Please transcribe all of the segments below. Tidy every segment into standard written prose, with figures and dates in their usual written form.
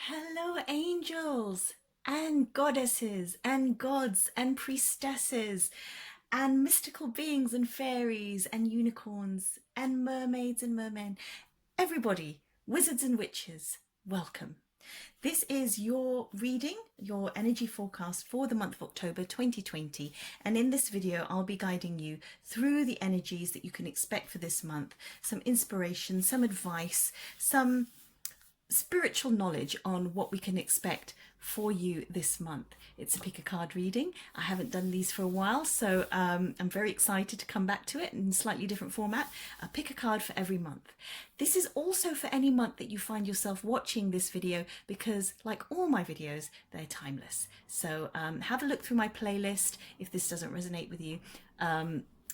Hello, angels and goddesses and gods and priestesses and mystical beings and fairies and unicorns and mermaids and mermen. Everybody, wizards and witches, welcome. This is your reading, your energy forecast for the month of October 2020. And in this video, I'll be guiding you through the energies that you can expect for this month, some inspiration, some advice, some spiritual knowledge on what we can expect for you this month. It's a pick a card reading. I haven't done these for a while, so I'm very excited to come back to it in a slightly different format. A pick a card for every month. This is also for any month that you find yourself watching this video, because like all my videos, they're timeless. So have a look through my playlist if this doesn't resonate with you.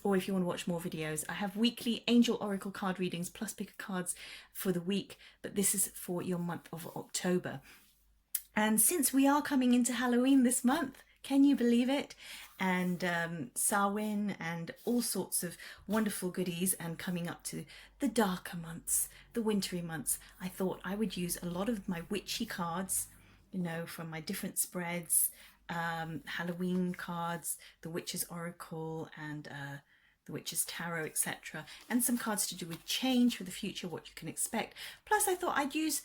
Or if you want to watch more videos. I have weekly Angel Oracle card readings plus pick cards for the week, but this is for your month of October. And since we are coming into Halloween this month, can you believe it? And Samhain and all sorts of wonderful goodies, and coming up to the darker months, the wintry months, I thought I would use a lot of my witchy cards, you know, from my different spreads, Halloween cards, the Witch's Oracle, and the Witch's Tarot, etc. And some cards to do with change for the future, what you can expect. Plus I thought I'd use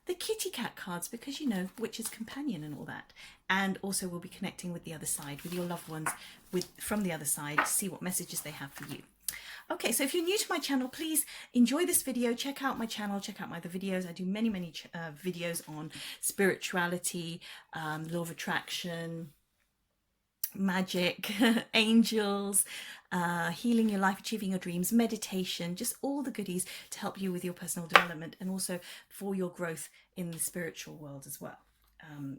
the kitty cat cards because, you know, Witch's Companion and all that. And also we'll be connecting with the other side, with your loved ones from the other side, to see what messages they have for you. Okay, so if you're new to my channel, please enjoy this video, check out my channel, check out my other videos. I do many videos on spirituality, law of attraction, magic, angels, healing your life, achieving your dreams, meditation, just all the goodies to help you with your personal development and also for your growth in the spiritual world as well.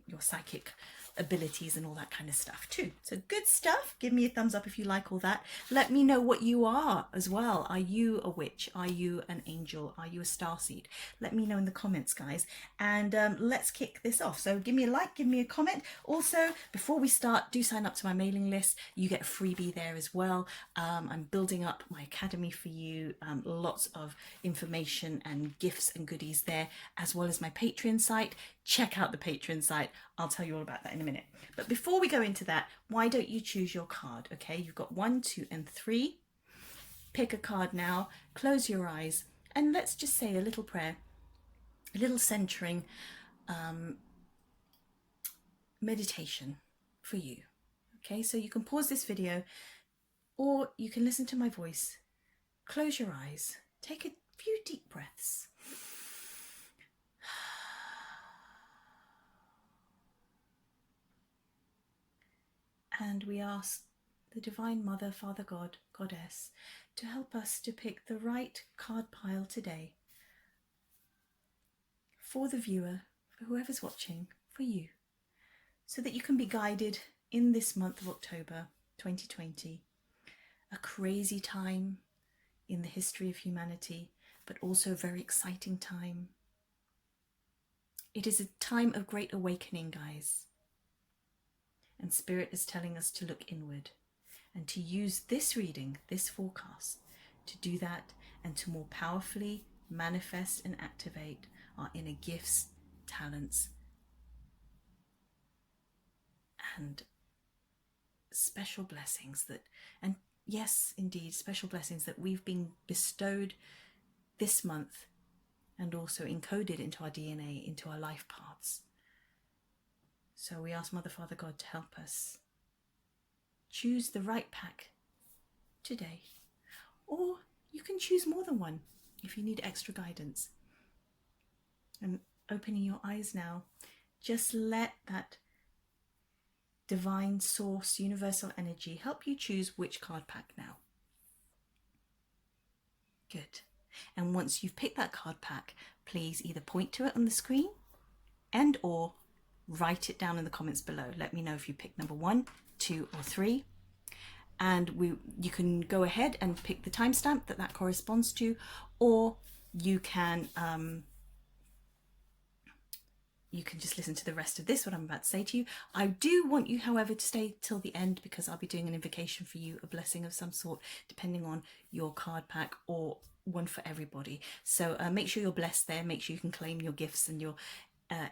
Your psychic abilities and all that kind of stuff too. So good stuff. Give me a thumbs up if you like all that. Let me know what you are as well. Are you a witch? Are you an angel? Are you a starseed? Let me know in the comments, guys. And let's kick this off. So give me a like, give me a comment. Also, before we start, do sign up to my mailing list. You get a freebie there as well. I'm building up my academy for you. Lots of information and gifts and goodies there, as well as my Patreon site. Check out the Patreon site. I'll tell you all about that in a minute. But before we go into that, why don't you choose your card? Okay, you've got 1, 2, and 3. Pick a card now, close your eyes, and let's just say a little prayer, a little centering meditation for you. Okay, so you can pause this video or you can listen to my voice. Close your eyes, take a few deep breaths. And we ask the Divine Mother, Father God, Goddess, to help us to pick the right card pile today for the viewer, for whoever's watching, for you, so that you can be guided in this month of October 2020, a crazy time in the history of humanity, but also a very exciting time. It is a time of great awakening, guys. And Spirit is telling us to look inward and to use this reading, this forecast, to do that and to more powerfully manifest and activate our inner gifts, talents, and special blessings that, and yes, indeed, special blessings that we've been bestowed this month and also encoded into our DNA, into our life paths. So we ask Mother, Father, God to help us choose the right pack today. Or you can choose more than one if you need extra guidance. And opening your eyes now, just let that divine source, universal energy help you choose which card pack now. Good. And once you've picked that card pack, please either point to it on the screen and or write it down in the comments below. Let me know if you pick number 1, 2, or 3. And you can go ahead and pick the timestamp that corresponds to, or you can just listen to the rest of this, what I'm about to say to you. I do want you, however, to stay till the end, because I'll be doing an invocation for you, a blessing of some sort, depending on your card pack, or one for everybody. So make sure you're blessed there. Make sure you can claim your gifts and your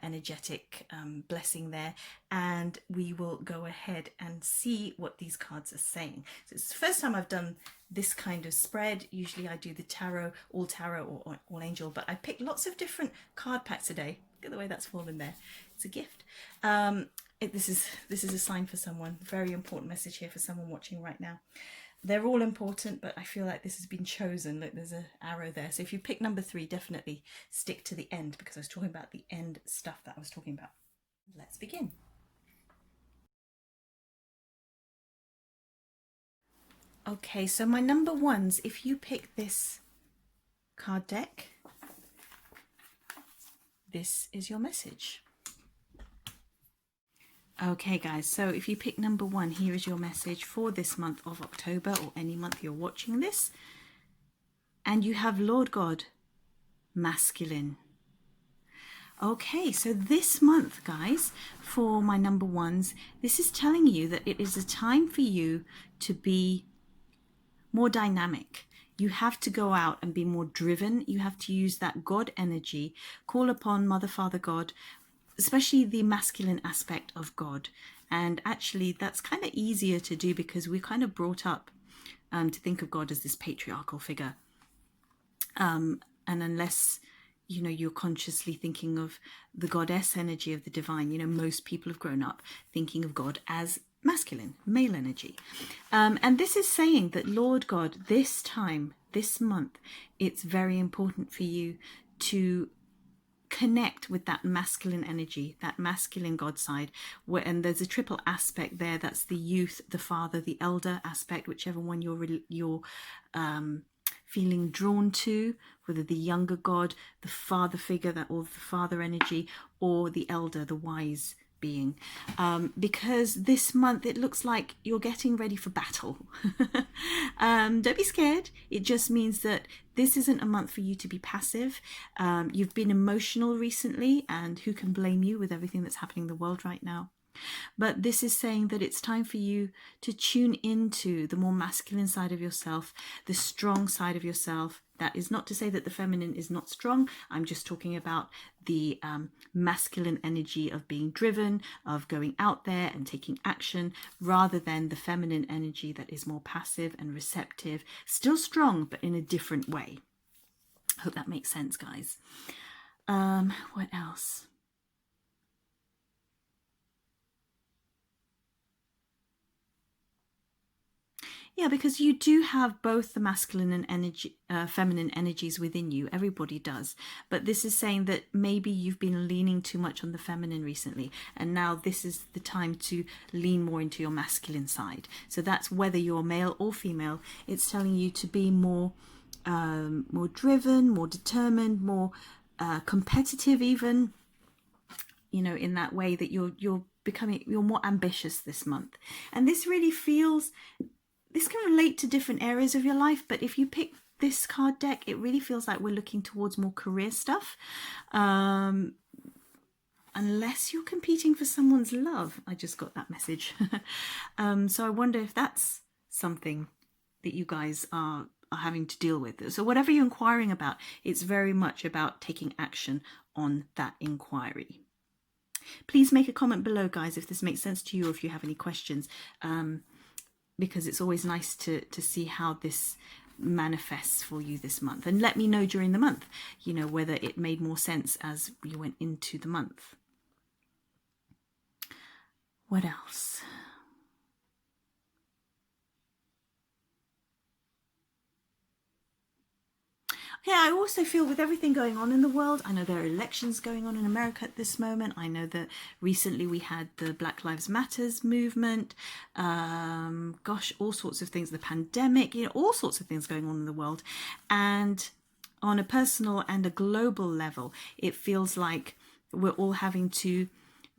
energetic blessing there, and we will go ahead and see what these cards are saying. So it's the first time I've done this kind of spread. Usually I do the tarot or all angel, but I picked lots of different card packs today. Look at the way that's fallen there. It's a gift. This is a sign for someone. Very important message here for someone watching right now. They're all important, but I feel like this has been chosen. Look, there's an arrow there. So if you pick number 3, definitely stick to the end, because I was talking about the end stuff that I was talking about. Let's begin. Okay, so my number ones, if you pick this card deck, this is your message. Okay guys, so if you pick number 1, here is your message for this month of October, or any month you're watching this. And you have Lord God, masculine. Okay, so this month, guys, for my number ones, this is telling you that it is a time for you to be more dynamic. You have to go out and be more driven. You have to use that God energy, call upon Mother, Father, God, especially the masculine aspect of God. And actually that's kind of easier to do, because we're kind of brought up to think of God as this patriarchal figure. And unless, you know, you're consciously thinking of the goddess energy of the divine, you know, most people have grown up thinking of God as masculine, male energy. And this is saying that Lord God, this time, this month, it's very important for you to connect with that masculine energy, that masculine God side, and there's a triple aspect there. That's the youth, the father, the elder aspect, whichever one you're feeling drawn to, whether the younger God, the father figure, or the father energy, or the elder, the wise being, because this month it looks like you're getting ready for battle. Don't be scared. It just means that this isn't a month for you to be passive. You've been emotional recently, and who can blame you with everything that's happening in the world right now? But this is saying that it's time for you to tune into the more masculine side of yourself, the strong side of yourself. That is not to say that the feminine is not strong. I'm just talking about the masculine energy of being driven, of going out there and taking action, rather than the feminine energy that is more passive and receptive, still strong, but in a different way. Hope that makes sense, guys. What else? Yeah, because you do have both the masculine and feminine energies within you. Everybody does. But this is saying that maybe you've been leaning too much on the feminine recently, and now this is the time to lean more into your masculine side. So that's whether you're male or female. It's telling you to be more driven, more determined, more competitive, even, you know, in that way that you're more ambitious this month. And this really feels, this can relate to different areas of your life, but if you pick this card deck, it really feels like we're looking towards more career stuff. Unless you're competing for someone's love. I just got that message. So I wonder if that's something that you guys are having to deal with. So whatever you're inquiring about, it's very much about taking action on that inquiry. Please make a comment below, guys, if this makes sense to you, or if you have any questions. Because it's always nice to see how this manifests for you this month. And let me know during the month, you know, whether it made more sense as you went into the month. What else? Yeah, I also feel with everything going on in the world, I know there are elections going on in America at this moment. I know that recently we had the Black Lives Matters movement. Gosh, all sorts of things, the pandemic, you know, all sorts of things going on in the world. And on a personal and a global level, it feels like we're all having to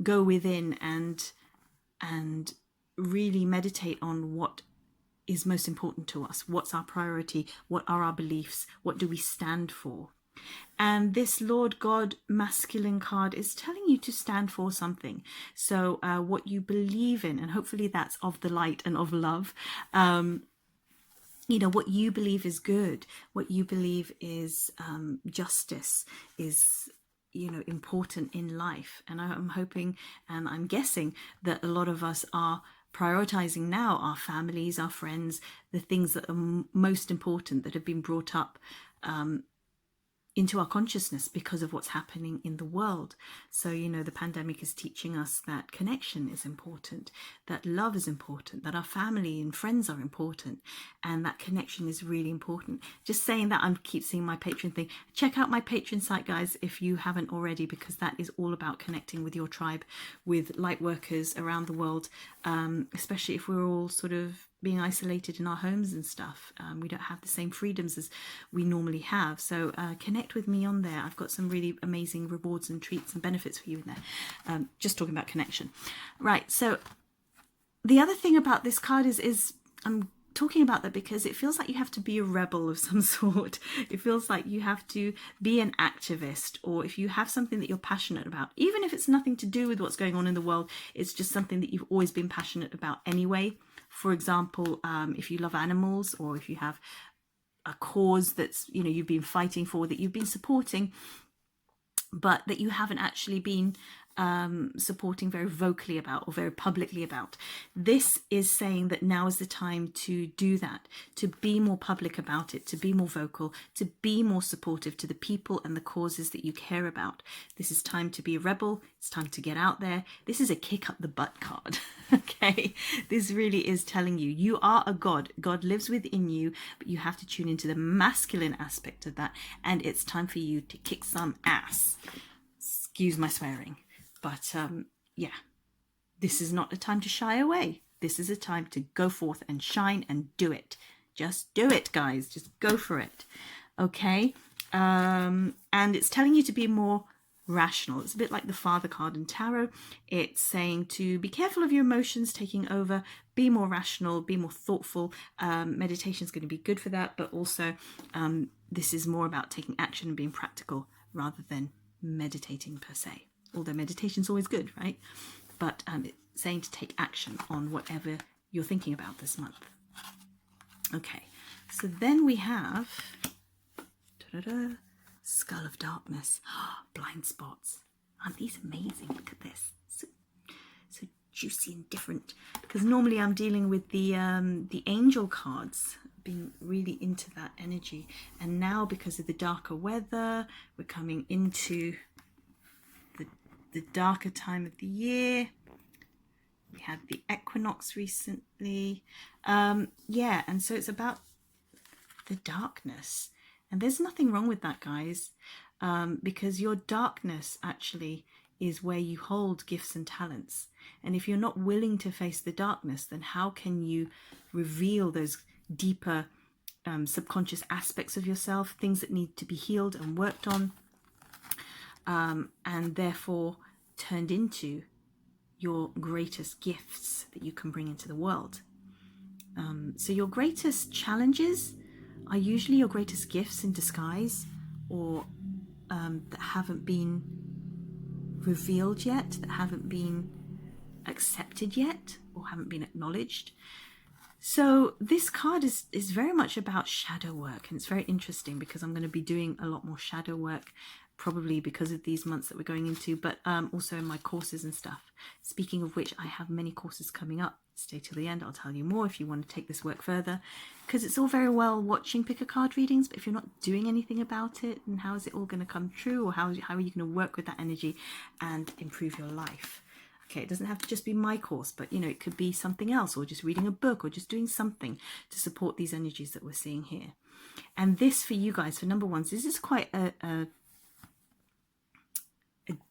go within and really meditate on what is most important to us. What's our priority? What are our beliefs? What do we stand for? And this Lord God masculine card is telling you to stand for something. So what you believe in, and hopefully that's of the light and of love. You know, what you believe is good, what you believe is justice, is, important in life. And I'm hoping and I'm guessing that a lot of us are prioritizing now our families, our friends, the things that are most important, that have been brought up into our consciousness because of what's happening in the world. So, the pandemic is teaching us that connection is important, that love is important, that our family and friends are important, and that connection is really important. Just saying that, I keep seeing my Patreon thing. Check out my Patreon site, guys, if you haven't already, because that is all about connecting with your tribe, with light workers around the world, especially if we're all sort of being isolated in our homes and stuff. We don't have the same freedoms as we normally have. So connect with me on there. I've got some really amazing rewards and treats and benefits for you in there. Just talking about connection. Right. So the other thing about this card is I'm talking about that because it feels like you have to be a rebel of some sort. It feels like you have to be an activist, or if you have something that you're passionate about, even if it's nothing to do with what's going on in the world, it's just something that you've always been passionate about anyway. For example, if you love animals, or if you have a cause that's, you've been fighting for, that you've been supporting, but that you haven't actually been supporting very vocally about or very publicly about. This is saying that now is the time to do that, to be more public about it, to be more vocal, to be more supportive to the people and the causes that you care about. This is time to be a rebel. It's time to get out there. This is a kick up the butt card. Okay, this really is telling you, you are a god. God lives within you, but you have to tune into the masculine aspect of that, and it's time for you to kick some ass. Excuse my swearing. But yeah, this is not a time to shy away. This is a time to go forth and shine and do it. Just do it, guys. Just go for it. Okay. And it's telling you to be more rational. It's a bit like the Father card in tarot. It's saying to be careful of your emotions taking over, be more rational, be more thoughtful. Meditation is going to be good for that, but also this is more about taking action and being practical rather than meditating per se. Although meditation is always good, right? But it's saying to take action on whatever you're thinking about this month. Okay, so then we have Skull of Darkness. Blind spots. Aren't these amazing? Look at this. So juicy and different. Because normally I'm dealing with the angel cards, being really into that energy. And now because of the darker weather, we're coming into the darker time of the year. We had the equinox recently. Yeah, and so it's about the darkness. And there's nothing wrong with that, guys, because your darkness actually is where you hold gifts and talents. And if you're not willing to face the darkness, then how can you reveal those deeper subconscious aspects of yourself, things that need to be healed and worked on, and therefore turned into your greatest gifts that you can bring into the world. So your greatest challenges are usually your greatest gifts in disguise, or that haven't been revealed yet, that haven't been accepted yet, or haven't been acknowledged. So this card is very much about shadow work, and it's very interesting because I'm going to be doing a lot more shadow work, probably because of these months that we're going into, but also in my courses and stuff. Speaking of which, I have many courses coming up. Stay till the end, I'll tell you more if you want to take this work further, because it's all very well watching pick a card readings, but if you're not doing anything about it, then how is it all going to come true, or how are you going to work with that energy and improve your life? Okay, it doesn't have to just be my course, but it could be something else, or just reading a book, or just doing something to support these energies that we're seeing here. And this for you guys, for number ones, this is quite a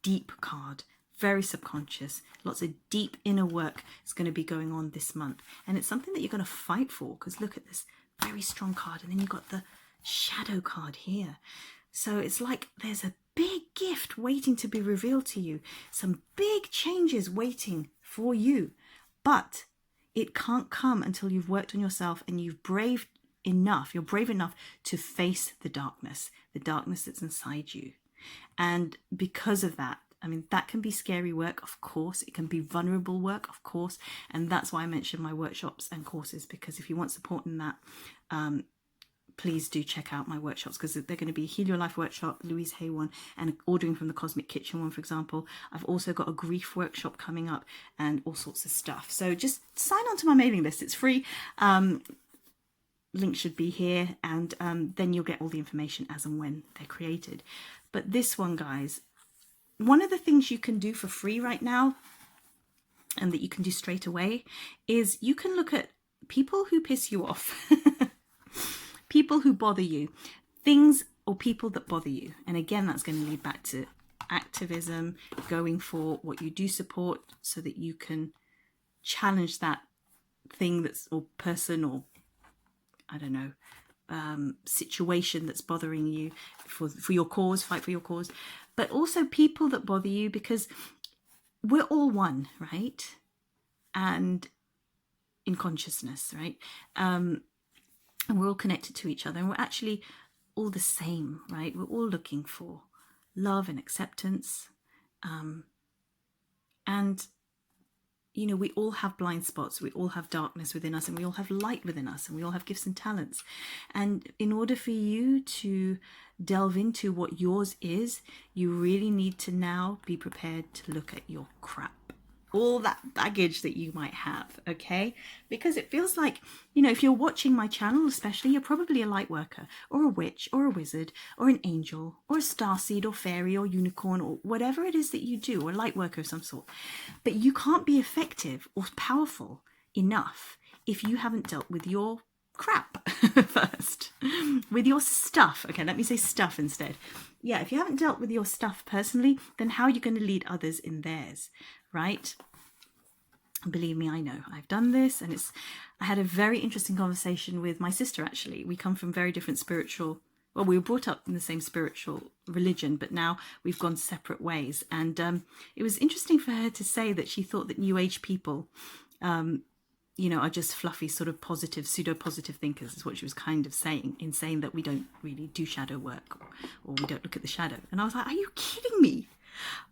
deep card, very subconscious, lots of deep inner work is going to be going on this month, and it's something that you're going to fight for, because look at this very strong card, and then you've got the shadow card here. So it's like there's a big gift waiting to be revealed to you, some big changes waiting for you, but it can't come until you've worked on yourself and you're brave enough to face the darkness that's inside you. And because of that, I mean, that can be scary work, of course. It can be vulnerable work, of course. And that's why I mentioned my workshops and courses, because if you want support in that, please do check out my workshops, because they're going to be a Heal Your Life workshop, Louise Hay one, and Ordering from the Cosmic Kitchen one, for example. I've also got a grief workshop coming up and all sorts of stuff. So just sign on to my mailing list. It's free. Link should be here, and then you'll get all the information as and when they're created. But this one, guys, one of the things you can do for free right now, and that you can do straight away, is you can look at people who piss you off, people who bother you, things or people that bother you. And again, that's going to lead back to activism, going for what you do support, so that you can challenge that thing that's, or person, or I don't know, situation that's bothering you for your cause, fight for your cause. But also people that bother you, because we're all one, right? And in consciousness, right? And we're all connected to each other, and we're actually all the same, right? We're all looking for love and acceptance. And, you know, we all have blind spots, we all have darkness within us, and we all have light within us, and we all have gifts and talents. And in order for you to delve into what yours is, you really need to now be prepared to look at your crap, all that baggage that you might have, okay? Because it feels like, you know, if you're watching my channel especially, you're probably a light worker, or a witch, or a wizard, or an angel, or a starseed, or fairy, or unicorn, or whatever it is that you do, or a light worker of some sort. But you can't be effective or powerful enough if you haven't dealt with your crap first, with your stuff. Okay, let me say stuff instead. Yeah, if you haven't dealt with your stuff personally, then how are you going to lead others in theirs, right? Believe me, I know. I've done this, and I had a very interesting conversation with my sister, actually. We come from very different spiritual, well, we were brought up in the same spiritual religion, but now we've gone separate ways. And it was interesting for her to say that she thought that New Age people, you know, are just fluffy, sort of positive, pseudo-positive thinkers, is what she was kind of saying, in saying that we don't really do shadow work, or we don't look at the shadow. And I was like, are you kidding me?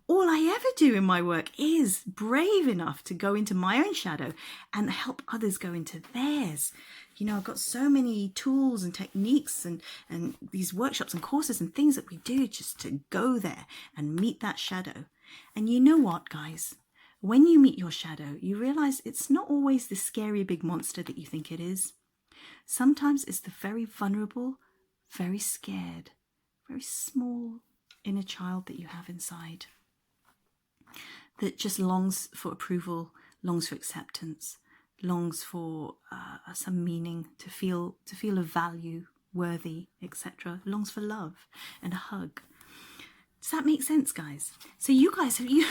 All I ever do in my work is brave enough to go into my own shadow and help others go into theirs. You know, I've got so many tools and techniques and these workshops and courses and things that we do just to go there and meet that shadow. And you know what, guys? When you meet your shadow, you realize it's not always the scary big monster that you think it is. Sometimes it's the very vulnerable, very scared, very small inner child that you have inside, that just longs for approval, longs for acceptance, longs for some meaning, to feel of value, worthy, etc. Longs for love and a hug. Does that make sense, guys? So you guys, have you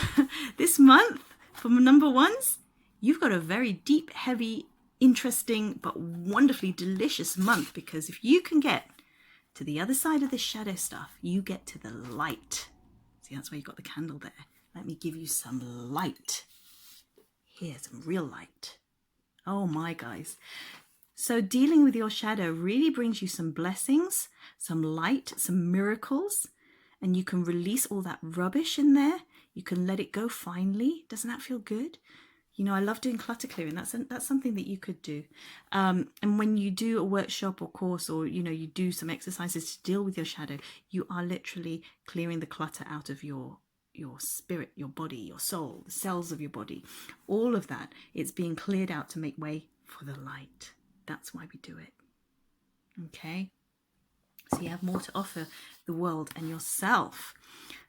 this month, for number ones, you've got a very deep, heavy, interesting, but wonderfully delicious month, because if you can get to the other side of this shadow stuff, you get to the light. See, that's why you got the candle there. Let me give you some light. Here's some real light. Oh my, guys. So dealing with your shadow really brings you some blessings, some light, some miracles, and you can release all that rubbish in there. You can let it go finally. Doesn't that feel good? You know, I love doing clutter clearing. That's something that you could do. And when you do a workshop or course, or, you know, you do some exercises to deal with your shadow, you are literally clearing the clutter out of your spirit, your body, your soul, the cells of your body. All of that, it's being cleared out to make way for the light. That's why we do it. Okay? So you have more to offer the world and yourself.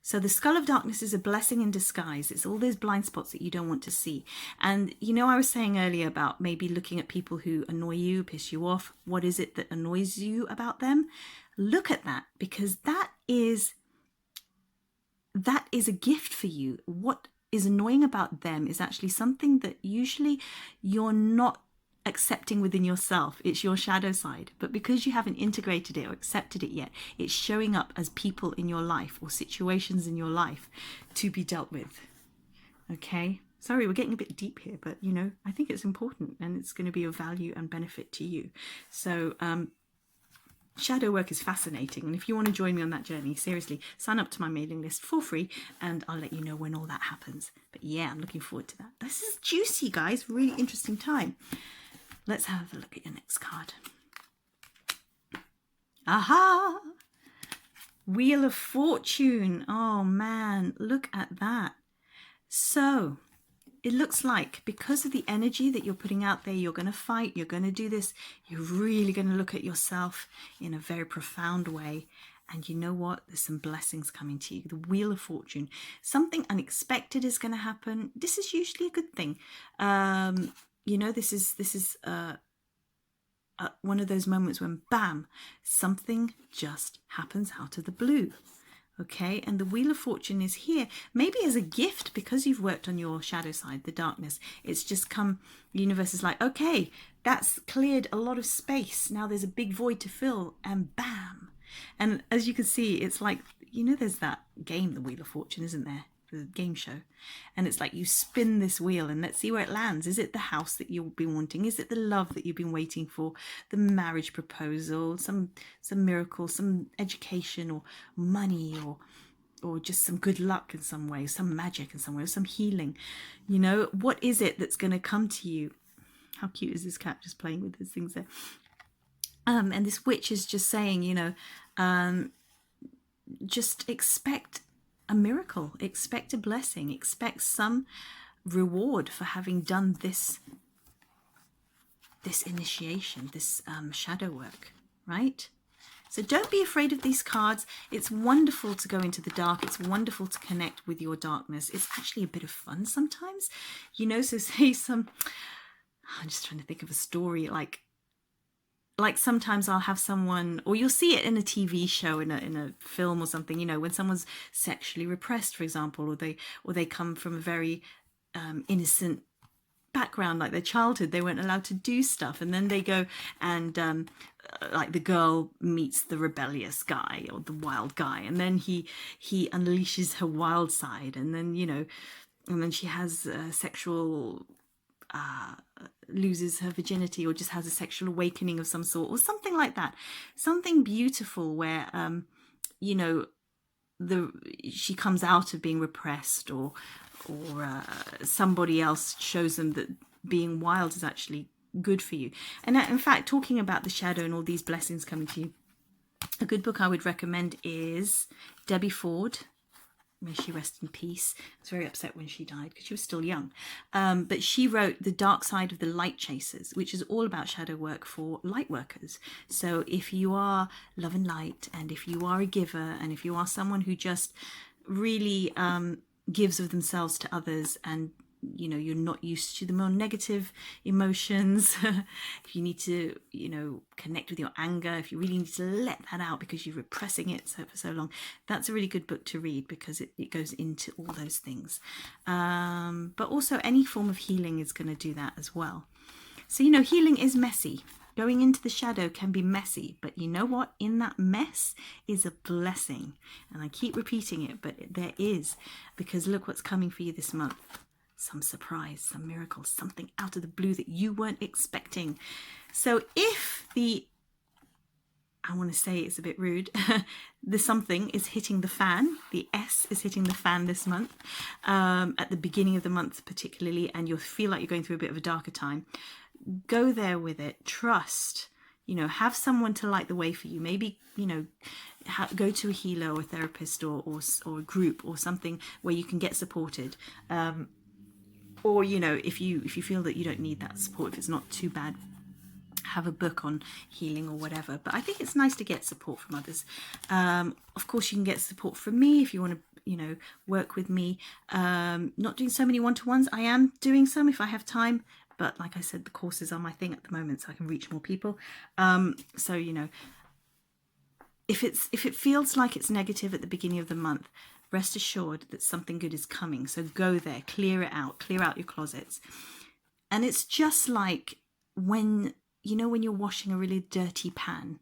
So the skull of darkness is a blessing in disguise. It's all those blind spots that you don't want to see. And, you know, I was saying earlier about maybe looking at people who annoy you, piss you off. What is it that annoys you about them? Look at that, because that is a gift for you. What is annoying about them is actually something that usually you're not accepting within yourself. It's your shadow side, but because you haven't integrated it or accepted it yet, it's showing up as people in your life or situations in your life to be dealt with. Okay, sorry, we're getting a bit deep here, but you know, I think it's important, and it's going to be of value and benefit to you. So shadow work is fascinating, and if you want to join me on that journey, seriously, sign up to my mailing list for free, and I'll let you know when all that happens. But yeah, I'm looking forward to that. This is juicy, guys. Really interesting time. Let's have a look at your next card. Aha! Wheel of Fortune. Oh man, look at that. So it looks like because of the energy that you're putting out there, you're going to fight, you're going to do this, you're really going to look at yourself in a very profound way. And you know what? There's some blessings coming to you. The Wheel of Fortune. Something unexpected is going to happen. This is usually a good thing. You know, this is one of those moments when, bam, something just happens out of the blue. Okay, and the Wheel of Fortune is here, maybe as a gift because you've worked on your shadow side, the darkness. It's just come, the universe is like, okay, that's cleared a lot of space. Now there's a big void to fill, and bam. And as you can see, it's like, you know, there's that game, the Wheel of Fortune, isn't there? The game show. And it's like you spin this wheel and let's see where it lands. Is it the house that you've been wanting? Is it the love that you've been waiting for? The marriage proposal, some miracle, some education or money or just some good luck in some way, some magic in some way, or some healing. You know, what is it that's going to come to you? How cute is this cat just playing with those things there? And this witch is just saying, you know, just expect a miracle, expect a blessing, expect some reward for having done this initiation, this shadow work, right? So don't be afraid of these cards. It's wonderful to go into the dark. It's wonderful to connect with your darkness. It's actually a bit of fun sometimes, you know. So say I'm just trying to think of a story, like sometimes I'll have someone, or you'll see it in a TV show, in a film or something, you know, when someone's sexually repressed, for example, or they come from a very innocent background, like their childhood, they weren't allowed to do stuff, and then they go and like the girl meets the rebellious guy or the wild guy, and then he unleashes her wild side, and then, you know, and then she has sexual loses her virginity or just has a sexual awakening of some sort or something like that. Something beautiful where you know, she comes out of being repressed, or somebody else shows them that being wild is actually good for you. And in fact, talking about the shadow and all these blessings coming to you, a good book I would recommend is Debbie Ford. May she rest in peace. I was very upset when she died because she was still young. But she wrote The Dark Side of the Light Chasers, which is all about shadow work for light workers. So if you are love and light, and if you are a giver, and if you are someone who just really gives of themselves to others, and you know, you're not used to the more negative emotions, if you need to, you know, connect with your anger, if you really need to let that out because you're repressing it for so long, that's a really good book to read because it goes into all those things. But also any form of healing is going to do that as well. So, you know, healing is messy. Going into the shadow can be messy, but you know what? In that mess is a blessing. And I keep repeating it, but there is, because look what's coming for you this month. Some surprise, some miracle, something out of the blue that you weren't expecting. So if I want to say it's a bit rude, the something is hitting the fan, the S is hitting the fan this month, at the beginning of the month particularly, and you'll feel like you're going through a bit of a darker time, go there with it, trust, you know, have someone to light the way for you. Maybe, you know, go to a healer or a therapist or a group or something where you can get supported. Or, you know, if you feel that you don't need that support, if it's not too bad, have a book on healing or whatever. But I think it's nice to get support from others. Of course, you can get support from me if you want to, you know, work with me. Not doing so many one-to-ones. I am doing some if I have time. But like I said, the courses are my thing at the moment, so I can reach more people. So, you know, if it feels like it's negative at the beginning of the month, rest assured that something good is coming. So go there, clear it out, clear out your closets. And it's just like when, you know, when you're washing a really dirty pan,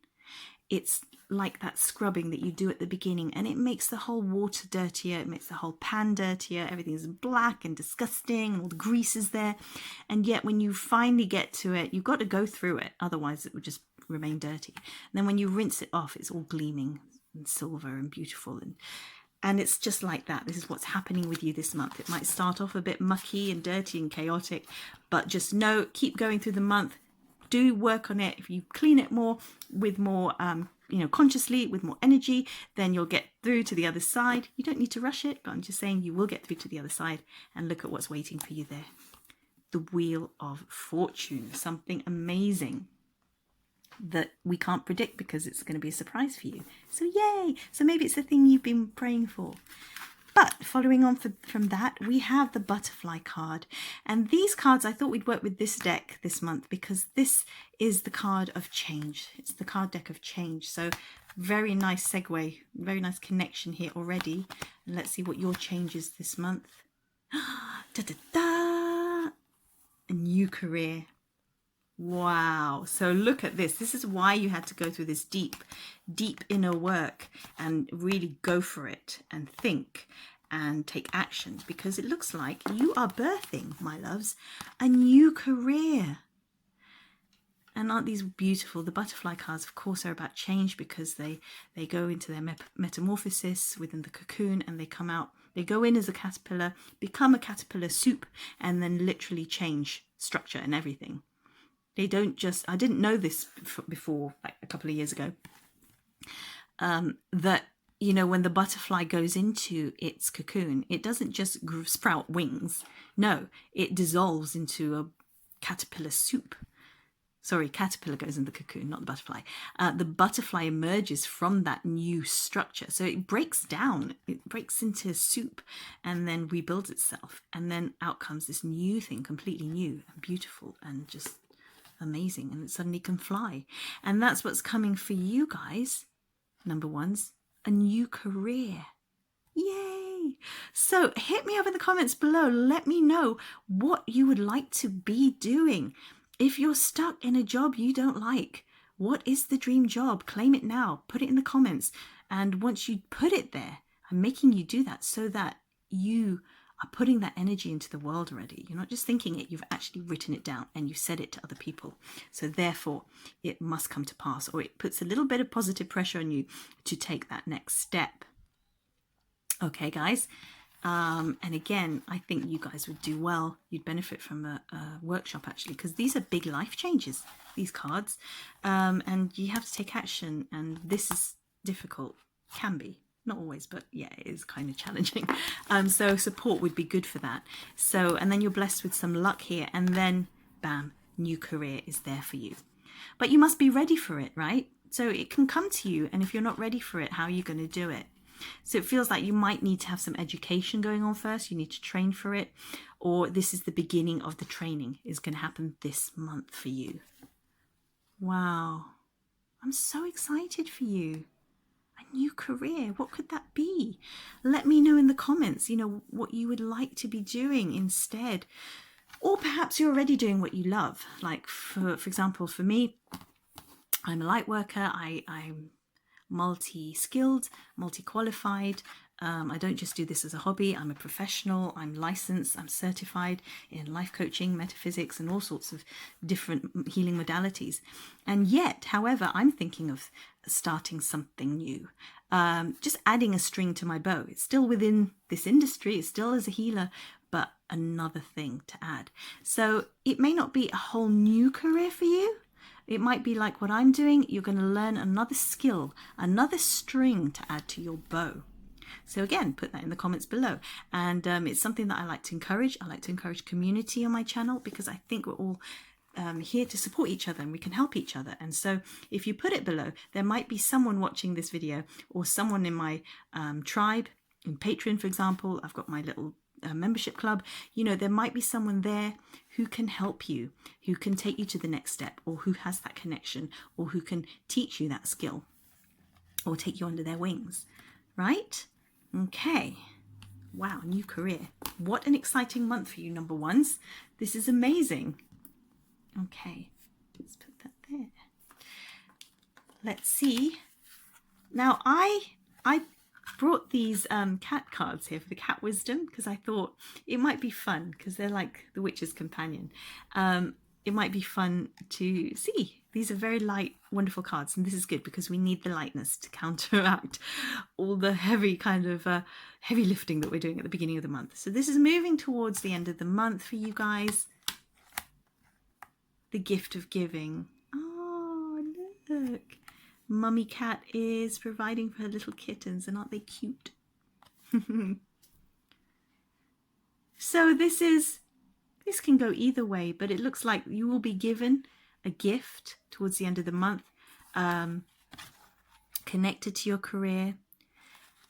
it's like that scrubbing that you do at the beginning, and it makes the whole water dirtier, it makes the whole pan dirtier, everything's black and disgusting and all the grease is there. And yet when you finally get to it, you've got to go through it, otherwise it would just remain dirty. And then when you rinse it off, it's all gleaming and silver and beautiful. And it's just like that. This is what's happening with you this month. It might start off a bit mucky and dirty and chaotic, but just know, keep going through the month. Do work on it. If you clean it more with more consciously with more energy, then you'll get through to the other side. You don't need to rush it, but I'm just saying you will get through to the other side, and look at what's waiting for you there. The Wheel of Fortune, something amazing that we can't predict because it's going to be a surprise for you. So yay! So maybe it's the thing you've been praying for. But following on from that, we have the Butterfly card. And these cards, I thought we'd work with this deck this month because this is the card of change. It's the card deck of change. So very nice segue, very nice connection here already. And let's see what your change is this month. Da-da-da! A new career. Wow. So look at this. This is why you had to go through this deep inner work and really go for it and think and take action, because it looks like you are birthing, my loves, a new career. And aren't these beautiful? The butterfly cards, of course, are about change because they go into their metamorphosis within the cocoon, and they come out. They go in as a caterpillar, become a caterpillar soup, and then literally change structure and everything. They don't just, I didn't know this before, like a couple of years ago, that, when the butterfly goes into its cocoon, it doesn't just sprout wings. No, it dissolves into a caterpillar soup. Sorry, caterpillar goes in the cocoon, not the butterfly. The butterfly emerges from that new structure. So it breaks down, it breaks into soup and then rebuilds itself. And then out comes this new thing, completely new and beautiful and just amazing. And it suddenly can fly. And that's what's coming for you guys. Number ones, a new career. Yay! So hit me up in the comments below. Let me know what you would like to be doing. If you're stuck in a job you don't like, what is the dream job? Claim it now. Put it in the comments. And once you put it there, I'm making you do that so that you are putting that energy into the world already. You're not just thinking it, you've actually written it down and you said it to other people. So therefore, it must come to pass, or it puts a little bit of positive pressure on you to take that next step. Okay, guys. And again, I think you guys would do well. You'd benefit from a workshop, actually, because these are big life changes, these cards. And you have to take action. And this is difficult. Can be. Not always, but yeah, it is kind of challenging. So support would be good for that. So, and then you're blessed with some luck here. And then, bam, new career is there for you. But you must be ready for it, right? So it can come to you. And if you're not ready for it, how are you going to do it? So it feels like you might need to have some education going on first. You need to train for it. Or this is the beginning of the training is going to happen this month for you. Wow. I'm so excited for you. A new career. What could that be? Let me know in the comments, what you would like to be doing instead. Or perhaps you're already doing what you love. Like, for example, for me, I'm a light worker. I'm multi-skilled, multi-qualified. I don't just do this as a hobby. I'm a professional. I'm licensed. I'm certified in life coaching, metaphysics, and all sorts of different healing modalities. And yet, however, I'm thinking of starting something new. Just adding a string to my bow. It's still within this industry. It's still as a healer, but another thing to add. So it may not be a whole new career for you. It might be like what I'm doing. You're going to learn another skill, another string to add to your bow. So again, put that in the comments below. And it's something that I like to encourage. I like to encourage community on my channel because I think we're all here to support each other and we can help each other. And so if you put it below, there might be someone watching this video or someone in my tribe, in Patreon, for example. I've got my little membership club. There might be someone there who can help you, who can take you to the next step, or who has that connection, or who can teach you that skill or take you under their wings, right? Okay. Wow, new career. What an exciting month for you, number ones. This is amazing. Okay, let's put that there. Let's see. Now, I brought these cat cards here for the cat wisdom because I thought it might be fun because they're like the witch's companion. It might be fun to see. These are very light, wonderful cards, and this is good because we need the lightness to counteract all the heavy kind of heavy lifting that we're doing at the beginning of the month. So this is moving towards the end of the month for you guys. The gift of giving. Oh, look. Mummy cat is providing for her little kittens, and aren't they cute? So this can go either way, but it looks like you will be given a gift towards the end of the month, connected to your career,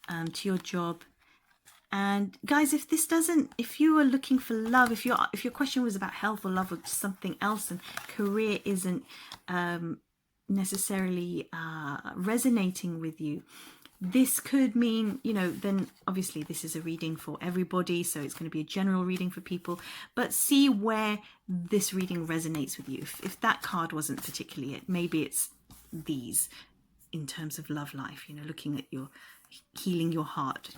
to your job. And guys, if you are looking for love, if your question was about health or love or something else, and career isn't necessarily resonating with you, this could mean, then obviously this is a reading for everybody, so it's going to be a general reading for people, but see where this reading resonates with you. If that card wasn't particularly it, maybe it's these in terms of love life, looking at your healing your heart,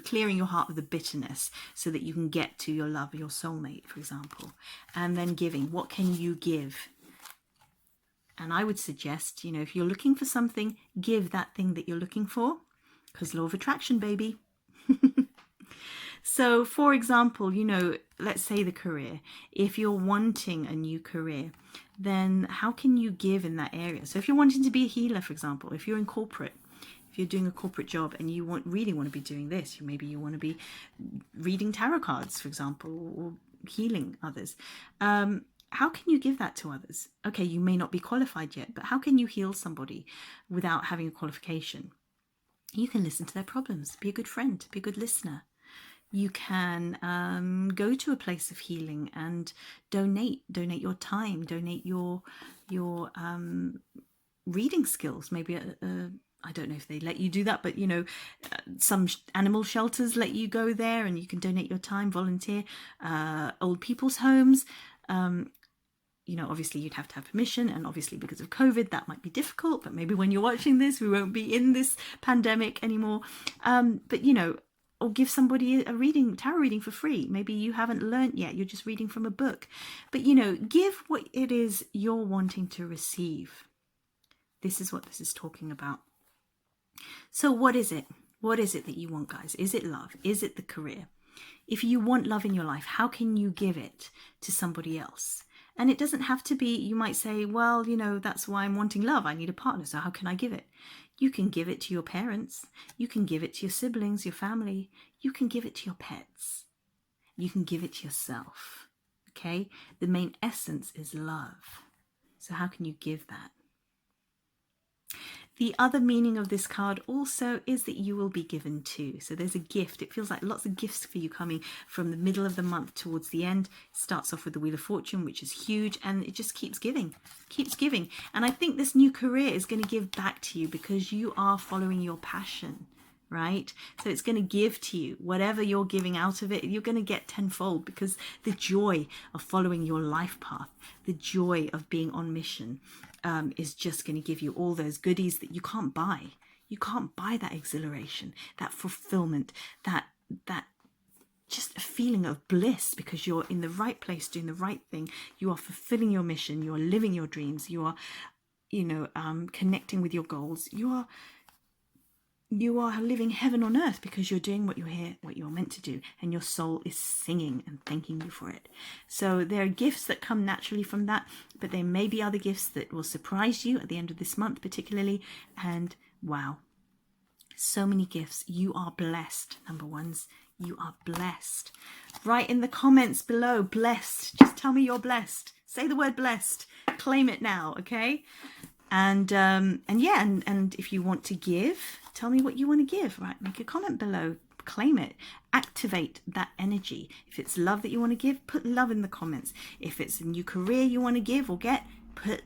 clearing your heart of the bitterness so that you can get to your love, your soulmate, for example. And then giving, what can you give? And I would suggest, if you're looking for something, give that thing that you're looking for, because law of attraction, baby. So, for example, let's say the career. If you're wanting a new career, then how can you give in that area? So if you're wanting to be a healer, for example, if you're in corporate, if you're doing a corporate job and you really want to be doing this, maybe you want to be reading tarot cards, for example, or healing others. How can you give that to others? Okay, you may not be qualified yet, but how can you heal somebody without having a qualification? You can listen to their problems, be a good friend, be a good listener. You can go to a place of healing and donate your time, donate your reading skills. Maybe I don't know if they let you do that, but some animal shelters let you go there and you can donate your time, volunteer. Old people's homes. Obviously you'd have to have permission, and obviously because of COVID that might be difficult, but maybe when you're watching this we won't be in this pandemic anymore. But or give somebody a tarot reading for free. Maybe you haven't learnt yet, you're just reading from a book. But give what it is you're wanting to receive. This is what this is talking about. So what is it? What is it that you want, guys? Is it love? Is it the career? If you want love in your life, how can you give it to somebody else? And it doesn't have to be, you might say, well, that's why I'm wanting love. I need a partner. So how can I give it? You can give it to your parents. You can give it to your siblings, your family. You can give it to your pets. You can give it to yourself. Okay? The main essence is love. So how can you give that? The other meaning of this card also is that you will be given too. So there's a gift. It feels like lots of gifts for you coming from the middle of the month towards the end. It starts off with the Wheel of Fortune, which is huge, and it just keeps giving, keeps giving. And I think this new career is going to give back to you because you are following your passion, right? So it's going to give to you whatever you're giving out of it. You're going to get tenfold, because the joy of following your life path, the joy of being on mission, is just going to give you all those goodies that you can't buy. You can't buy that exhilaration, that fulfillment, that just a feeling of bliss, because you're in the right place doing the right thing. You are fulfilling your mission. You are living your dreams. You are, connecting with your goals. You are living heaven on earth because you're doing what you're here, what you're meant to do, and your soul is singing and thanking you for it. So there are gifts that come naturally from that, but there may be other gifts that will surprise you at the end of this month particularly. And wow, so many gifts. You are blessed, number ones. You are blessed. Write in the comments below, blessed. Just tell me you're blessed. Say the word blessed. Claim it now, okay? And if you want to give, tell me what you want to give, right? Make a comment below, claim it, activate that energy. If it's love that you want to give, put love in the comments. If it's a new career you want to give or get, put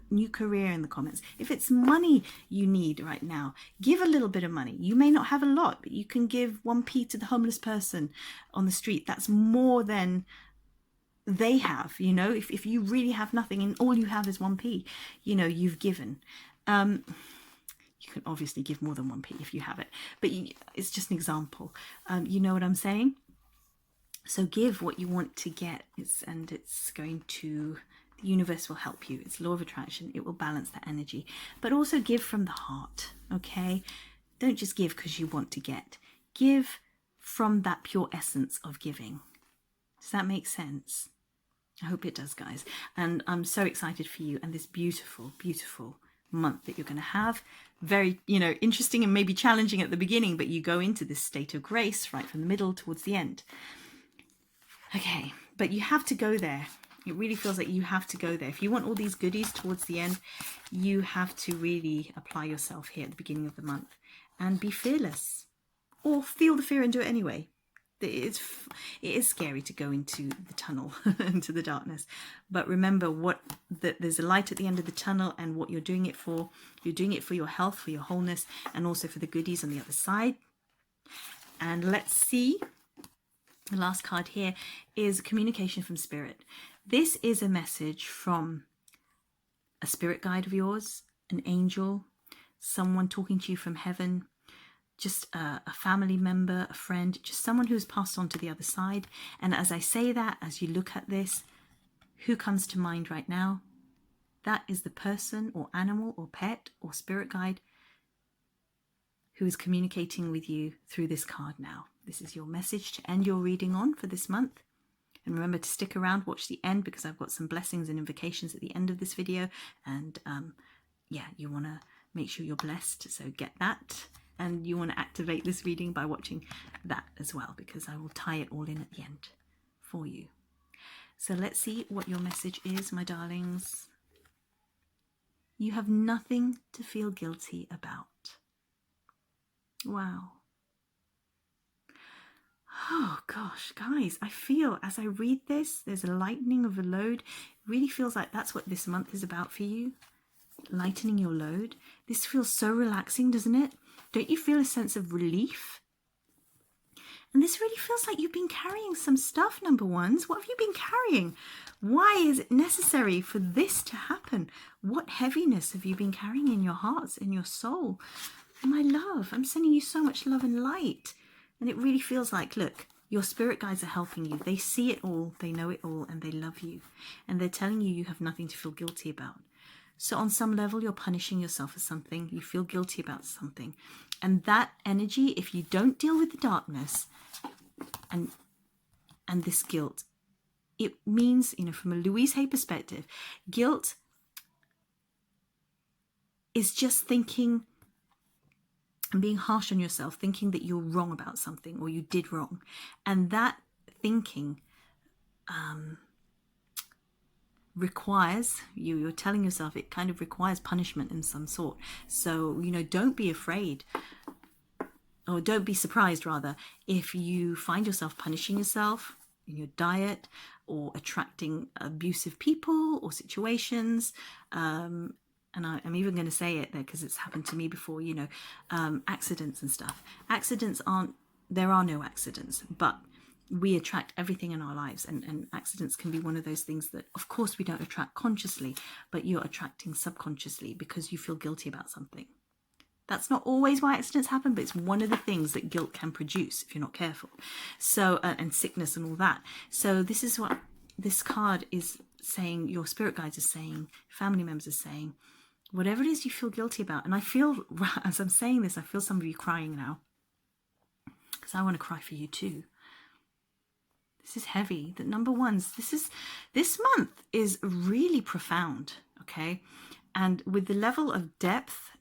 new career in the comments. If it's money you need right now, give a little bit of money. You may not have a lot, but you can give 1p to the homeless person on the street. That's more than they have, if you really have nothing and all you have is 1p, you've given. You can obviously give more than 1p if you have it, but it's just an example. You know what I'm saying? So give what you want to get, it's going to, the universe will help you. It's law of attraction. It will balance that energy, but also give from the heart. Okay, don't just give because you want to get. Give from that pure essence of giving. Does that make sense? I hope it does, guys. And I'm so excited for you and this beautiful, beautiful month that you're going to have. Very, interesting and maybe challenging at the beginning, but you go into this state of grace right from the middle towards the end. Okay, but you have to go there. It really feels like you have to go there. If you want all these goodies towards the end, you have to really apply yourself here at the beginning of the month and be fearless, or feel the fear and do it anyway. It is scary to go into the tunnel, into the darkness. But remember that there's a light at the end of the tunnel, and what you're doing it for. You're doing it for your health, for your wholeness, and also for the goodies on the other side. And let's see. The last card here is communication from spirit. This is a message from a spirit guide of yours, an angel, someone talking to you from heaven, just a family member, a friend, just someone who's passed on to the other side. And as I say that, as you look at this, who comes to mind right now? That is the person or animal or pet or spirit guide who is communicating with you through this card now. This is your message to end your reading on for this month. And remember to stick around, watch the end, because I've got some blessings and invocations at the end of this video. And you want to make sure you're blessed, so get that. And you want to activate this reading by watching that as well, because I will tie it all in at the end for you. So let's see what your message is, my darlings. You have nothing to feel guilty about. Wow. Oh gosh, guys, I feel as I read this, there's a lightening of a load. It really feels like that's what this month is about for you. Lightening your load. This feels so relaxing, doesn't it? Don't you feel a sense of relief? And this really feels like you've been carrying some stuff, number ones. What have you been carrying? Why is it necessary for this to happen? What heaviness have you been carrying in your hearts, in your soul? My love, I'm sending you so much love and light. And it really feels like, look, your spirit guides are helping you. They see it all, they know it all, and they love you. And they're telling you you have nothing to feel guilty about. So on some level, you're punishing yourself for something. You feel guilty about something. And that energy, if you don't deal with the darkness and this guilt, it means, from a Louise Hay perspective, guilt is just thinking and being harsh on yourself, thinking that you're wrong about something or you did wrong. And that thinking requires, you're telling yourself it kind of requires punishment in some sort. So, don't be afraid, or don't be surprised rather, if you find yourself punishing yourself in your diet or attracting abusive people or situations. And I'm even going to say it there because it's happened to me before, accidents and stuff. There are no accidents, but we attract everything in our lives, and accidents can be one of those things that, of course, we don't attract consciously, but you're attracting subconsciously because you feel guilty about something. That's not always why accidents happen, but it's one of the things that guilt can produce if you're not careful. So, and sickness and all that. So this is what this card is saying, your spirit guides are saying, family members are saying, whatever it is you feel guilty about. And I feel, as I'm saying this, I feel some of you crying now, because I want to cry for you too. This is heavy. That number ones, this month is really profound, okay? And with the level of depth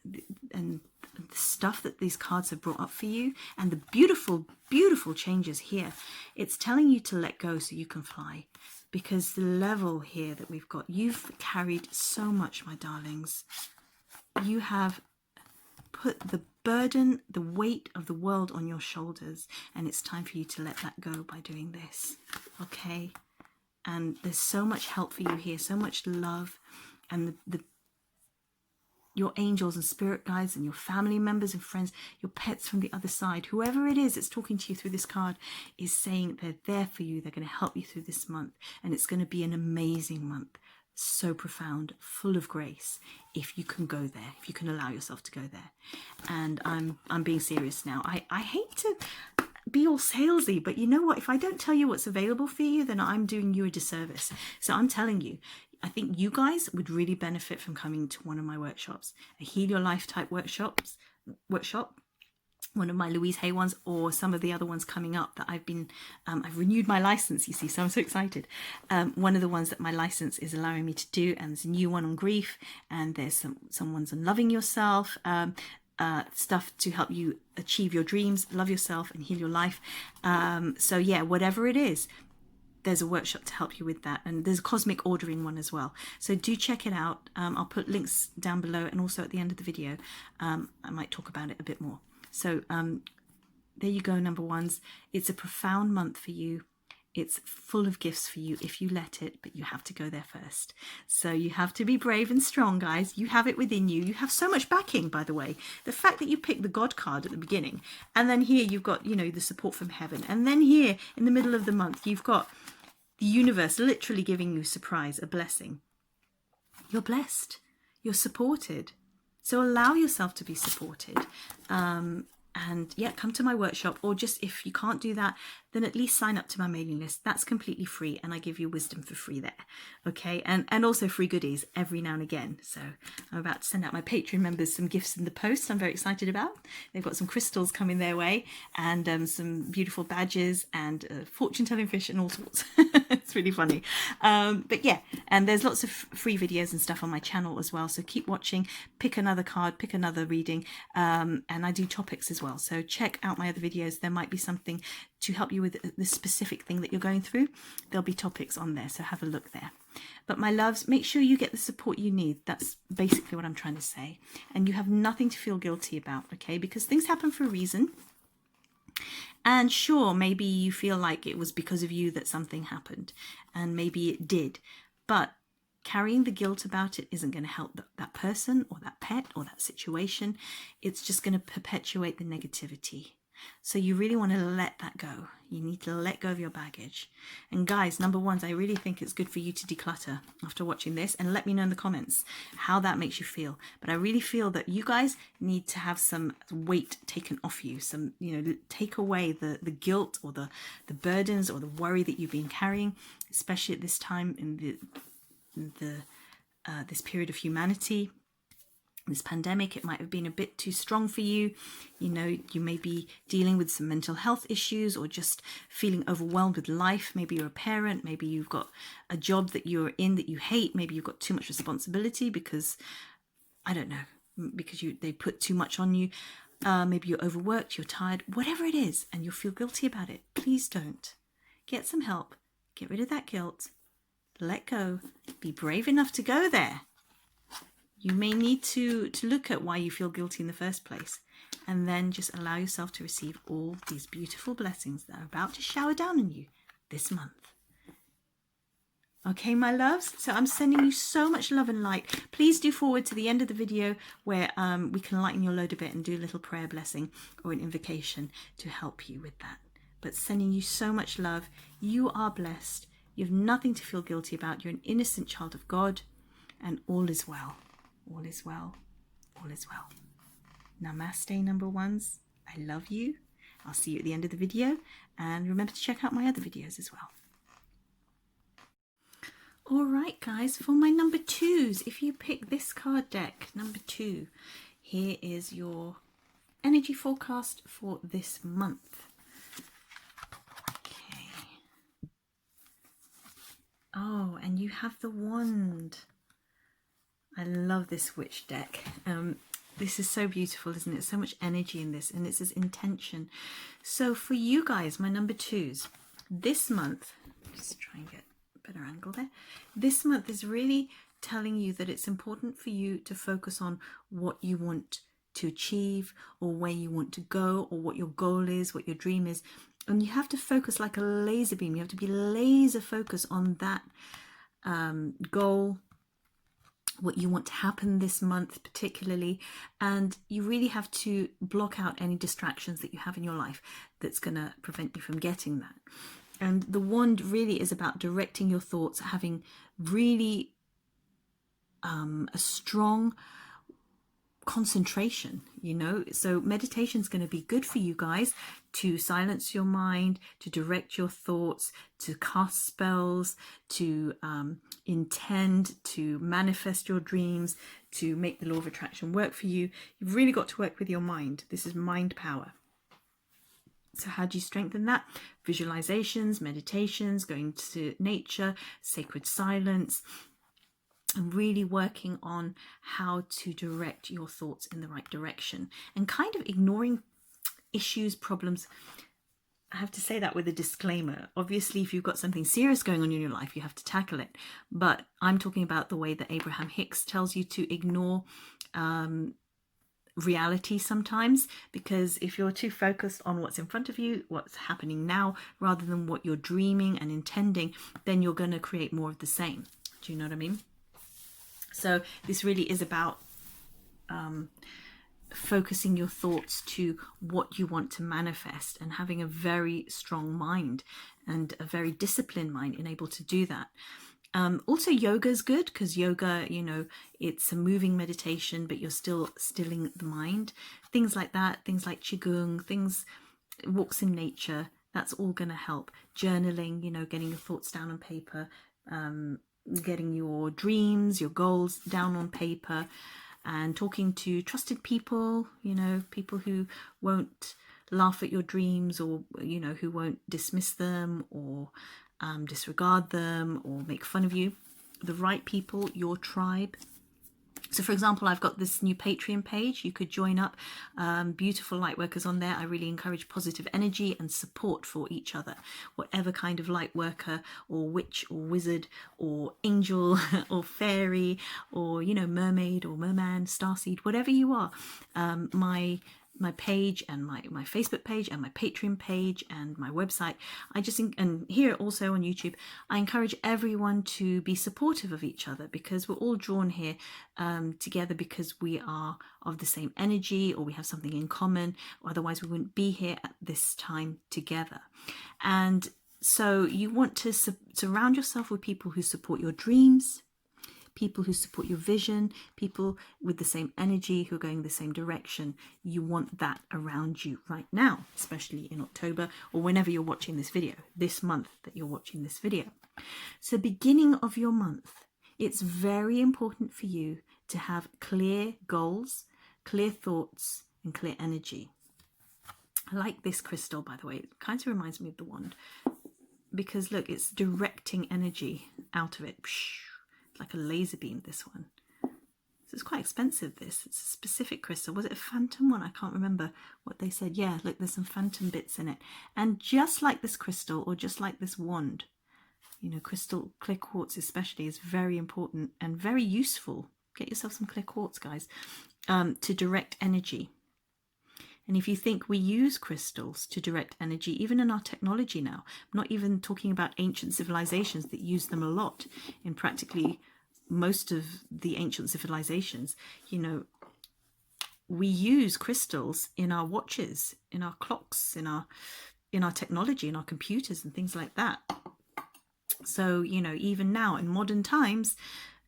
and the stuff that these cards have brought up for you, and the beautiful, beautiful changes here, it's telling you to let go so you can fly. Because the level here that we've got, you've carried so much, my darlings. You have put the burden, the weight of the world on your shoulders, and it's time for you to let that go by doing this, okay? And there's so much help for you here, so much love, and your angels and spirit guides and your family members and friends, your pets from the other side, whoever it is that's talking to you through this card is saying they're there for you. They're going to help you through this month, and it's going to be an amazing month. So profound, full of grace, if you can go there, if you can allow yourself to go there. And I'm being serious now. I hate to be all salesy, but you know what? If I don't tell you what's available for you, then I'm doing you a disservice. So I'm telling you, I think you guys would really benefit from coming to one of my workshops, a Heal Your Life type workshop. one of my Louise Hay ones, or some of the other ones coming up that I've been, I've renewed my license, you see, so I'm so excited. One of the ones that my license is allowing me to do, and there's a new one on grief, and there's some ones on loving yourself, stuff to help you achieve your dreams, love yourself and heal your life. So yeah, whatever it is, there's a workshop to help you with that, and there's a cosmic ordering one as well, so do check it out. I'll put links down below, and also at the end of the video I might talk about it a bit more. So there you go, number ones. It's a profound month for you. It's full of gifts for you if you let it, but you have to go there first. So you have to be brave and strong, guys. You have it within you. You have so much backing, by the way. The fact that you picked the God card at the beginning, and then here you've got, you know, the support from heaven, and then here in the middle of the month you've got the universe literally giving you a surprise, a blessing. You're blessed. You're supported. So allow yourself to be supported. And yeah, come to my workshop, or just if you can't do that, then at least sign up to my mailing list. That's completely free, and I give you wisdom for free there. Okay, and also free goodies every now and again. So I'm about to send out my Patreon members some gifts in the post I'm very excited about. They've got some crystals coming their way, and some beautiful badges, and fortune telling fish and all sorts. It's really funny. But yeah, and there's lots of free videos and stuff on my channel as well, so keep watching. Pick another card, pick another reading, and I do topics as well, so check out my other videos. There might be something to help you with the specific thing that you're going through. There'll be topics on there, so have a look there. But my loves, make sure you get the support you need. That's basically what I'm trying to say, and you have nothing to feel guilty about, okay? Because things happen for a reason. And sure, maybe you feel like it was because of you that something happened, and maybe it did, but carrying the guilt about it isn't going to help that person or that pet or that situation. It's just going to perpetuate the negativity. So you really want to let that go. You need to let go of your baggage. And guys, number ones, I really think it's good for you to declutter after watching this, and let me know in the comments how that makes you feel. But I really feel that you guys need to have some weight taken off you, some, you know, take away the guilt or the burdens or the worry that you've been carrying, especially at this time in this period of humanity. This pandemic, it might have been a bit too strong for you. You know, you may be dealing with some mental health issues, or just feeling overwhelmed with life. Maybe you're a parent, maybe you've got a job that you're in that you hate, maybe you've got too much responsibility because, I don't know, because they put too much on you. Maybe you're overworked, you're tired, whatever it is, and you'll feel guilty about it. Please don't. Get some help. Get rid of that guilt. Let go. Be brave enough to go there. You may need to look at why you feel guilty in the first place, and then just allow yourself to receive all these beautiful blessings that are about to shower down on you this month. Okay, my loves, so I'm sending you so much love and light. Please do forward to the end of the video where we can lighten your load a bit and do a little prayer blessing or an invocation to help you with that. But sending you so much love. You are blessed. You have nothing to feel guilty about. You're an innocent child of God, and all is well. All is well. All is well. Namaste, number ones. I love you. I'll see you at the end of the video, and remember to check out my other videos as well. All right, guys, for my number twos, if you pick this card deck, number 2, here is your energy forecast for this month. Okay. Oh, and you have the wand. I love this witch deck. This is so beautiful, isn't it? So much energy in this, and it says intention. So for you guys, my number 2s, this month, just try and get a better angle there. This month is really telling you that it's important for you to focus on what you want to achieve, or where you want to go, or what your goal is, what your dream is. And you have to focus like a laser beam. You have to be laser focused on that goal, what you want to happen this month particularly, and you really have to block out any distractions that you have in your life that's going to prevent you from getting that. And the wand really is about directing your thoughts, having really a strong concentration, you know. So meditation is going to be good for you guys to silence your mind, to direct your thoughts, to cast spells, to intend, to manifest your dreams, to make the law of attraction work for you. You've really got to work with your mind. This is mind power. So how do you strengthen that? Visualizations, meditations, going to nature, sacred silence, and really working on how to direct your thoughts in the right direction and kind of ignoring issues, problems. I have to say that with a disclaimer. Obviously, if you've got something serious going on in your life, you have to tackle it. But I'm talking about the way that Abraham Hicks tells you to ignore reality sometimes, because if you're too focused on what's in front of you, what's happening now, rather than what you're dreaming and intending, then you're going to create more of the same. Do you know what I mean? So this really is about focusing your thoughts to what you want to manifest and having a very strong mind and a very disciplined mind and able to do that. Also, yoga is good because yoga, you know, it's a moving meditation, but you're still stilling the mind. Things like that, things like qigong, things, walks in nature, that's all going to help. Journaling, you know, getting your thoughts down on paper, getting your dreams, your goals down on paper, and talking to trusted people, you know, people who won't laugh at your dreams, or, you know, who won't dismiss them or disregard them or make fun of you. The right people, your tribe. So for example, I've got this new Patreon page. You could join up. Beautiful light workers on there. I really encourage positive energy and support for each other. Whatever kind of light worker or witch or wizard or angel or fairy or, you know, mermaid or merman, starseed, whatever you are, my page and my Facebook page and my Patreon page and my website, and here also on YouTube, I encourage everyone to be supportive of each other, because we're all drawn here together because we are of the same energy, or we have something in common, otherwise we wouldn't be here at this time together. And so you want to surround yourself with people who support your dreams, people who support your vision, people with the same energy, who are going the same direction. You want that around you right now, especially in October or whenever you're watching this video, this month that you're watching this video. So beginning of your month, it's very important for you to have clear goals, clear thoughts, and clear energy. I like this crystal, by the way. It kind of reminds me of the wand, because look, it's directing energy out of it. Like a laser beam, this one. So it's quite expensive, this. It's a specific crystal. Was it a phantom one? I can't remember what they said. Yeah, look, there's some phantom bits in it. And just like this crystal, or just like this wand, you know, crystal, clear quartz especially, is very important and very useful. Get yourself some clear quartz, guys, to direct energy. And if you think we use crystals to direct energy, even in our technology now, I'm not even talking about ancient civilizations that use them a lot in practically most of the ancient civilizations, you know, we use crystals in our watches, in our clocks, in our technology, in our computers and things like that. So, you know, even now in modern times,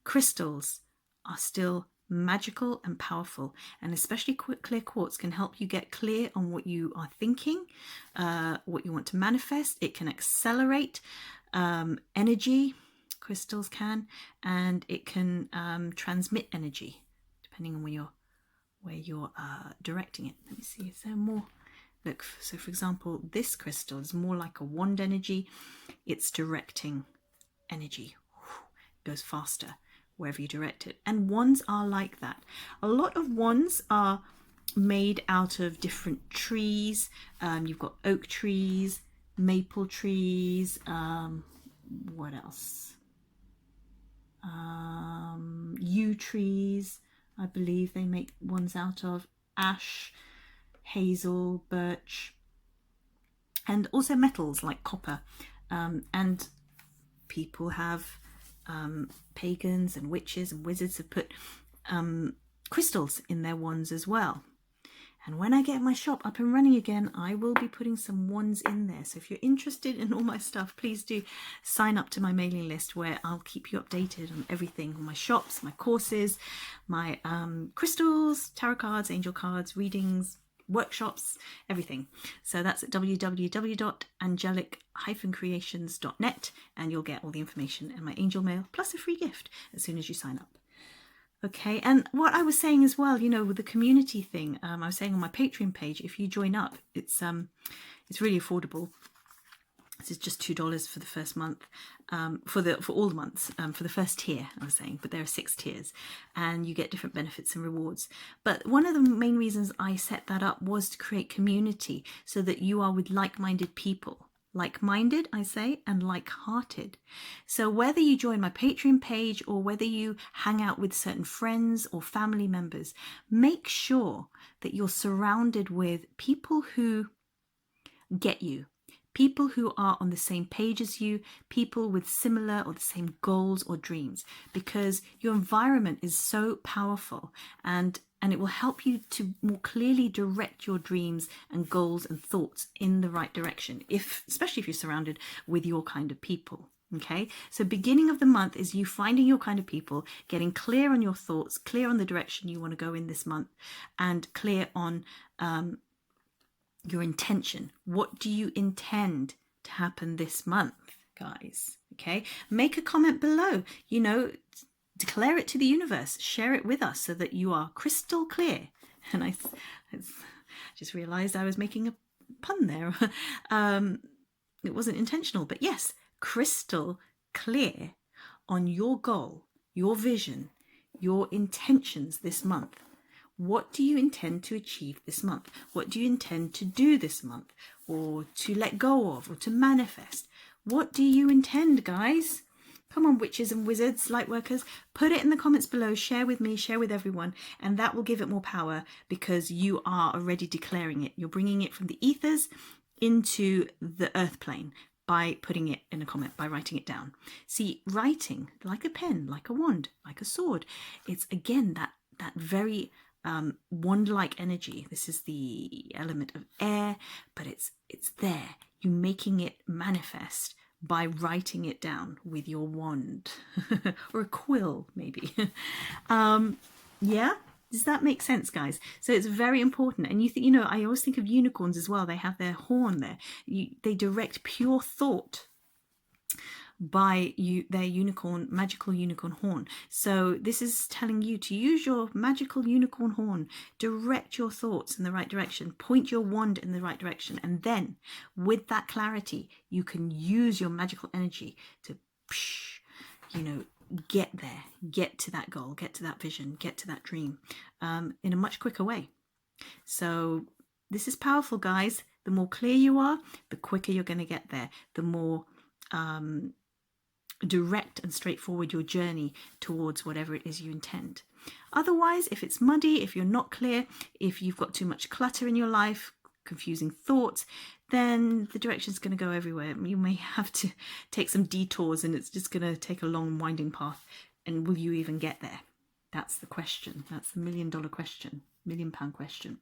crystals are still magical and powerful, and especially clear quartz can help you get clear on what you are thinking, what you want to manifest. It can accelerate energy, crystals can, and it can transmit energy depending on where you're directing it. Let me see, is there more? Look, so for example, this crystal is more like a wand energy. It's directing energy. It goes faster wherever you direct it. And wands are like that. A lot of wands are made out of different trees. You've got oak trees, maple trees, what else? Yew trees, I believe they make wands out of. Ash, hazel, birch, and also metals like copper. And people have pagans and witches and wizards have put crystals in their wands as well. And when I get my shop up and running again, I will be putting some wands in there. So if you're interested in all my stuff, please do sign up to my mailing list, where I'll keep you updated on everything, on my shops, my courses, my crystals, tarot cards, angel cards, readings, workshops, everything. So that's at www.angelic-creations.net, and you'll get all the information and my angel mail plus a free gift as soon as you sign up. Okay, and what I was saying as well, you know, with the community thing, I was saying on my Patreon page, if you join up, it's really affordable. This is just $2 for the first month, for all the months, for the first tier, I was saying, but there are 6 tiers, and you get different benefits and rewards. But one of the main reasons I set that up was to create community, so that you are with like-minded people. Like-minded, I say, and like-hearted. So whether you join my Patreon page or whether you hang out with certain friends or family members, make sure that you're surrounded with people who get you, people who are on the same page as you, people with similar or the same goals or dreams, because your environment is so powerful, and it will help you to more clearly direct your dreams and goals and thoughts in the right direction, especially if you're surrounded with your kind of people. Okay, so beginning of the month is you finding your kind of people, getting clear on your thoughts, clear on the direction you want to go in this month, and clear on your intention. What do you intend to happen this month, guys? Okay, make a comment below, you know, declare it to the universe, share it with us so that you are crystal clear. And I just realized I was making a pun there. It wasn't intentional, but yes, crystal clear on your goal, your vision, your intentions this month. What do you intend to achieve this month? What do you intend to do this month, or to let go of, or to manifest? What do you intend, guys? Come on, witches and wizards, light workers, put it in the comments below, share with me, share with everyone, and that will give it more power, because you are already declaring it. You're bringing it from the ethers into the earth plane by putting it in a comment, by writing it down. See, writing, like a pen, like a wand, like a sword, it's again that very wand-like energy. This is the element of air, but it's there. You're making it manifest by writing it down with your wand or a quill, maybe. Yeah, does that make sense, guys? So it's very important. And you think, you know, I always think of unicorns as well. They have their horn there. They direct pure thought by their unicorn, magical unicorn horn. So this is telling you to use your magical unicorn horn, direct your thoughts in the right direction, point your wand in the right direction, and then with that clarity you can use your magical energy to, you know, get there, get to that goal, get to that vision, get to that dream in a much quicker way. So this is powerful, guys. The more clear you are, the quicker you're going to get there, the more direct and straightforward your journey towards whatever it is you intend. Otherwise, if it's muddy, if you're not clear, if you've got too much clutter in your life, confusing thoughts, then the direction's going to go everywhere. You may have to take some detours, and it's just going to take a long winding path. And will you even get there? That's the question. That's the $1 million question, £1 million question.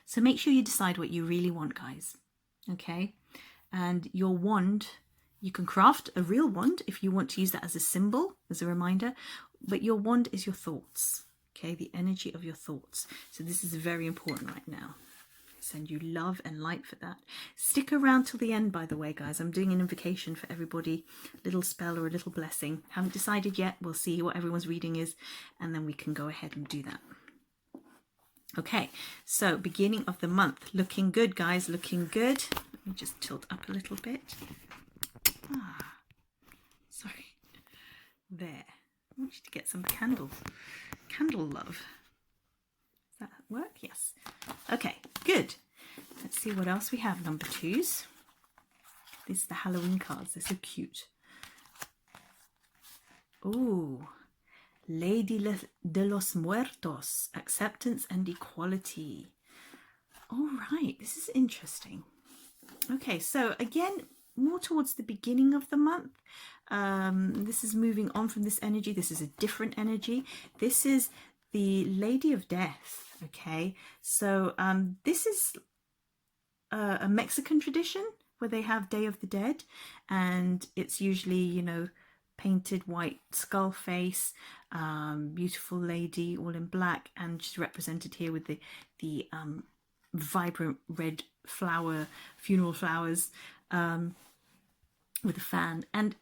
So make sure you decide what you really want, guys. Okay? And your wand, you can craft a real wand if you want to use that as a symbol, as a reminder, but your wand is your thoughts, okay? The energy of your thoughts. So this is very important right now. Send you love and light for that. Stick around till the end, by the way, guys. I'm doing an invocation for everybody, a little spell or a little blessing. Haven't decided yet. We'll see what everyone's reading is, and then we can go ahead and do that. Okay, so beginning of the month. Looking good, guys, looking good. Let me just tilt up a little bit. Sorry. There. I want you to get some candle love. Does that work? Yes. Okay, good. Let's see what else we have. Number 2s. This is the Halloween cards. They're so cute. Oh, Lady de los Muertos. Acceptance and equality. All right, this is interesting. Okay, so again, more towards the beginning of the month. This is moving on from this energy. This is a different energy. This is the Lady of Death. Okay, so this is a Mexican tradition where they have Day of the Dead, and it's usually, you know, painted white skull face, beautiful lady all in black, and she's represented here with the vibrant red funeral flowers, with a fan. And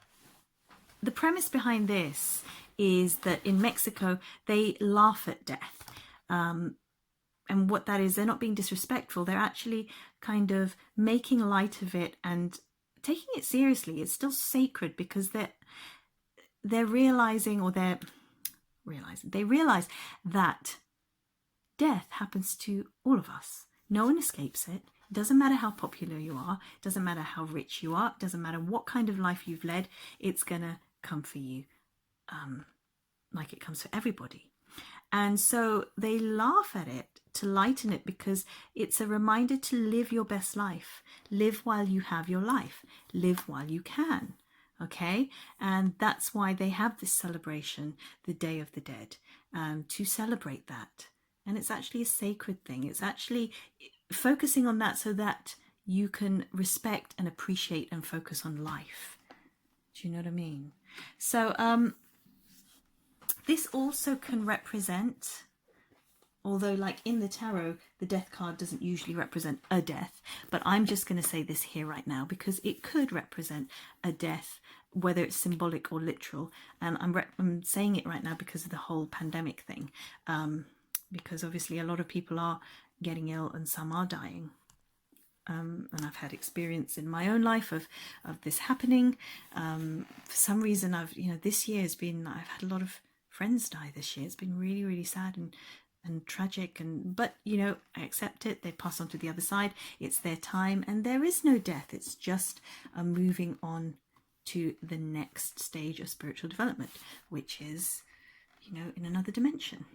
the premise behind this is that in Mexico, they laugh at death. And what that is, they're not being disrespectful. They're actually kind of making light of it and taking it seriously. It's still sacred because they realize that death happens to all of us. No one escapes it. It doesn't matter how popular you are. It doesn't matter how rich you are. It doesn't matter what kind of life you've led. It's gonna come for you, like it comes for everybody. And so they laugh at it to lighten it, because it's a reminder to live your best life. Live while you have your life. Live while you can. Okay? And that's why they have this celebration, the Day of the Dead, to celebrate that. And it's actually a sacred thing. It's actually focusing on that so that you can respect and appreciate and focus on life. Do you know what I mean? So this also can represent, although like in the tarot, the death card doesn't usually represent a death, but I'm just going to say this here right now because it could represent a death, whether it's symbolic or literal. And I'm saying it right now because of the whole pandemic thing, because obviously a lot of people are getting ill and some are dying. And I've had experience in my own life of this happening. For some reason, this year has been, I've had a lot of friends die this year. It's been really, really sad and tragic, but I accept it. They pass on to the other side. It's their time, and there is no death. It's just a moving on to the next stage of spiritual development, which is in another dimension,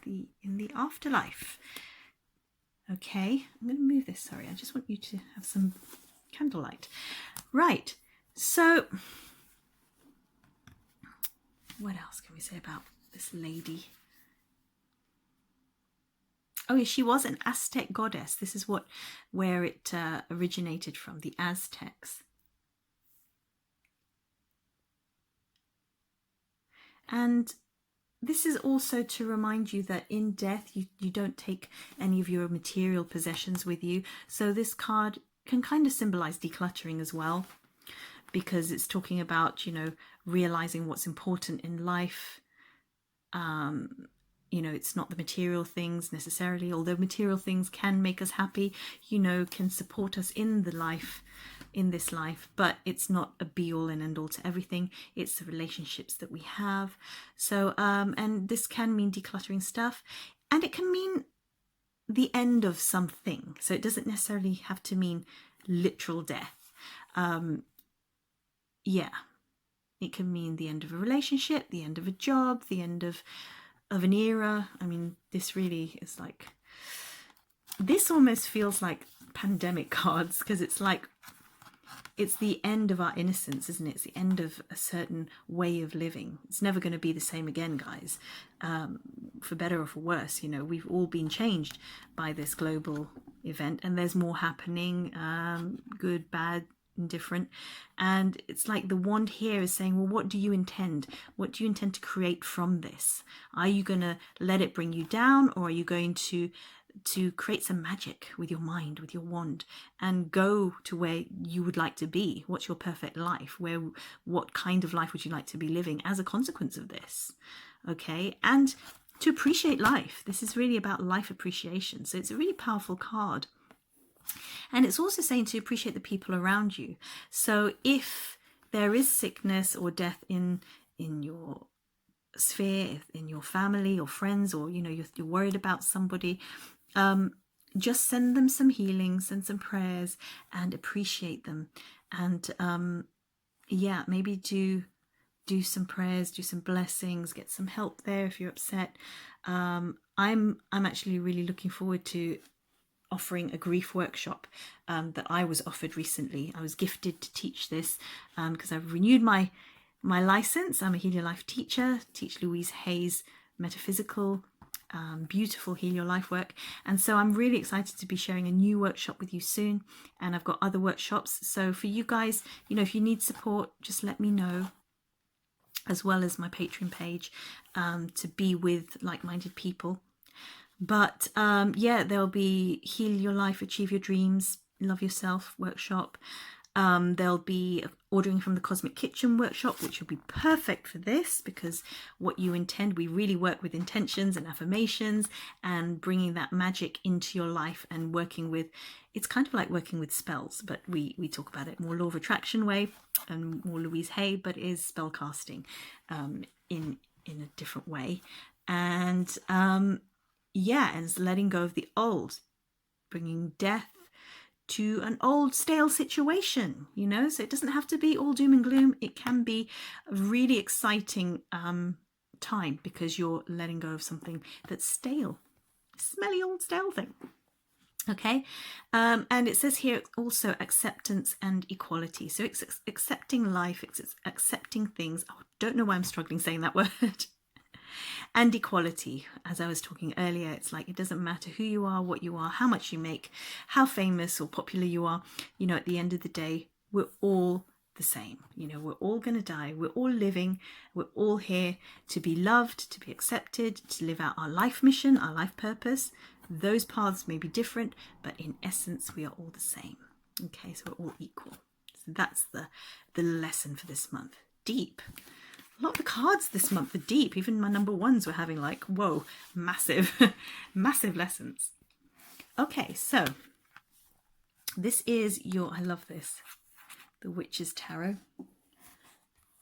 in the afterlife. Okay, I'm going to move this. Sorry, I just want you to have some candlelight. Right, so what else can we say about this lady? Oh yeah, she was an Aztec goddess. This is where it originated from, the Aztecs. And this is also to remind you that in death, you don't take any of your material possessions with you. So this card can kind of symbolize decluttering as well, because it's talking about, realizing what's important in life. It's not the material things necessarily, although material things can make us happy, can support us in this life, but it's not a be all and end all to everything. It's the relationships that we have. So, and this can mean decluttering stuff, and it can mean the end of something. So it doesn't necessarily have to mean literal death. It can mean the end of a relationship, the end of a job, the end of an era. I mean, this really is like, this almost feels like pandemic cards, because it's like, it's the end of our innocence, isn't it? It's the end of a certain way of living. It's never going to be the same again, guys, for better or for worse. We've all been changed by this global event, and there's more happening, good, bad, indifferent. And it's like the wand here is saying, well, what do you intend? What do you intend to create from this? Are you going to let it bring you down, or are you going to create some magic with your mind, with your wand, and go to where you would like to be? What's your perfect life? What kind of life would you like to be living as a consequence of this? Okay, and to appreciate life. This is really about life appreciation. So it's a really powerful card. And it's also saying to appreciate the people around you. So if there is sickness or death in your sphere, in your family or friends, or you're worried about somebody, just send them some healing, send some prayers, and appreciate them. And maybe do some prayers, do some blessings, get some help there if you're upset. I'm actually really looking forward to offering a grief workshop that I was offered recently. I was gifted to teach this because I've renewed my license. I'm a Heal Your Life teacher, teach Louise Hay's metaphysical, beautiful Heal Your Life work. And so I'm really excited to be sharing a new workshop with you soon. And I've got other workshops. So for you guys, if you need support, just let me know, as well as my Patreon page, to be with like-minded people. But there'll be Heal Your Life, Achieve Your Dreams, Love Yourself workshop. There'll be ordering from the Cosmic Kitchen workshop, which will be perfect for this, because what you intend, we really work with intentions and affirmations and bringing that magic into your life and working with, it's kind of like working with spells, but we talk about it more law of attraction way and more Louise Hay, but it is spell casting in a different way. And yeah, and it's letting go of the old, bringing death to an old stale situation, you know, so it doesn't have to be all doom and gloom. It can be a really exciting time, because you're letting go of something that's stale, smelly old stale thing. Okay, and it says here also acceptance and equality. So it's accepting life, it's accepting things. I don't know why I'm struggling saying that word. And equality, as I was talking earlier, it's like it doesn't matter who you are, what you are, how much you make, how famous or popular you are, you know, at the end of the day, we're all the same. You know, we're all going to die, we're all living, we're all here to be loved, to be accepted, to live out our life mission, our life purpose. Those paths may be different, but in essence, we are all the same. Okay, so we're all equal. So that's the lesson for this month. Deep. A lot of the cards this month are deep. Even my number ones were having like, whoa, massive, massive lessons. Okay, so this is your, I love this, the Witch's Tarot,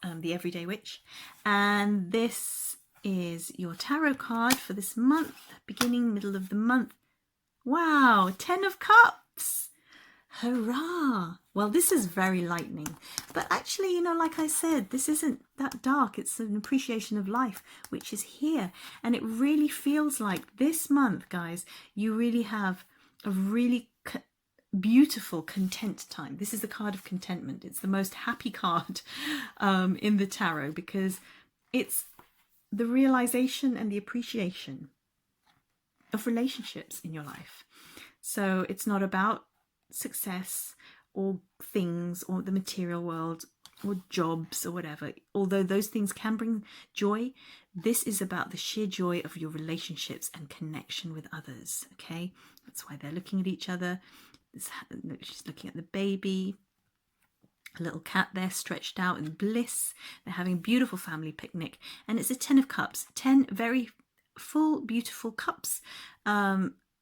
the Everyday Witch. And this is your tarot card for this month, beginning, middle of the month. Wow, 10 of Cups. Hurrah! Well, this is very lightning, but actually, you know, like I said, this isn't that dark. It's an appreciation of life, which is here. And it really feels like this month, guys, you really have a really beautiful content time. This is the card of contentment. It's the most happy card in the tarot, because it's the realization and the appreciation of relationships in your life. So it's not about success or things or the material world or jobs or whatever, although those things can bring joy. This is about the sheer joy of your relationships and connection with others. Okay, that's why they're looking at each other. She's looking at the baby, a little cat there stretched out in bliss. They're having a beautiful family picnic, and it's a 10 of Cups, 10 very full beautiful cups.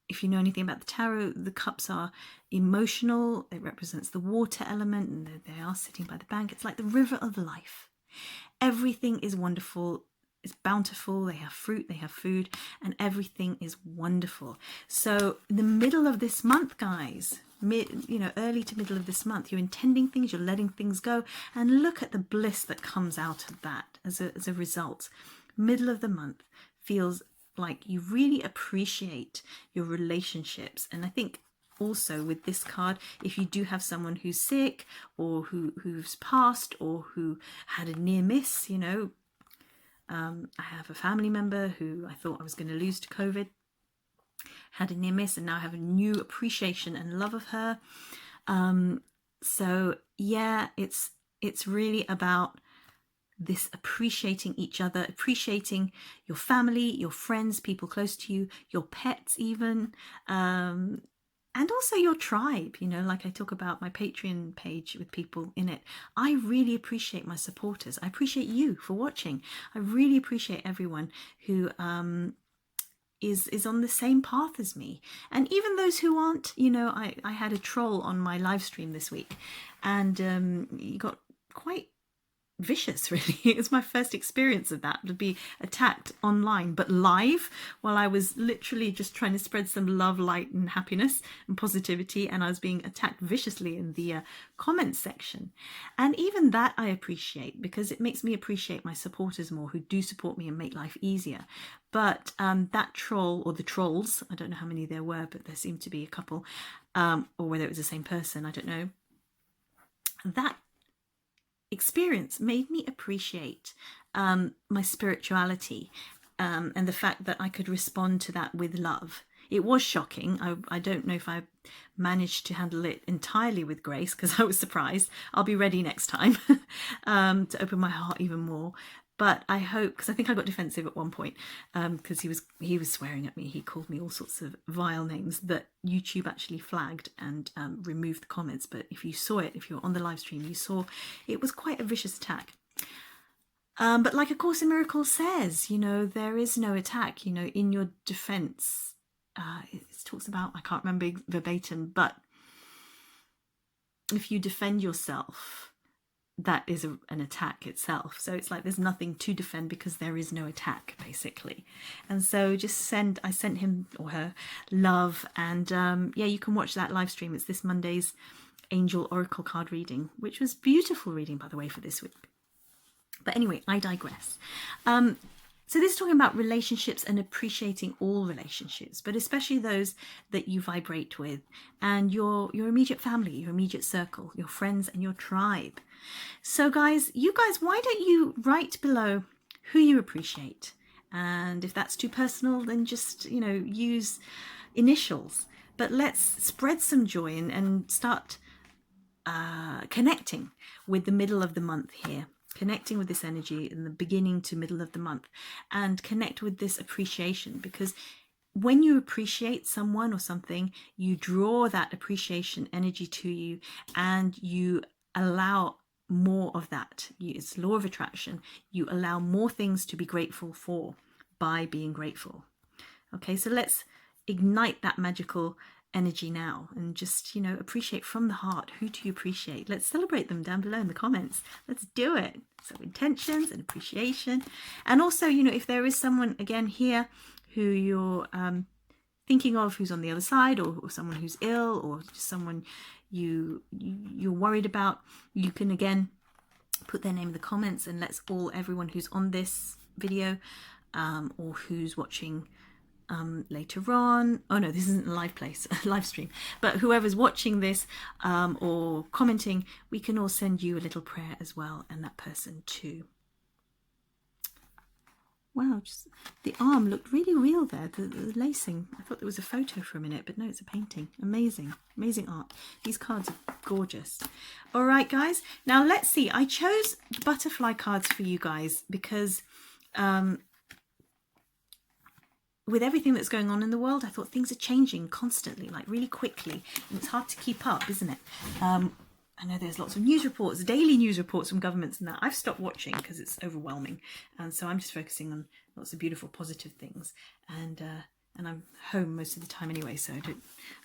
If you know anything about the tarot, the cups are emotional. It represents the water element, and they are sitting by the bank. It's like the river of life. Everything is wonderful. It's bountiful. They have fruit, they have food, and everything is wonderful. So in the middle of this month, guys, early to middle of this month, you're intending things, you're letting things go, and look at the bliss that comes out of that as a result. Middle of the month feels like you really appreciate your relationships. And I think also with this card, if you do have someone who's sick or who's passed or who had a near miss, you know, I have a family member who I thought I was going to lose to COVID, had a near miss, and now I have a new appreciation and love of her. So yeah, it's really about this appreciating each other, appreciating your family, your friends, people close to you, your pets even, and also your tribe. You know, like I talk about my Patreon page with people in it. I really appreciate my supporters. I appreciate you for watching. I really appreciate everyone who is on the same path as me, and even those who aren't. You know, I had a troll on my live stream this week, and he got quite vicious, really. It was my first experience of that, to be attacked online but live, while I was literally just trying to spread some love, light and happiness and positivity, and I was being attacked viciously in the comments section. And even that I appreciate, because it makes me appreciate my supporters more, who do support me and make life easier. But that troll, or the trolls, I don't know how many there were, but there seemed to be a couple, or whether it was the same person, I don't know, that experience made me appreciate my spirituality, and the fact that I could respond to that with love. It was shocking. I don't know if I managed to handle it entirely with grace, because I was surprised. I'll be ready next time to open my heart even more. But I hope, because I think I got defensive at one point, because he was swearing at me. He called me all sorts of vile names that YouTube actually flagged and removed the comments. But if you saw it, if you were on the live stream, you saw it was quite a vicious attack. But like A Course in Miracles says, you know, there is no attack, you know, in your defense. It talks about, I can't remember verbatim, but if you defend yourself, that is an attack itself. So it's like there's nothing to defend because there is no attack, basically. And so I sent him or her love, and yeah, you can watch that live stream. It's this Monday's Angel Oracle card reading, which was beautiful reading, by the way, for this week. But anyway, I digress. So this is talking about relationships and appreciating all relationships, but especially those that you vibrate with and your immediate family, your immediate circle, your friends and your tribe. So guys, why don't you write below who you appreciate? And if that's too personal, then just, you know, use initials. But let's spread some joy and start connecting with the middle of the month here. Connecting with this energy in the beginning to middle of the month, and connect with this appreciation, because when you appreciate someone or something, you draw that appreciation energy to you and you allow more of that. It's law of attraction. You allow more things to be grateful for by being grateful. Okay, so let's ignite that magical energy now and just, you know, appreciate from the heart. Who do you appreciate? Let's celebrate them down below in the comments. Let's do it. So intentions and appreciation. And also, you know, if there is someone again here who you're thinking of, who's on the other side, or someone who's ill, or just someone you're worried about, you can again put their name in the comments, and everyone who's on this video or who's watching later on. Oh no, this isn't a live stream, but whoever's watching this or commenting, we can all send you a little prayer as well, and that person too. Wow, just the arm looked really real there, the lacing. I thought there was a photo for a minute, but no, it's a painting. Amazing art. These cards are gorgeous. All right guys, now let's see. I chose butterfly cards for you guys because with everything that's going on in the world, I thought things are changing constantly, like really quickly, and it's hard to keep up, isn't it? I know there's lots of news reports, daily news reports from governments and that. I've stopped watching because it's overwhelming, and so I'm just focusing on lots of beautiful, positive things. And I'm home most of the time anyway, so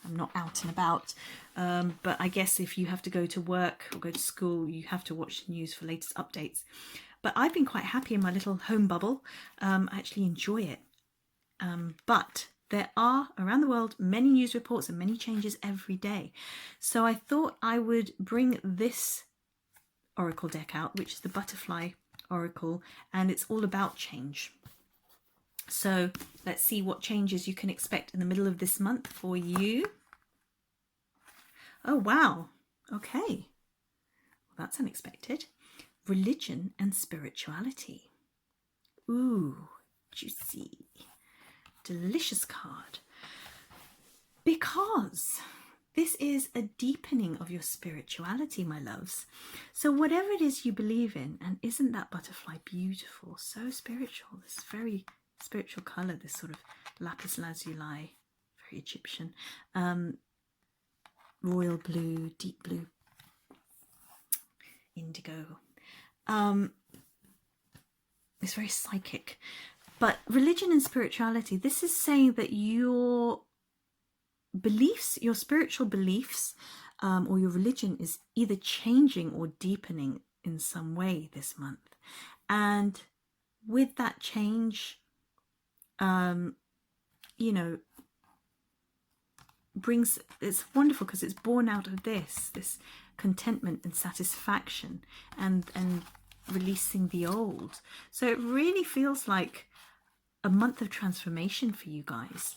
I'm not out and about. But I guess if you have to go to work or go to school, you have to watch the news for latest updates. But I've been quite happy in my little home bubble. I actually enjoy it. But there are, around the world, many news reports and many changes every day. So I thought I would bring this oracle deck out, which is the Butterfly Oracle, and it's all about change. So let's see what changes you can expect in the middle of this month for you. Oh, wow. Okay. Well, that's unexpected. Religion and spirituality. Ooh, juicy. Delicious card, because this is a deepening of your spirituality, my loves. So whatever it is you believe in, and isn't that butterfly beautiful? So spiritual, this very spiritual color, this sort of lapis lazuli, very Egyptian, royal blue, deep blue, indigo. It's very psychic. But religion and spirituality, this is saying that your beliefs, your spiritual beliefs, or your religion is either changing or deepening in some way this month. And with that change, you know, it's wonderful because it's born out of this contentment and satisfaction and releasing the old. So it really feels like a month of transformation for you guys.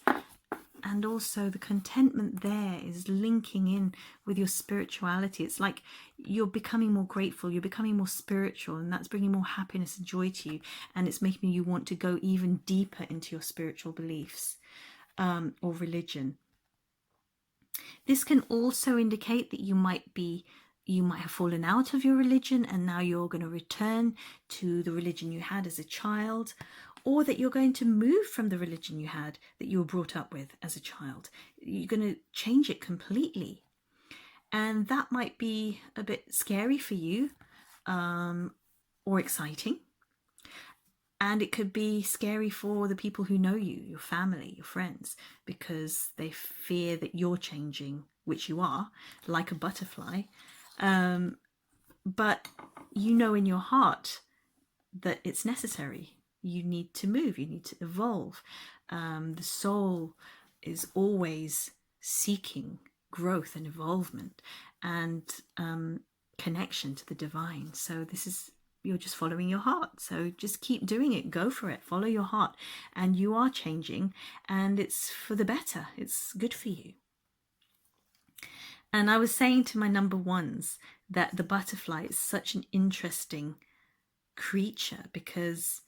And also the contentment there is linking in with your spirituality. It's like you're becoming more grateful, you're becoming more spiritual, and that's bringing more happiness and joy to you. And it's making you want to go even deeper into your spiritual beliefs or religion. This can also indicate that you might be you might have fallen out of your religion and now you're going to return to the religion you had as a child, or that you're going to move from the religion you had that you were brought up with as a child. You're going to change it completely. And that might be a bit scary for you, or exciting. And it could be scary for the people who know you, your family, your friends, because they fear that you're changing, which you are, like a butterfly. But you know in your heart that it's necessary. You need to move, you need to evolve. The soul is always seeking growth and involvement and connection to the divine. So you're just following your heart. So just keep doing it. Go for it. Follow your heart. And you are changing, and it's for the better. It's good for you. And I was saying to my number ones that the butterfly is such an interesting creature, because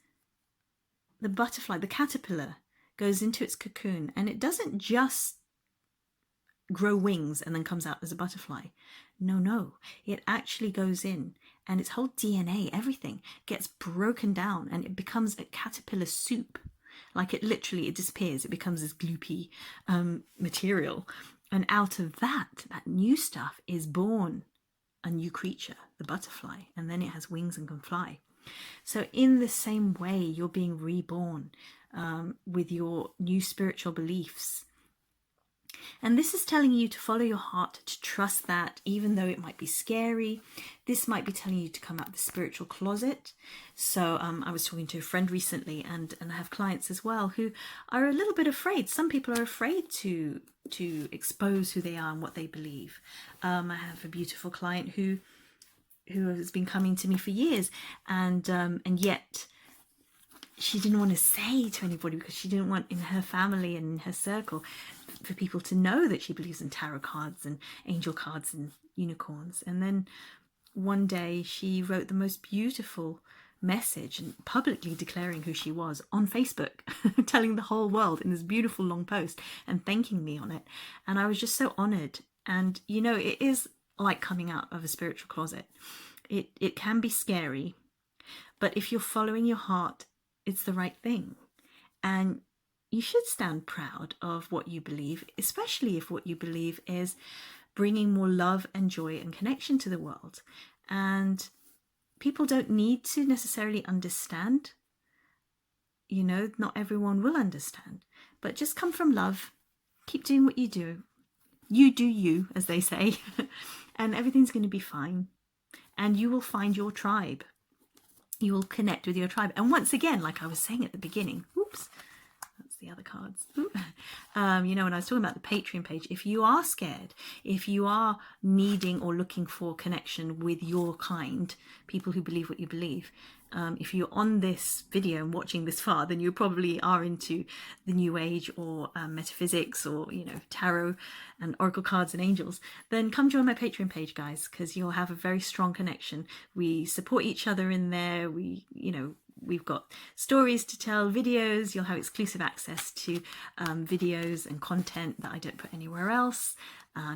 the butterfly, the caterpillar, goes into its cocoon, and it doesn't just grow wings and then comes out as a butterfly. No, it actually goes in, and its whole DNA, everything gets broken down, and it becomes a caterpillar soup. Like it disappears. It becomes this gloopy material, and out of that new stuff is born a new creature, the butterfly, and then it has wings and can fly. So in the same way, you're being reborn with your new spiritual beliefs. And this is telling you to follow your heart, to trust that, even though it might be scary. This might be telling you to come out of the spiritual closet. So I was talking to a friend recently, and I have clients as well who are a little bit afraid. Some people are afraid to expose who they are and what they believe. I have a beautiful client who has been coming to me for years, and yet she didn't want to say to anybody, because she didn't want in her family and in her circle for people to know that she believes in tarot cards and angel cards and unicorns. And then one day she wrote the most beautiful message and publicly declaring who she was on Facebook, telling the whole world in this beautiful long post and thanking me on it. And I was just so honored. And it is like coming out of a spiritual closet. It can be scary, but if you're following your heart, it's the right thing. And you should stand proud of what you believe, especially if what you believe is bringing more love and joy and connection to the world. And people don't need to necessarily understand. Not everyone will understand, but just come from love. Keep doing what you do. You do you, as they say, and everything's going to be fine. And you will find your tribe. You will connect with your tribe. And once again, like I was saying at the beginning, oops, that's the other cards. When I was talking about the Patreon page, if you are scared, if you are needing or looking for connection with your kind, people who believe what you believe, if you're on this video and watching this far, then you probably are into the New Age or metaphysics or, tarot and oracle cards and angels. Then come join my Patreon page, guys, because you'll have a very strong connection. We support each other in there. We've got stories to tell, videos. You'll have exclusive access to videos and content that I don't put anywhere else.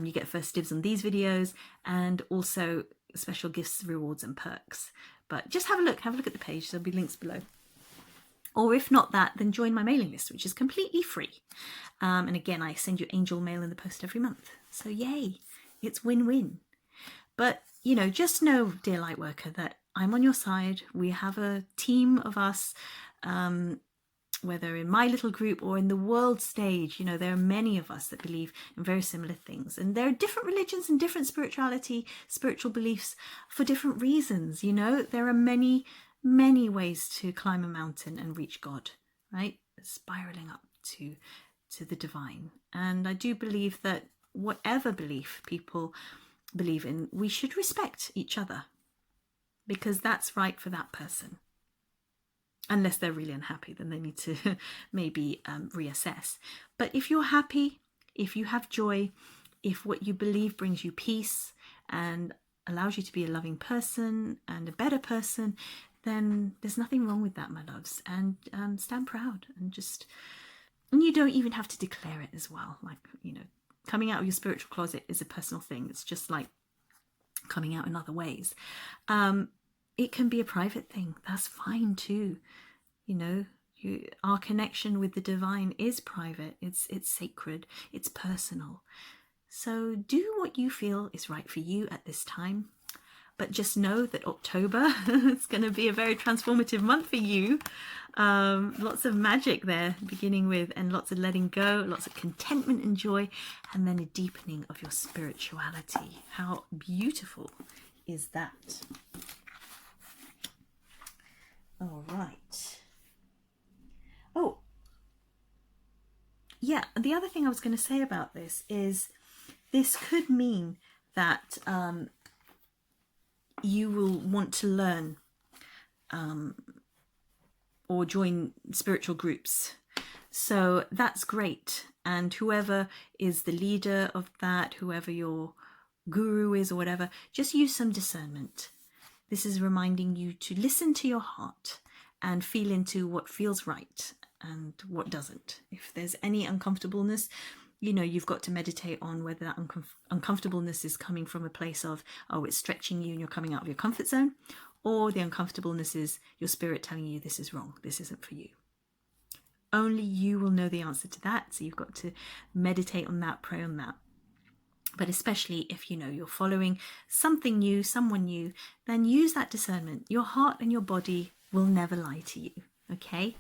You get first dibs on these videos, and also special gifts, rewards and perks. But just have a look at the page. There'll be links below. Or if not that, then join my mailing list, which is completely free. And again, I send you angel mail in the post every month. So yay, it's win-win. But, just know, dear Lightworker, that I'm on your side. We have a team of us, whether in my little group or in the world stage. There are many of us that believe in very similar things. And there are different religions and different spiritual beliefs for different reasons. There are many, many ways to climb a mountain and reach God, right? Spiraling up to the divine. And I do believe that whatever belief people believe in, we should respect each other, because that's right for that person. Unless they're really unhappy, then they need to maybe reassess. But if you're happy, if you have joy, if what you believe brings you peace and allows you to be a loving person and a better person, then there's nothing wrong with that, my loves. And stand proud, and you don't even have to declare it as well. Like, coming out of your spiritual closet is a personal thing. It's just like coming out in other ways. It can be a private thing. That's fine too. You know, our connection with the divine is private. It's sacred. It's personal. So do what you feel is right for you at this time. But just know that October is going to be a very transformative month for you. Lots of magic there beginning with, and lots of letting go, lots of contentment and joy, and then a deepening of your spirituality. How beautiful is that? All right. Oh, yeah, the other thing I was going to say about this is this could mean that you will want to learn or join spiritual groups. So that's great. And whoever is the leader of that, whoever your guru is or whatever, just use some discernment. This is reminding you to listen to your heart and feel into what feels right and what doesn't. If there's any uncomfortableness, you know, you've got to meditate on whether that uncomfortableness is coming from a place of, oh, it's stretching you and you're coming out of your comfort zone, or the uncomfortableness is your spirit telling you this is wrong, this isn't for you. Only you will know the answer to that. So you've got to meditate on that, pray on that. But especially if you know you're following something new, someone new, then use that discernment. Your heart and your body will never lie to you, okay?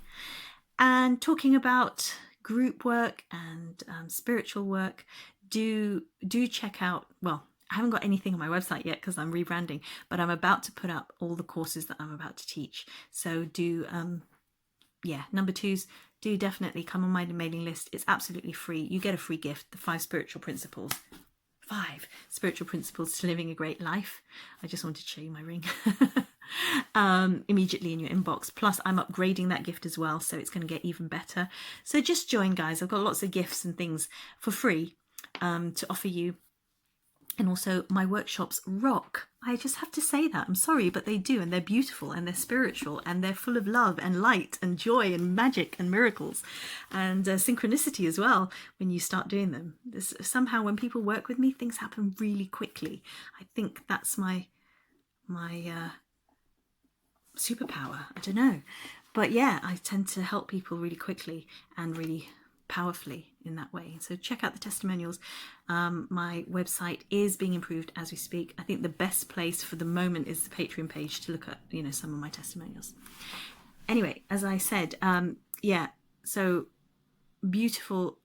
And talking about group work and spiritual work, do check out, well, I haven't got anything on my website yet because I'm rebranding, but I'm about to put up all the courses that I'm about to teach. So do, number twos, do definitely come on my mailing list. It's absolutely free. You get a free gift, the 5 spiritual principles. 5 spiritual principles to living a great life. I just wanted to show you my ring. Immediately in your inbox. Plus I'm upgrading that gift as well, so it's going to get even better. So just join, guys. I've got lots of gifts and things for free to offer you. And also my workshops rock. I just have to say that. I'm sorry, but they do, and they're beautiful and they're spiritual and they're full of love and light and joy and magic and miracles and synchronicity as well when you start doing them. Somehow when people work with me, things happen really quickly. I think that's my superpower. I don't know. But yeah, I tend to help people really quickly and really powerfully in that way. So check out the testimonials. My website is being improved as we speak. I think the best place for the moment is the Patreon page to look at, you know, some of my testimonials. Anyway, as I said, so beautiful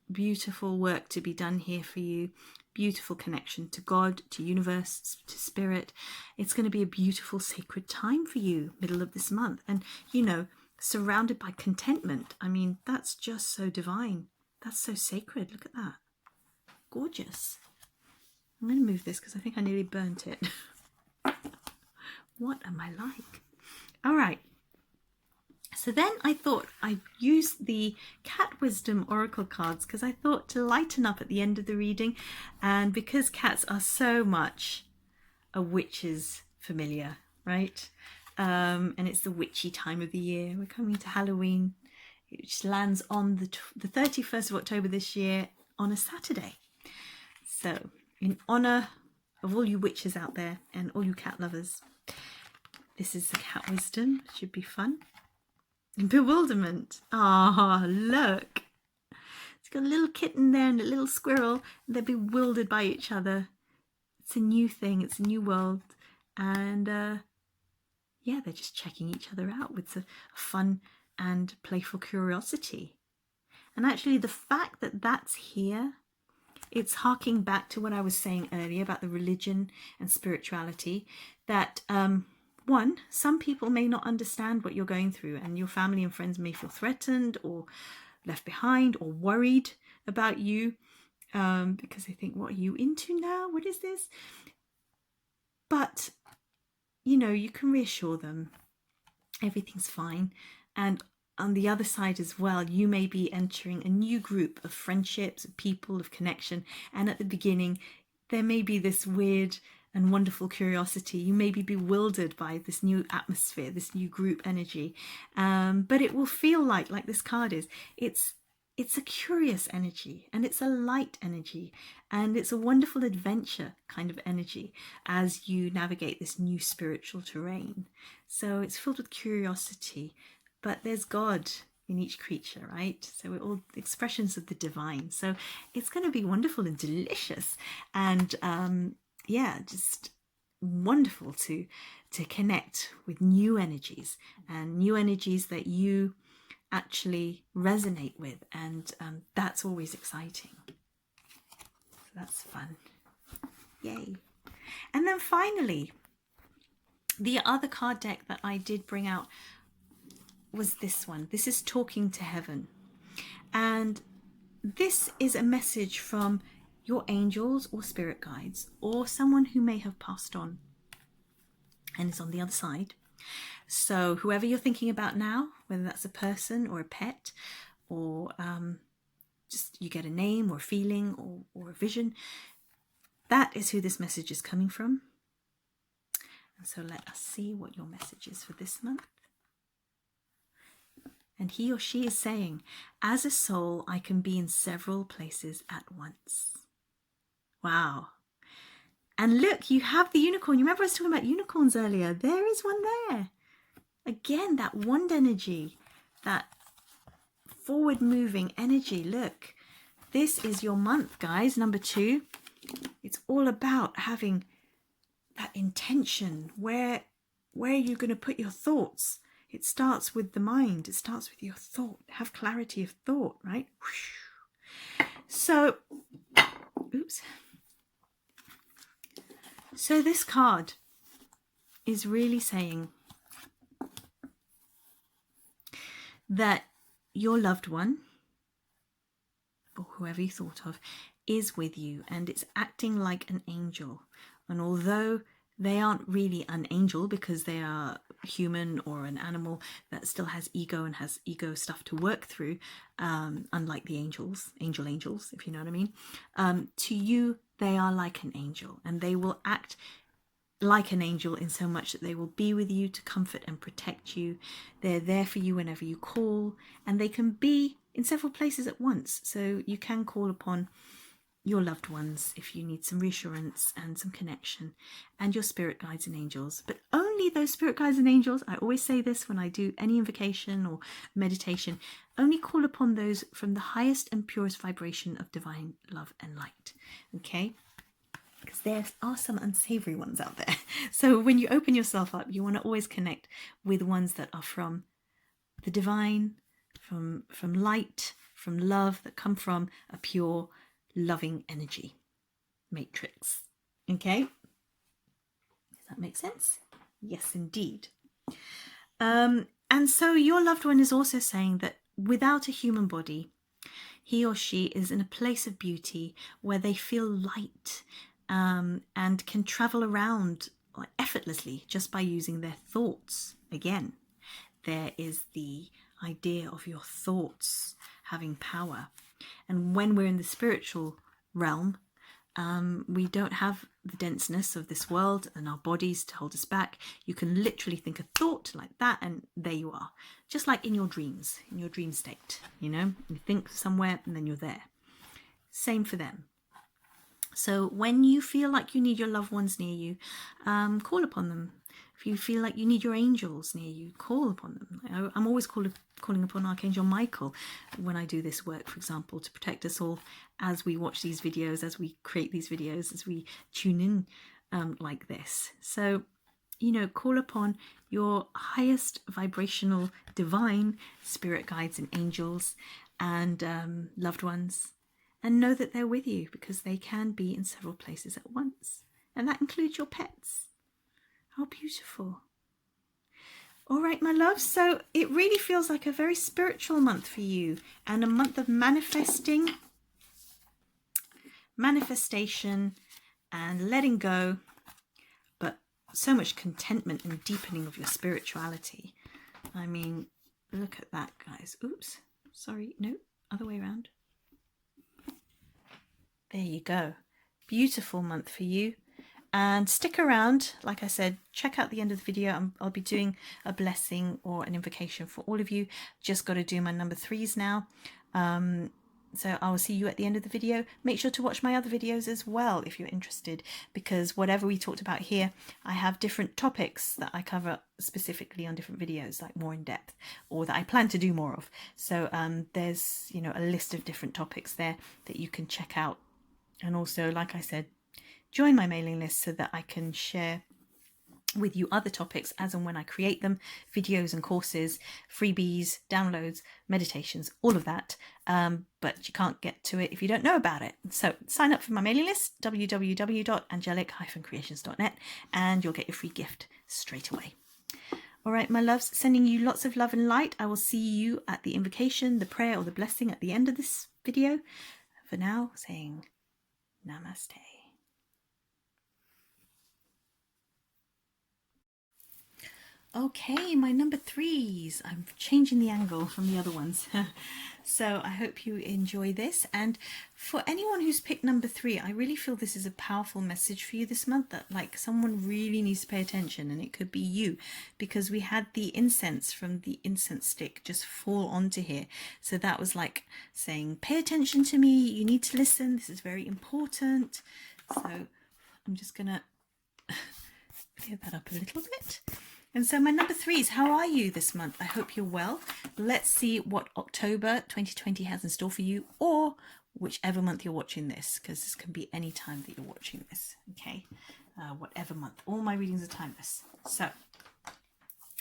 work to be done here for you. Beautiful connection to God, to universe, to spirit. It's going to be a beautiful sacred time for you, middle of this month. And, you know, surrounded by contentment. I mean, that's just so divine. That's so sacred. Look at that. Gorgeous. I'm going to move this because I think I nearly burnt it. What am I like? All right. So then I thought I'd use the Cat Wisdom Oracle cards because I thought to lighten up at the end of the reading, and because cats are so much a witch's familiar, right? And it's the witchy time of the year. We're coming to Halloween, which lands on the 31st of October this year on a Saturday. So in honor of all you witches out there and all you cat lovers, this is the Cat Wisdom. It should be fun. Bewilderment. Ah, look. It's got a little kitten there and a little squirrel. They're bewildered by each other. It's a new thing. It's a new world. And they're just checking each other out with a fun and playful curiosity. And actually the fact that that's here, it's harking back to what I was saying earlier about the religion and spirituality, that one, some people may not understand what you're going through, and your family and friends may feel threatened or left behind or worried about you because they think, what are you into now? What is this? But, you know, you can reassure them everything's fine. And on the other side as well, you may be entering a new group of friendships, of people, of connection. And at the beginning, there may be this weird and wonderful curiosity. You may be bewildered by this new atmosphere, this new group energy. But it will feel like this card is, it's it's a curious energy, and it's a light energy, and it's a wonderful adventure kind of energy as you navigate this new spiritual terrain. So it's filled with curiosity, but there's God in each creature, right? So we're all expressions of the divine. So it's going to be wonderful and delicious, and yeah, just wonderful to connect with new energies, and new energies that you actually resonate with, and that's always exciting. So that's fun. Yay. And then finally, the other card deck that I did bring out was this one. This is Talking to Heaven, and this is a message from your angels or spirit guides or someone who may have passed on and is on the other side. So whoever you're thinking about now, whether that's a person or a pet, or just you get a name or a feeling or a vision, that is who this message is coming from. And so let us see what your message is for this month. And he or she is saying, as a soul, I can be in several places at once. Wow. And look, you have the unicorn. You remember I was talking about unicorns earlier? There is one there. Again, that wand energy, that forward moving energy. Look, this is your month, guys. Number 2. It's all about having that intention. Where are you going to put your thoughts? It starts with the mind. It starts with your thought. Have clarity of thought, right? So, oops. So this card is really saying that your loved one, or whoever you thought of, is with you, and it's acting like an angel. And although they aren't really an angel because they are human or an animal that still has ego and has ego stuff to work through, unlike the angels, if you know what I mean, to you, they are like an angel, and they will act like an angel in so much that they will be with you to comfort and protect you. They're there for you whenever you call, and they can be in several places at once. So you can call upon your loved ones if you need some reassurance and some connection, and your spirit guides and angels. But only those spirit guides and angels, I always say this when I do any invocation or meditation, only call upon those from the highest and purest vibration of divine love and light. Okay? Because there are some unsavory ones out there. So when you open yourself up, you want to always connect with ones that are from the divine, from light, from love, that come from a pure, loving energy matrix. Okay? Does that make sense? Yes, indeed. And so your loved one is also saying that without a human body, he or she is in a place of beauty where they feel light, and can travel around effortlessly just by using their thoughts. Again, there is the idea of your thoughts having power. And when we're in the spiritual realm, we don't have the denseness of this world and our bodies to hold us back. You can literally think a thought like that, and there you are. Just like in your dreams, in your dream state, you know, you think somewhere and then you're there. Same for them. So when you feel like you need your loved ones near you, call upon them. If you feel like you need your angels near you, call upon them. I'm always calling upon Archangel Michael when I do this work, for example, to protect us all as we watch these videos, as we create these videos, as we tune in like this. So, you know, call upon your highest vibrational divine spirit guides and angels and loved ones, and know that they're with you, because they can be in several places at once. And that includes your pets. How beautiful. All right, my love. So it really feels like a very spiritual month for you, and a month of manifestation and letting go, but so much contentment and deepening of your spirituality. I mean, look at that, guys. Oops. Sorry. No, other way around. There you go. Beautiful month for you. And stick around. Like I said, check out the end of the video. I'll be doing a blessing or an invocation for all of you. Just got to do my number 3s now. So I will see you at the end of the video. Make sure to watch my other videos as well if you're interested, because whatever we talked about here, I have different topics that I cover specifically on different videos, like more in depth, or that I plan to do more of. So there's, you know, a list of different topics there that you can check out. And also, like I said, join my mailing list so that I can share with you other topics as and when I create them, videos and courses, freebies, downloads, meditations, all of that. But you can't get to it if you don't know about it. So sign up for my mailing list, www.angelic-creations.net, and you'll get your free gift straight away. All right, my loves, sending you lots of love and light. I will see you at the invocation, the prayer, or the blessing at the end of this video. For now, saying namaste. Okay, my number 3s. I'm changing the angle from the other ones. So I hope you enjoy this. And for anyone who's picked number 3, I really feel this is a powerful message for you this month, that like someone really needs to pay attention, and it could be you, because we had the incense from the incense stick just fall onto here. So that was like saying, pay attention to me, you need to listen, this is very important. So I'm just gonna clear that up a little bit. And so my number 3s, how are you this month? I hope you're well. Let's see what October 2020 has in store for you, or whichever month you're watching this, because this can be any time that you're watching this, okay? Whatever month. All my readings are timeless. So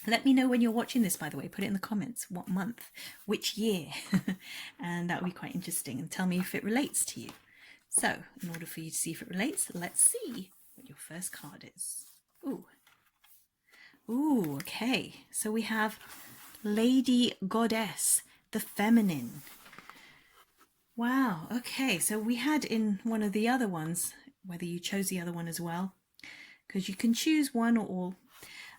let me know when you're watching this, by the way. Put it in the comments. What month? Which year? And that would be quite interesting. And tell me if it relates to you. So in order for you to see if it relates, let's see what your first card is. Ooh, okay. So we have Lady Goddess, the feminine. Wow, okay. So we had in one of the other ones, whether you chose the other one as well, because you can choose one or all.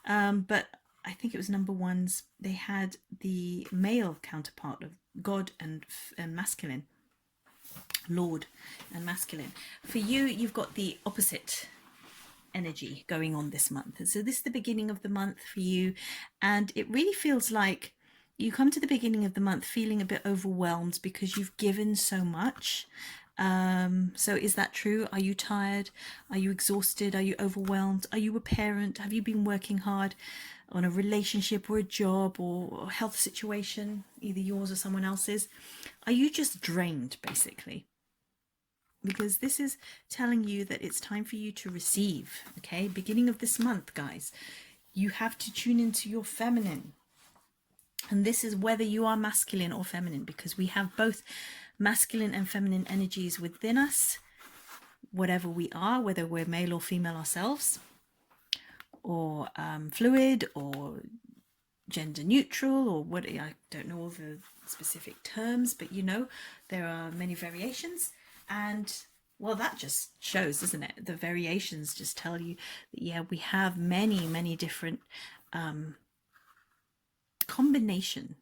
But I think it was number 1s. They had the male counterpart of God and masculine, Lord and masculine. For you, you've got the opposite energy going on this month. And so this is the beginning of the month for you, and it really feels like you come to the beginning of the month feeling a bit overwhelmed because you've given so much. So is that true? Are you tired? Are you exhausted? Are you overwhelmed? Are you a parent? Have you been working hard on a relationship or a job or a health situation, either yours or someone else's? Are you just drained, basically? Because this is telling you that it's time for you to receive, okay? Beginning of this month, guys, you have to tune into your feminine. And this is whether you are masculine or feminine, because we have both masculine and feminine energies within us, whatever we are, whether we're male or female ourselves, or fluid, or gender neutral, or what, I don't know all the specific terms, but you know, there are many variations. And well, that just shows, doesn't it? The variations just tell you that, yeah, we have many different combination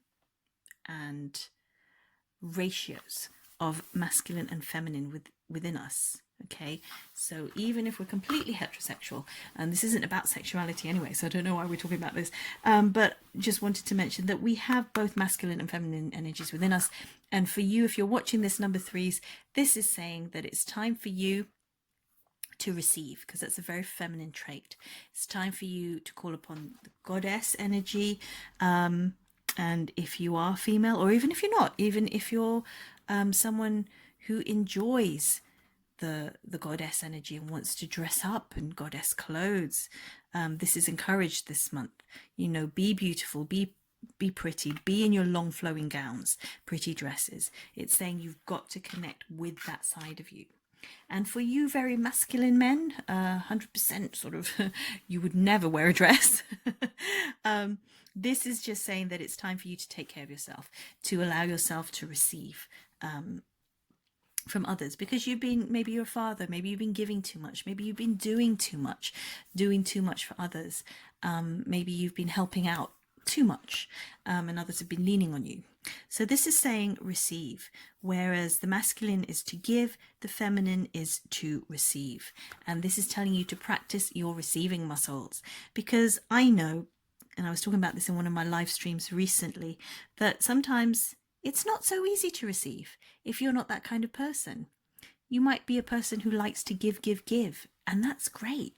and ratios of masculine and feminine within us. Okay, so even if we're completely heterosexual, and this isn't about sexuality anyway, so I don't know why we're talking about this, but just wanted to mention that we have both masculine and feminine energies within us. And for you, if you're watching this, number 3s, this is saying that it's time for you to receive, because that's a very feminine trait. It's time for you to call upon the goddess energy, and if you are female, or even if you're not, even if you're someone who enjoys the goddess energy and wants to dress up in goddess clothes, this is encouraged this month. You know, be beautiful, be pretty, be in your long flowing gowns, pretty dresses. It's saying you've got to connect with that side of you. And for you very masculine men, 100% sort of, you would never wear a dress. This is just saying that it's time for you to take care of yourself, to allow yourself to receive from others, because you've been, maybe you're a father, maybe you've been giving too much, maybe you've been doing too much for others, maybe you've been helping out too much, and others have been leaning on you. So this is saying receive, whereas the masculine is to give, the feminine is to receive. And this is telling you to practice your receiving muscles, because I know, and I was talking about this in one of my live streams recently, that sometimes it's not so easy to receive if you're not that kind of person. You might be a person who likes to give, and that's great.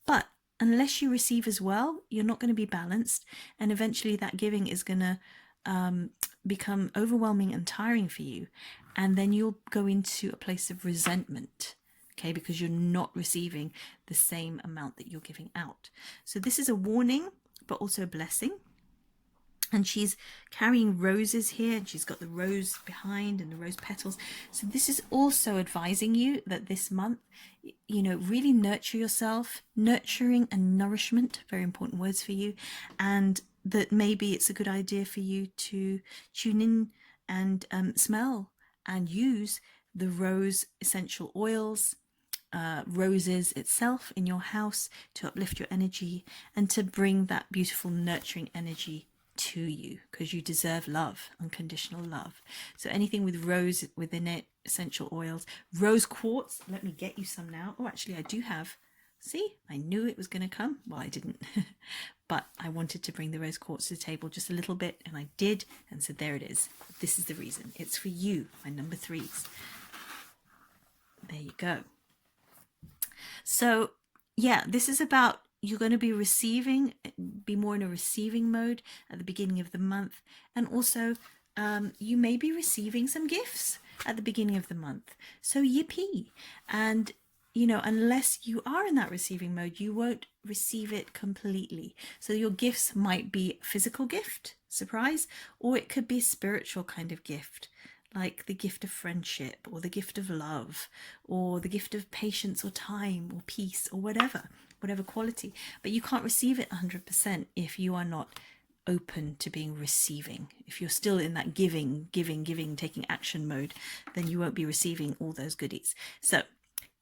But unless you receive as well, you're not going to be balanced, and eventually that giving is going to become overwhelming and tiring for you, and then you'll go into a place of resentment, okay, because you're not receiving the same amount that you're giving out. So this is a warning, but also a blessing. And she's carrying roses here, and she's got the rose behind and the rose petals. So this is also advising you that this month, you know, really nurture yourself. Nurturing and nourishment, very important words for you. And that maybe it's a good idea for you to tune in and smell and use the rose essential oils, roses itself in your house, to uplift your energy and to bring that beautiful nurturing energy to you, because you deserve love, unconditional love. So anything with rose within it, essential oils, rose quartz, let me get you some now. Oh, actually I do have, see, I knew it was going to come. Well, I didn't, but I wanted to bring the rose quartz to the table just a little bit, and I did, and so there it is. This is the reason. It's for you, my number 3s. There you go. So yeah, this is about, you're going to be receiving, be more in a receiving mode at the beginning of the month. And also you may be receiving some gifts at the beginning of the month. So yippee. And, you know, unless you are in that receiving mode, you won't receive it completely. So your gifts might be a physical gift, surprise, or it could be a spiritual kind of gift, like the gift of friendship, or the gift of love, or the gift of patience or time or peace, or whatever quality. But you can't receive it 100% if you are not open to being receiving. If you're still in that giving, taking action mode, then you won't be receiving all those goodies. So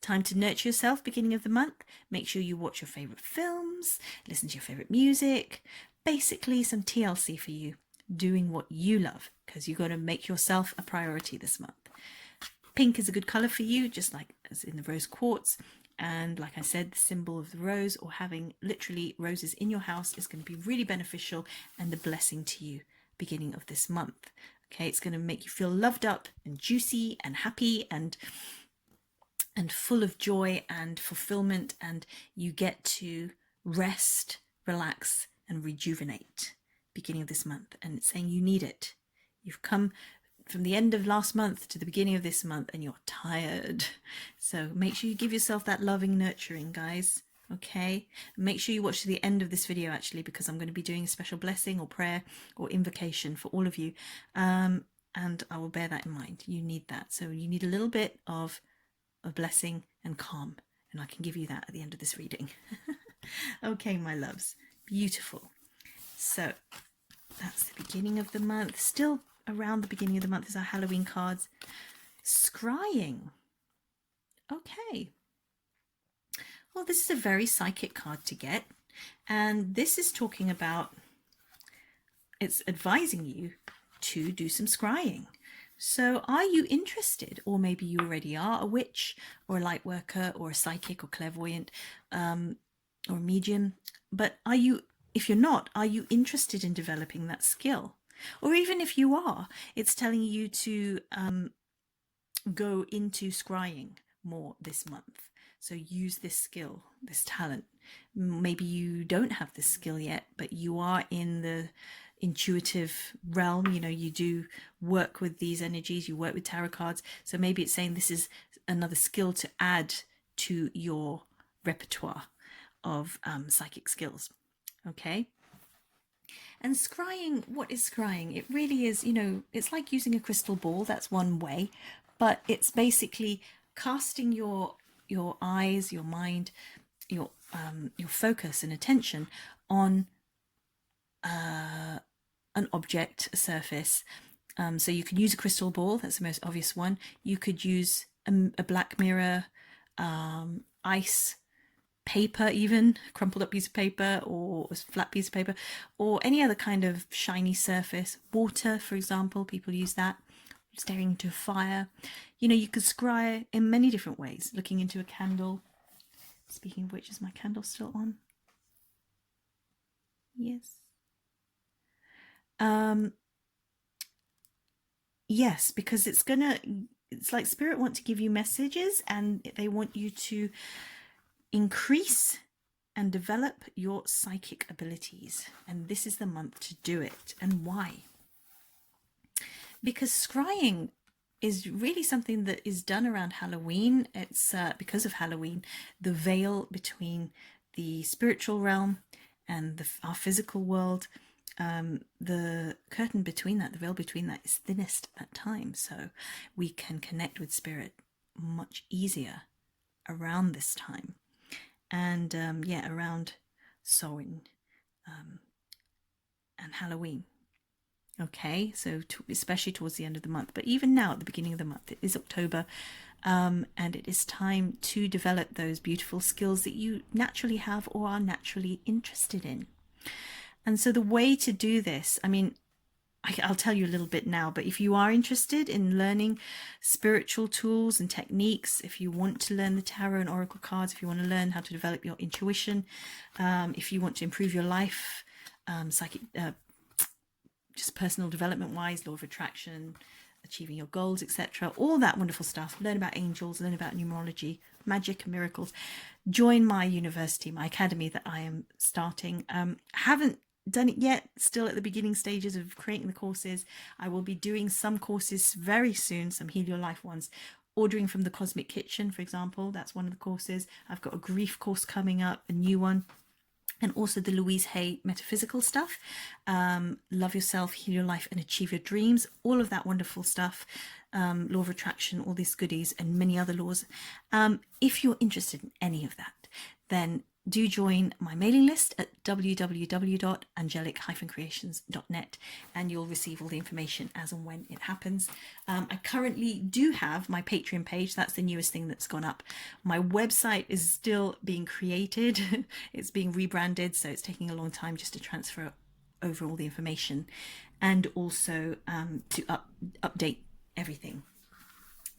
time to nurture yourself beginning of the month. Make sure you watch your favorite films, listen to your favorite music, basically some TLC for you, doing what you love, because you've got to make yourself a priority this month. Pink is a good color for you, just like as in the rose quartz. And like I said, the symbol of the rose, or having literally roses in your house, is going to be really beneficial and a blessing to you beginning of this month. Okay, it's going to make you feel loved up and juicy and happy and full of joy and fulfillment, and you get to rest, relax and rejuvenate beginning of this month. And it's saying you need it. You've come from the end of last month to the beginning of this month and you're tired. So make sure you give yourself that loving nurturing, guys. Okay, make sure you watch to the end of this video, actually, because I'm going to be doing a special blessing or prayer or invocation for all of you, and I will bear that in mind. You need that. So you need a little bit of blessing and calm, and I can give you that at the end of this reading. Okay, my loves, beautiful. So that's the beginning of the month. Still around the beginning of the month is our Halloween cards. Scrying. Okay. Well, this is a very psychic card to get. And this is talking about, it's advising you to do some scrying. So are you interested? Or maybe you already are a witch or a light worker or a psychic or clairvoyant or a medium. But are you, if you're not, are you interested in developing that skill? Or even if you are, it's telling you to go into scrying more this month. So use this skill, this talent. Maybe you don't have this skill yet, but you are in the intuitive realm. You know, you do work with these energies, you work with tarot cards. So maybe it's saying this is another skill to add to your repertoire of psychic skills. Okay. And scrying, what is scrying? It really is, you know, it's like using a crystal ball. That's one way, but it's basically casting your eyes, your mind, your focus and attention on an object, a surface. So you can use a crystal ball. That's the most obvious one. You could use a black mirror, ice, paper, even crumpled up piece of paper or a flat piece of paper, or any other kind of shiny surface. Water, for example, people use that. Staring into a fire. You know, you could scry in many different ways. Looking into a candle. Speaking of which, is my candle still on? Yes. Yes, because it's like spirit want to give you messages, and they want you to increase and develop your psychic abilities. And this is the month to do it. And why? Because scrying is really something that is done around Halloween. It's because of Halloween, the veil between the spiritual realm and our physical world, the curtain between that, the veil between that, is thinnest at that time. So we can connect with spirit much easier around this time. And around Samhain and Halloween. Okay, so especially towards the end of the month, but even now at the beginning of the month, it is October, and it is time to develop those beautiful skills that you naturally have or are naturally interested in. And so the way to do this, I mean, I'll tell you a little bit now, but if you are interested in learning spiritual tools and techniques, if you want to learn the tarot and oracle cards, if you want to learn how to develop your intuition, if you want to improve your life, psychic, just personal development wise, law of attraction, achieving your goals, etc., all that wonderful stuff, learn about angels, learn about numerology, magic and miracles, join my university, my academy that I am starting. Haven't done it yet, still at the beginning stages of creating the courses. I will be doing some courses very soon, some Heal Your Life ones. Ordering from the Cosmic Kitchen, for example, that's one of the courses. I've got a grief course coming up, a new one, and also the Louise Hay metaphysical stuff. Love yourself, heal your life, and achieve your dreams. All of that wonderful stuff. Law of attraction, all these goodies, and many other laws. If you're interested in any of that, then do join my mailing list at www.angelic-creations.net, and you'll receive all the information as and when it happens. I currently do have my Patreon page. That's the newest thing that's gone up. My website is still being created. It's being rebranded, so it's taking a long time just to transfer over all the information, and also to update everything.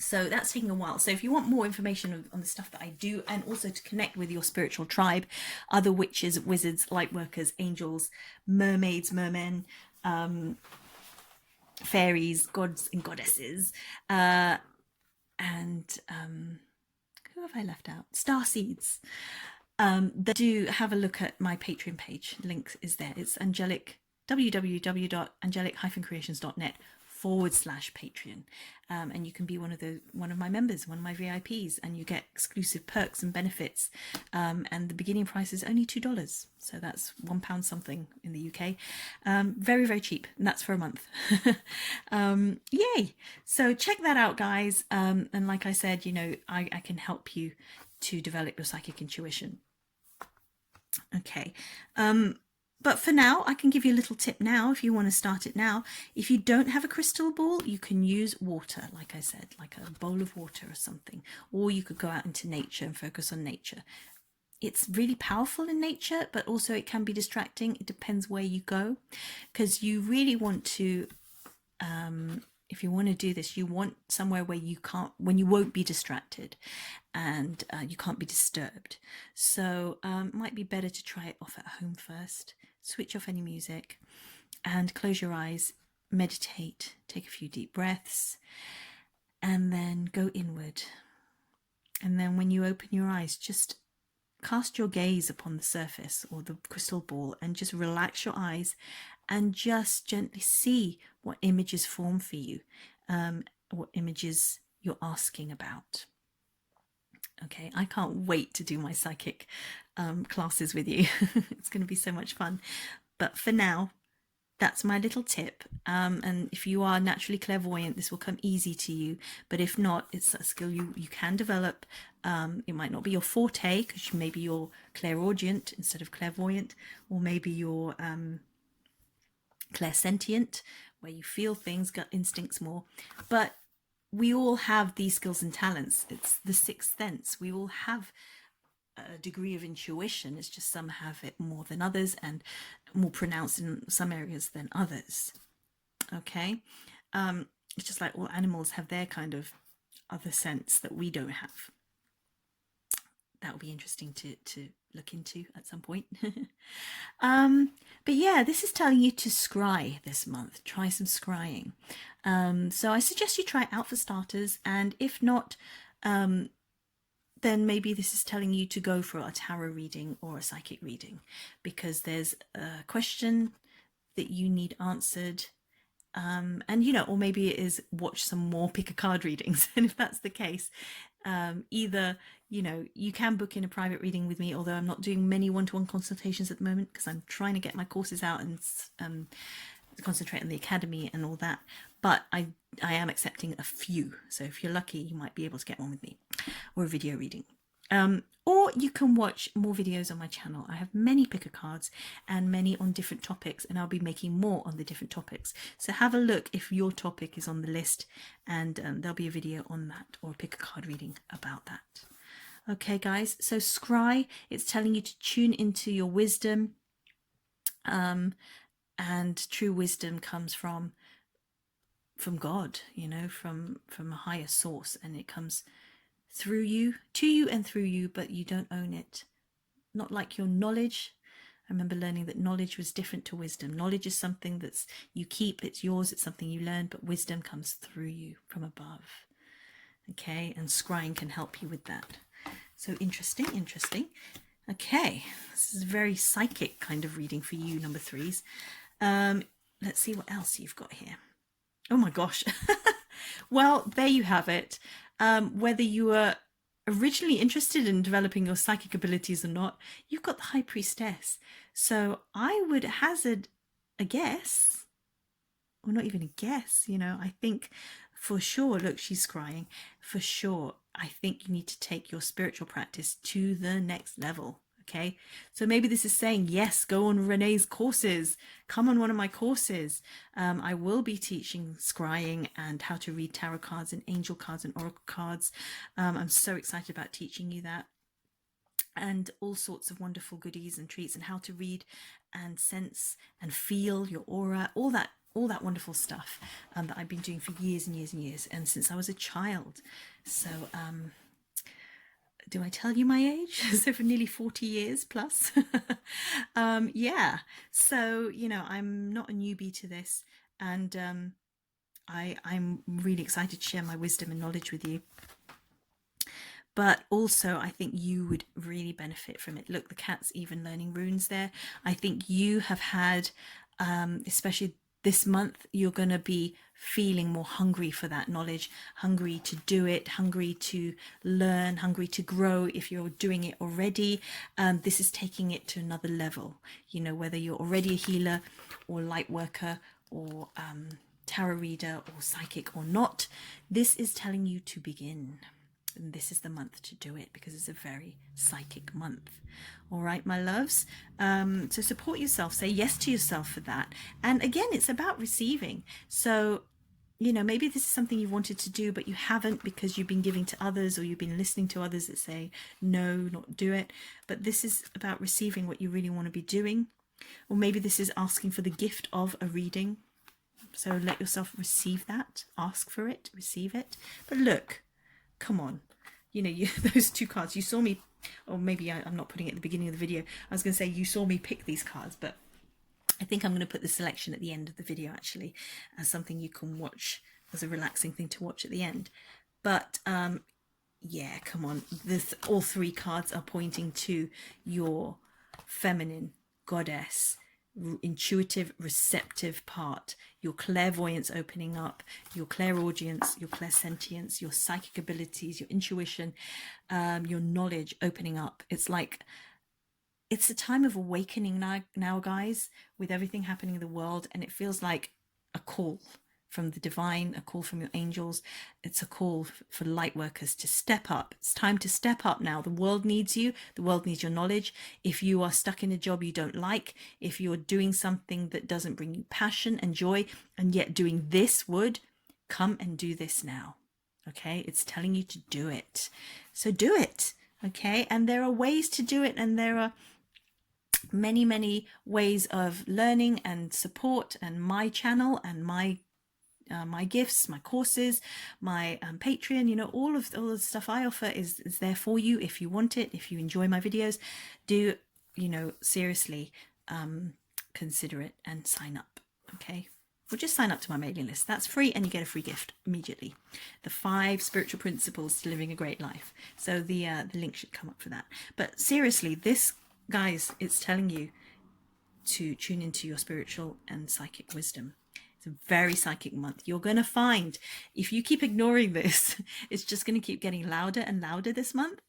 So that's taking a while. So if you want more information on the stuff that I do, and also to connect with your spiritual tribe, other witches, wizards, lightworkers, angels, mermaids, mermen, fairies, gods and goddesses, and who have I left out? Star seeds. Do have a look at my Patreon page. The link is there. It's www.angelic-creations.net/Patreon, and you can be one of my members, one of my VIPs, and you get exclusive perks and benefits. And the beginning price is only $2, so that's £1 something in the UK. Very, very cheap, and that's for a month. Yay! So check that out, guys. And like I said, you know, I can help you to develop your psychic intuition. Okay. But for now, I can give you a little tip now if you want to start it now. If you don't have a crystal ball, you can use water, like I said, like a bowl of water or something. Or you could go out into nature and focus on nature. It's really powerful in nature, but also it can be distracting. It depends where you go, because you really want to, if you want to do this, you want somewhere where you won't be distracted and you can't be disturbed. So it might be better to try it off at home first. Switch off any music and close your eyes, meditate, take a few deep breaths, and then go inward. And then when you open your eyes, just cast your gaze upon the surface or the crystal ball and just relax your eyes and just gently see what images form for you, what images you're asking about. Okay, I can't wait to do my psychic classes with you. It's going to be so much fun. But for now, that's my little tip. And if you are naturally clairvoyant, this will come easy to you. But if not, it's a skill you can develop. It might not be your forte, because maybe you're clairaudient instead of clairvoyant, or maybe you're clairsentient, where you feel things, gut instincts more. But we all have these skills and talents. It's the sixth sense. We all have a degree of intuition. It's just some have it more than others and more pronounced in some areas than others. Okay, it's just like all animals have their kind of other sense that we don't have. That will be interesting to look into at some point. But yeah, this is telling you to scry this month. Try some scrying. So I suggest you try it out for starters, and if not, then maybe this is telling you to go for a tarot reading or a psychic reading, because there's a question that you need answered. And you know, or maybe it is watch some more pick a card readings. And if that's the case, either, you know, you can book in a private reading with me, although I'm not doing many one-to-one consultations at the moment because I'm trying to get my courses out and concentrate on the academy and all that. But I am accepting a few, so if you're lucky, you might be able to get one with me, or a video reading. Or you can watch more videos on my channel. I have many picker cards and many on different topics, and I'll be making more on the different topics. So have a look if your topic is on the list, and there'll be a video on that, or a picker card reading about that. Okay, guys, so scry, it's telling you to tune into your wisdom, and true wisdom comes from God, you know, from a higher source, and it comes through you, to you and through you, but you don't own it. Not like your knowledge. I remember learning that knowledge was different to wisdom. Knowledge is something that's you keep, it's yours, it's something you learn, but wisdom comes through you from above. Okay, and scrying can help you with that. So interesting. Okay, this is a very psychic kind of reading for you, number threes. Let's see what else you've got here. Oh my gosh. Well, there you have it. Whether you were originally interested in developing your psychic abilities or not, you've got the High Priestess. So I would hazard a guess, or not even a guess, you know, I think for sure, look, she's scrying, for sure, I think you need to take your spiritual practice to the next level. Okay, so maybe this is saying, yes, go on Renee's courses, come on one of my courses. I will be teaching scrying and how to read tarot cards and angel cards and oracle cards. I'm so excited about teaching you that, and all sorts of wonderful goodies and treats, and how to read and sense and feel your aura, all that wonderful stuff that I've been doing for years and years and years, and since I was a child. So do I tell you my age? So for nearly 40 years plus. Yeah, so, you know, I'm not a newbie to this, and I'm really excited to share my wisdom and knowledge with you. But also, I think you would really benefit from it. Look, the cat's even learning runes there. I think you have had, especially this month, you're going to be feeling more hungry for that knowledge, hungry to do it, hungry to learn, hungry to grow. If you're doing it already, this is taking it to another level. You know, whether you're already a healer or light worker or tarot reader or psychic or not, this is telling you to begin. And this is the month to do it, because it's a very psychic month. All right, my loves. So support yourself, say yes to yourself for that. And again, it's about receiving. So, you know, maybe this is something you wanted to do, but you haven't, because you've been giving to others, or you've been listening to others that say, no, not do it. But this is about receiving what you really want to be doing. Or maybe this is asking for the gift of a reading. So let yourself receive that, ask for it, receive it. But look, come on, you know, those two cards, you saw me, or maybe I'm not putting it at the beginning of the video. I was going to say you saw me pick these cards, but I think I'm going to put the selection at the end of the video, actually, as something you can watch, as a relaxing thing to watch at the end. But yeah, come on, all three cards are pointing to your feminine goddess, intuitive, receptive part, your clairvoyance opening up, your clairaudience, your clairsentience, your psychic abilities, your intuition, your knowledge opening up. It's like, it's a time of awakening now, guys, with everything happening in the world, and it feels like a call from the divine, a call from your angels. It's a call for light workers to step up. It's time to step up now. The world needs you. The world needs your knowledge. If you are stuck in a job you don't like, if you're doing something that doesn't bring you passion and joy, and yet doing this would, come and do this now. Okay, it's telling you to do it. So do it. Okay, and there are ways to do it, and there are many ways of learning and support, and my channel and my gifts, my courses, my Patreon, you know, all the stuff I offer is there for you if you want it. If you enjoy my videos, do, you know, seriously consider it and sign up. Okay, or just sign up to my mailing list. That's free, and you get a free gift immediately. The 5 spiritual principles to living a great life. So the link should come up for that. But seriously, this, guys, it's telling you to tune into your spiritual and psychic wisdom. It's a very psychic month. You're going to find, if you keep ignoring this, it's just going to keep getting louder and louder this month.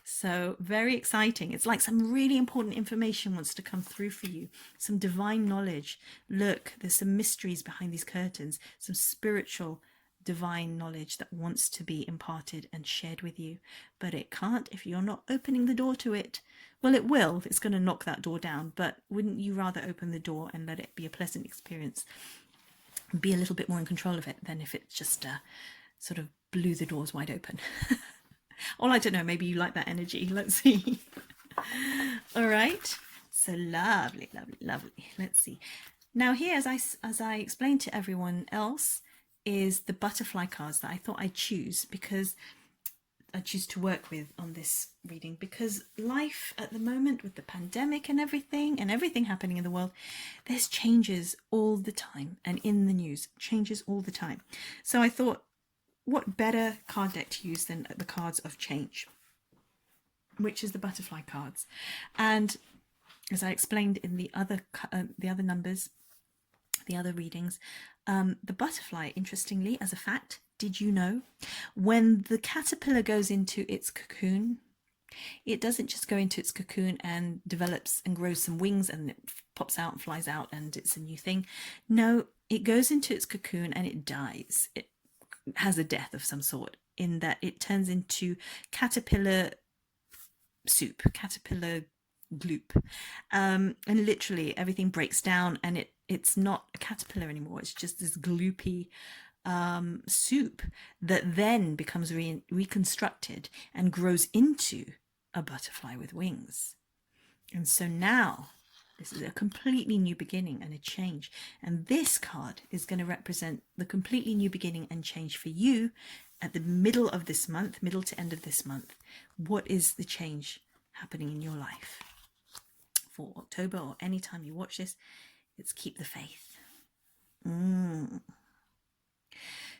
So very exciting. It's like some really important information wants to come through for you. Some divine knowledge. Look, there's some mysteries behind these curtains. Some spiritual divine knowledge that wants to be imparted and shared with you. But it can't if you're not opening the door to it. Well, it will. It's going to knock that door down. But wouldn't you rather open the door and let it be a pleasant experience? Be a little bit more in control of it than if it just sort of blew the doors wide open. Or I don't know, maybe you like that energy. Let's see. All right. So lovely. Let's see. Now here, as I explained to everyone else, is the butterfly cards that I thought I'd choose, because I choose to work with on this reading, because life at the moment with the pandemic and everything happening in the world, there's changes all the time, and in the news, changes all the time. So I thought, what better card deck to use than the cards of change, which is the butterfly cards. And as I explained in the other numbers, the other readings, the butterfly, interestingly, as a fact, did you know, when the caterpillar goes into its cocoon, it doesn't just go into its cocoon and develops and grows some wings and it pops out and flies out and it's a new thing. No, it goes into its cocoon and it dies. It has a death of some sort, in that it turns into caterpillar soup, caterpillar gloop, and literally everything breaks down, and it's not a caterpillar anymore. It's just this gloopy soup that then becomes reconstructed and grows into a butterfly with wings. And so now this is a completely new beginning and a change. And this card is going to represent the completely new beginning and change for you at the middle of this month, middle to end of this month. What is the change happening in your life for October, or any time you watch this? It's keep the faith.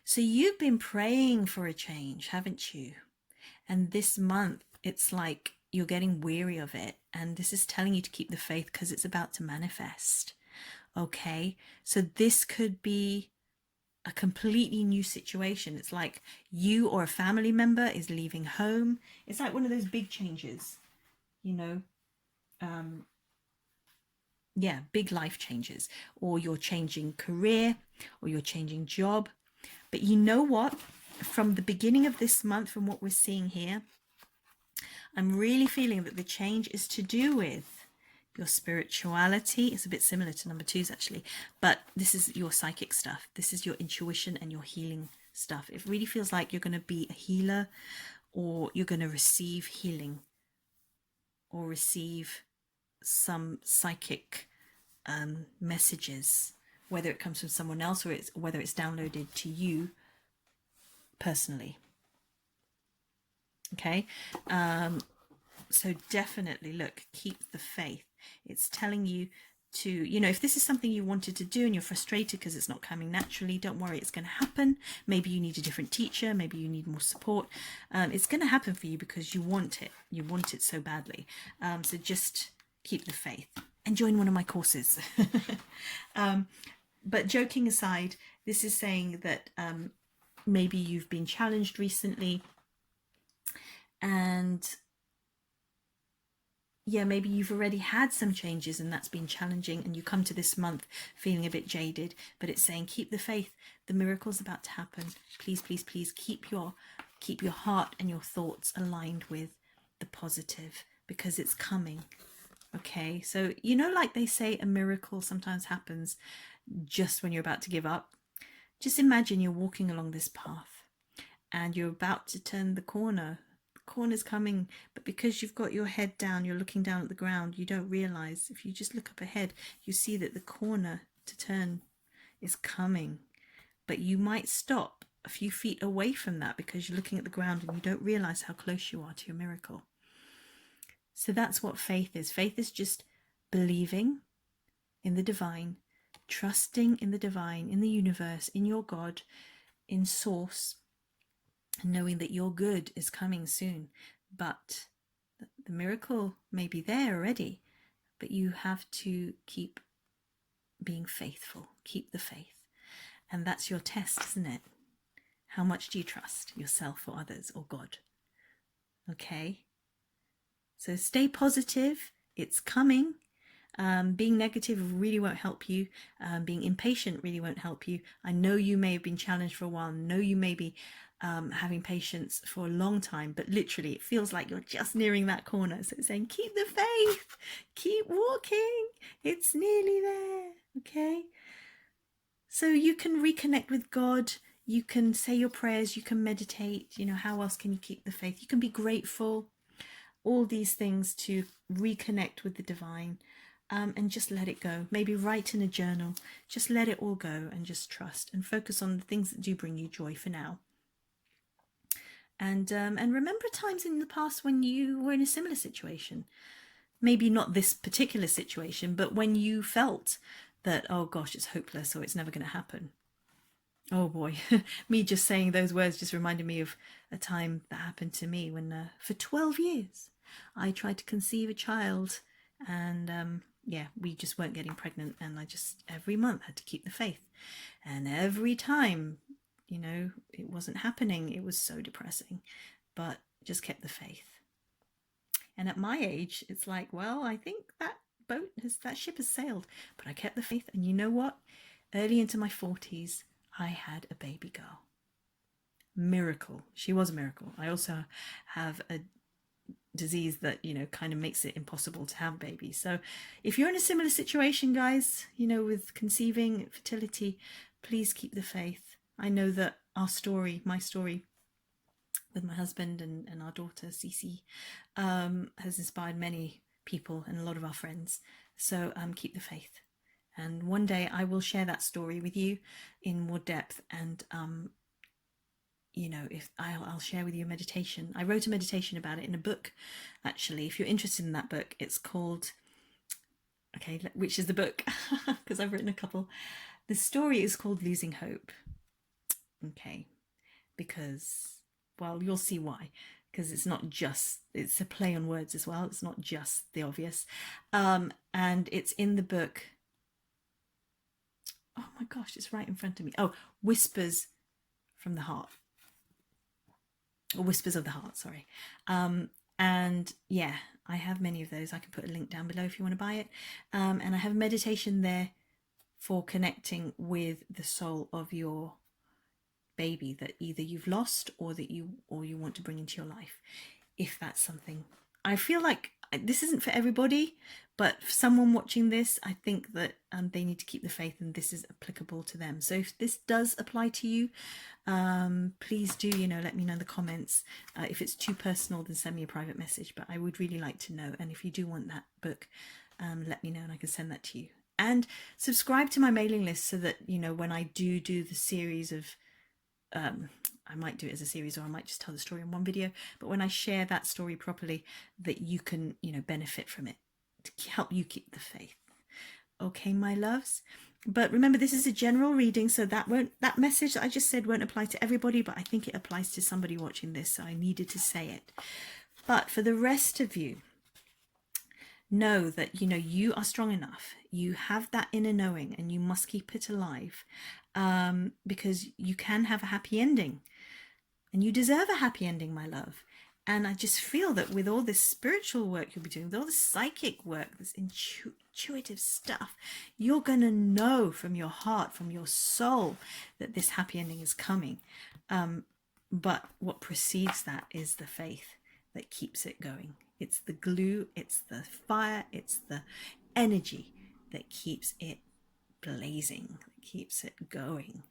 So you've been praying for a change, haven't you? And this month, it's like you're getting weary of it. And this is telling you to keep the faith, because it's about to manifest. Okay, so this could be a completely new situation. It's like you or a family member is leaving home. It's like one of those big changes, you know. Yeah, big life changes, or you're changing career, or you're changing job. But you know what? From the beginning of this month, from what we're seeing here, I'm really feeling that the change is to do with your spirituality. It's a bit similar to number 2's actually, but this is your psychic stuff. This is your intuition and your healing stuff. It really feels like you're going to be a healer, or you're going to receive healing, or receive some psychic messages, whether it comes from someone else or whether it's downloaded to you personally. Okay, so definitely look, keep the faith. It's telling you to, you know, if this is something you wanted to do and you're frustrated because it's not coming naturally, don't worry, it's going to happen. Maybe you need a different teacher, maybe you need more support. It's going to happen for you because you want it so badly. So just keep the faith and join one of my courses. But joking aside, this is saying that maybe you've been challenged recently, and yeah, maybe you've already had some changes and that's been challenging, and you come to this month feeling a bit jaded, but it's saying keep the faith. The miracle's about to happen. Please, please, please keep your heart and your thoughts aligned with the positive, because it's coming. Okay, so you know, like they say, a miracle sometimes happens just when you're about to give up. Just imagine you're walking along this path and you're about to turn the corner corner's coming, but because you've got your head down, you're looking down at the ground, you don't realize. If you just look up ahead, you see that the corner to turn is coming, but you might stop a few feet away from that because you're looking at the ground and you don't realize how close you are to your miracle. So that's what faith is. Faith is just believing in the divine, trusting in the divine, in the universe, in your God, in source, and knowing that your good is coming soon. But the miracle may be there already, but you have to keep being faithful, keep the faith. And that's your test, isn't it? How much do you trust yourself or others or God? Okay. So stay positive. It's coming. Being negative really won't help you. Being impatient really won't help you. I know you may have been challenged for a while. I know you may be having patience for a long time, but literally it feels like you're just nearing that corner. So it's saying, keep the faith, keep walking. It's nearly there. Okay. So you can reconnect with God. You can say your prayers. You can meditate. You know, how else can you keep the faith? You can be grateful. All these things to reconnect with the divine, and just let it go. Maybe write in a journal. Just let it all go and just trust and focus on the things that do bring you joy for now. And remember times in the past when you were in a similar situation. Maybe not this particular situation, but when you felt that, oh gosh, it's hopeless or it's never going to happen. Oh boy, me just saying those words just reminded me of a time that happened to me when for 12 years I tried to conceive a child, and yeah, we just weren't getting pregnant, and I just every month had to keep the faith, and every time, you know, it wasn't happening. It was so depressing, but just kept the faith. And at my age, it's like, well, I think that ship has sailed, but I kept the faith. And you know what? Early into my 40s, I had a baby girl. Miracle. She was a miracle. I also have a disease that, you know, kind of makes it impossible to have babies. So if you're in a similar situation, guys, you know, with conceiving, fertility, please keep the faith. I know that our story, my story with my husband and our daughter, Cece, has inspired many people and a lot of our friends. So keep the faith. And one day I will share that story with you in more depth. And, you know, if I'll share with you a meditation. I wrote a meditation about it in a book, actually. If you're interested in that book, it's called, okay, which is the book? Because I've written a couple. The story is called Losing Hope. Okay, because, well, you'll see why. Because it's not just, it's a play on words as well. It's not just the obvious. And it's in the book. Oh my gosh, it's right in front of me. Oh, Whispers from the Heart. Or Whispers of the Heart, sorry. And yeah, I have many of those. I can put a link down below if you want to buy it. And I have a meditation there for connecting with the soul of your baby that either you've lost or that you want to bring into your life, if that's something. I feel like this isn't for everybody, but for someone watching this, I think that they need to keep the faith, and this is applicable to them. So if this does apply to you, please do, you know, let me know in the comments. If it's too personal, then send me a private message, but I would really like to know. And if you do want that book, let me know and I can send that to you. And subscribe to my mailing list so that, you know, when I do the series of I might do it as a series, or I might just tell the story in one video, but when I share that story properly, that you can, you know, benefit from it to help you keep the faith. Okay, my loves. But remember, this is a general reading, so that message that I just said won't apply to everybody, but I think it applies to somebody watching this, so I needed to say it. But for the rest of you, know that, you know, you are strong enough. You have that inner knowing, and you must keep it alive, because you can have a happy ending, and you deserve a happy ending, my love. And I just feel that with all this spiritual work you'll be doing, with all this psychic work, this intuitive stuff, you're going to know from your heart, from your soul, that this happy ending is coming. But what precedes that is the faith that keeps it going. It's the glue, it's the fire, it's the energy that keeps it blazing, that keeps it going,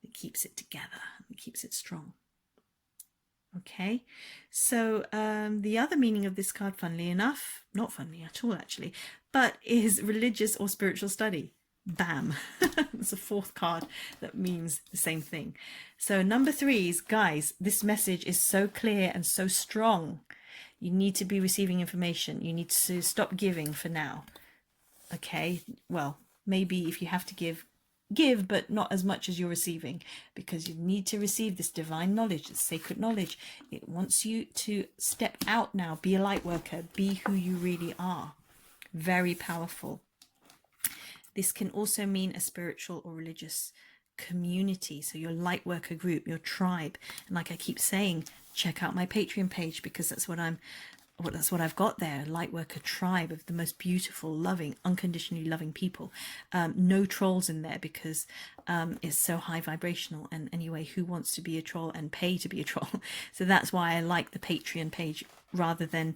that keeps it together, that keeps it strong. Okay, so the other meaning of this card, funnily enough, not funnily at all actually, but is religious or spiritual study. Bam. It's a fourth card that means the same thing. So number 3s, guys, this message is so clear and so strong. You need to be receiving information. You need to stop giving for now. Okay, well, maybe if you have to give, but not as much as you're receiving, because you need to receive this divine knowledge, this sacred knowledge. It wants you to step out now, be a light worker, be who you really are. Very powerful. This can also mean a spiritual or religious community, so your light worker group, your tribe. And like I keep saying, check out my Patreon page, because that's what I've got there, a light worker tribe of the most beautiful, loving, unconditionally loving people. No trolls in there, because it's so high vibrational. And anyway, who wants to be a troll and pay to be a troll? So that's why I like the Patreon page rather than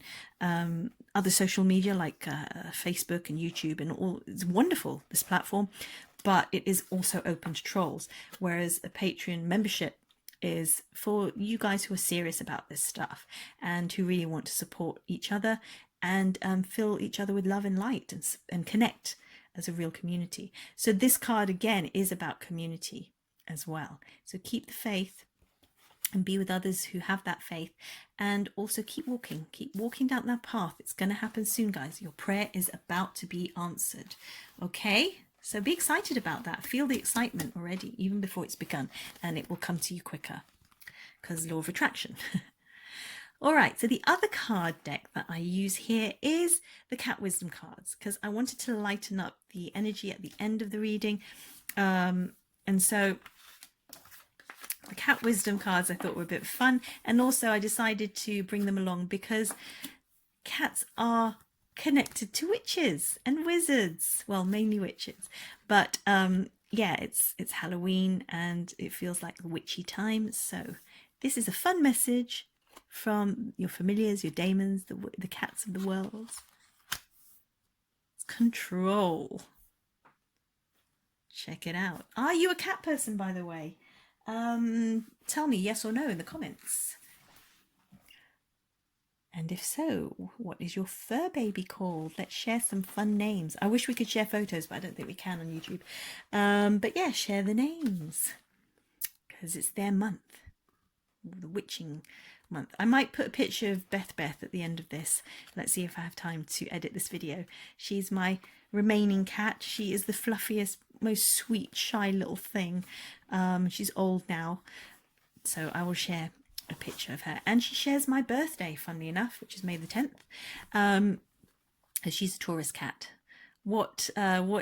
other social media like Facebook and YouTube and all. It's wonderful, this platform, but it is also open to trolls, whereas a Patreon membership is for you guys who are serious about this stuff and who really want to support each other and fill each other with love and light and connect as a real community. So this card again is about community as well. So keep the faith and be with others who have that faith, and also keep walking down that path. It's going to happen soon, guys. Your prayer is about to be answered. Okay, so be excited about that. Feel the excitement already, even before it's begun, and it will come to you quicker, because law of attraction. All right, so the other card deck that I use here is the Cat Wisdom cards, because I wanted to lighten up the energy at the end of the reading. And so the Cat Wisdom cards I thought were a bit fun, and also I decided to bring them along because cats are connected to witches and wizards. Well, mainly witches, but yeah, it's Halloween and it feels like a witchy time. So this is a fun message from your familiars, your daemons, the cats of the world. Control. Check it out. Are you a cat person, by the way? Tell me yes or no in the comments. And if so, what is your fur baby called? Let's share some fun names. I wish we could share photos, but I don't think we can on YouTube. But yeah, share the names, because it's their month, the witching month. I might put a picture of Beth at the end of this. Let's see if I have time to edit this video. She's my remaining cat. She is the fluffiest, most sweet, shy little thing. She's old now, so I will share a picture of her. And she shares my birthday, funnily enough, which is May the 10th. She's a Taurus cat. What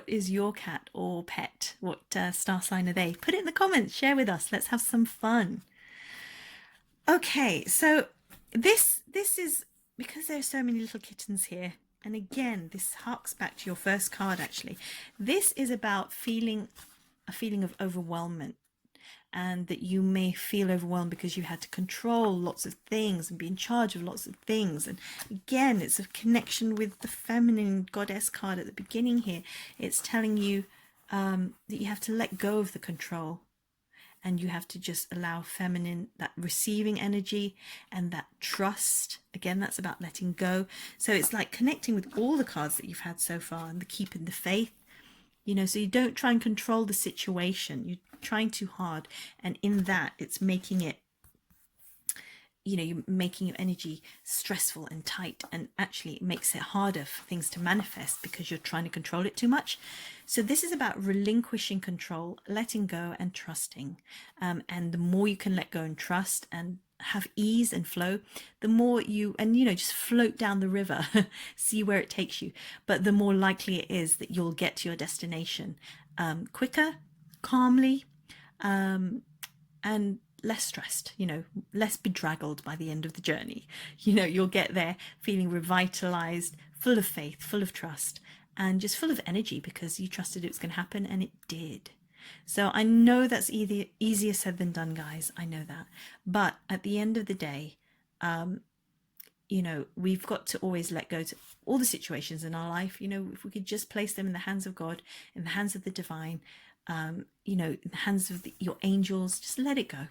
is your cat or pet? What star sign are they? Put it in the comments. Share with us. Let's have some fun. Okay, so this is because there are so many little kittens here. And again, this harks back to your first card, actually. This is about a feeling of overwhelmment, and that you may feel overwhelmed because you had to control lots of things and be in charge of lots of things. And again, it's a connection with the feminine goddess card at the beginning here. It's telling you that you have to let go of the control, and you have to just allow feminine, that receiving energy and that trust. Again, that's about letting go. So it's like connecting with all the cards that you've had so far, and the keeping the faith, you know, so you don't try and control the situation. You're trying too hard, and in that it's making it, you know, you're making your energy stressful and tight, and actually it makes it harder for things to manifest because you're trying to control it too much. So this is about relinquishing control, letting go and trusting, and the more you can let go and trust and have ease and flow, the more you, and you know, just float down the river, see where it takes you, but the more likely it is that you'll get to your destination quicker, calmly, and less stressed, you know, less bedraggled by the end of the journey. You know, you'll get there feeling revitalized, full of faith, full of trust, and just full of energy because you trusted it was going to happen, and it did. So I know that's easier said than done, guys. I know that. But at the end of the day, you know, we've got to always let go to all the situations in our life. You know, if we could just place them in the hands of God, in the hands of the divine, you know, in the hands of your angels, just let it go.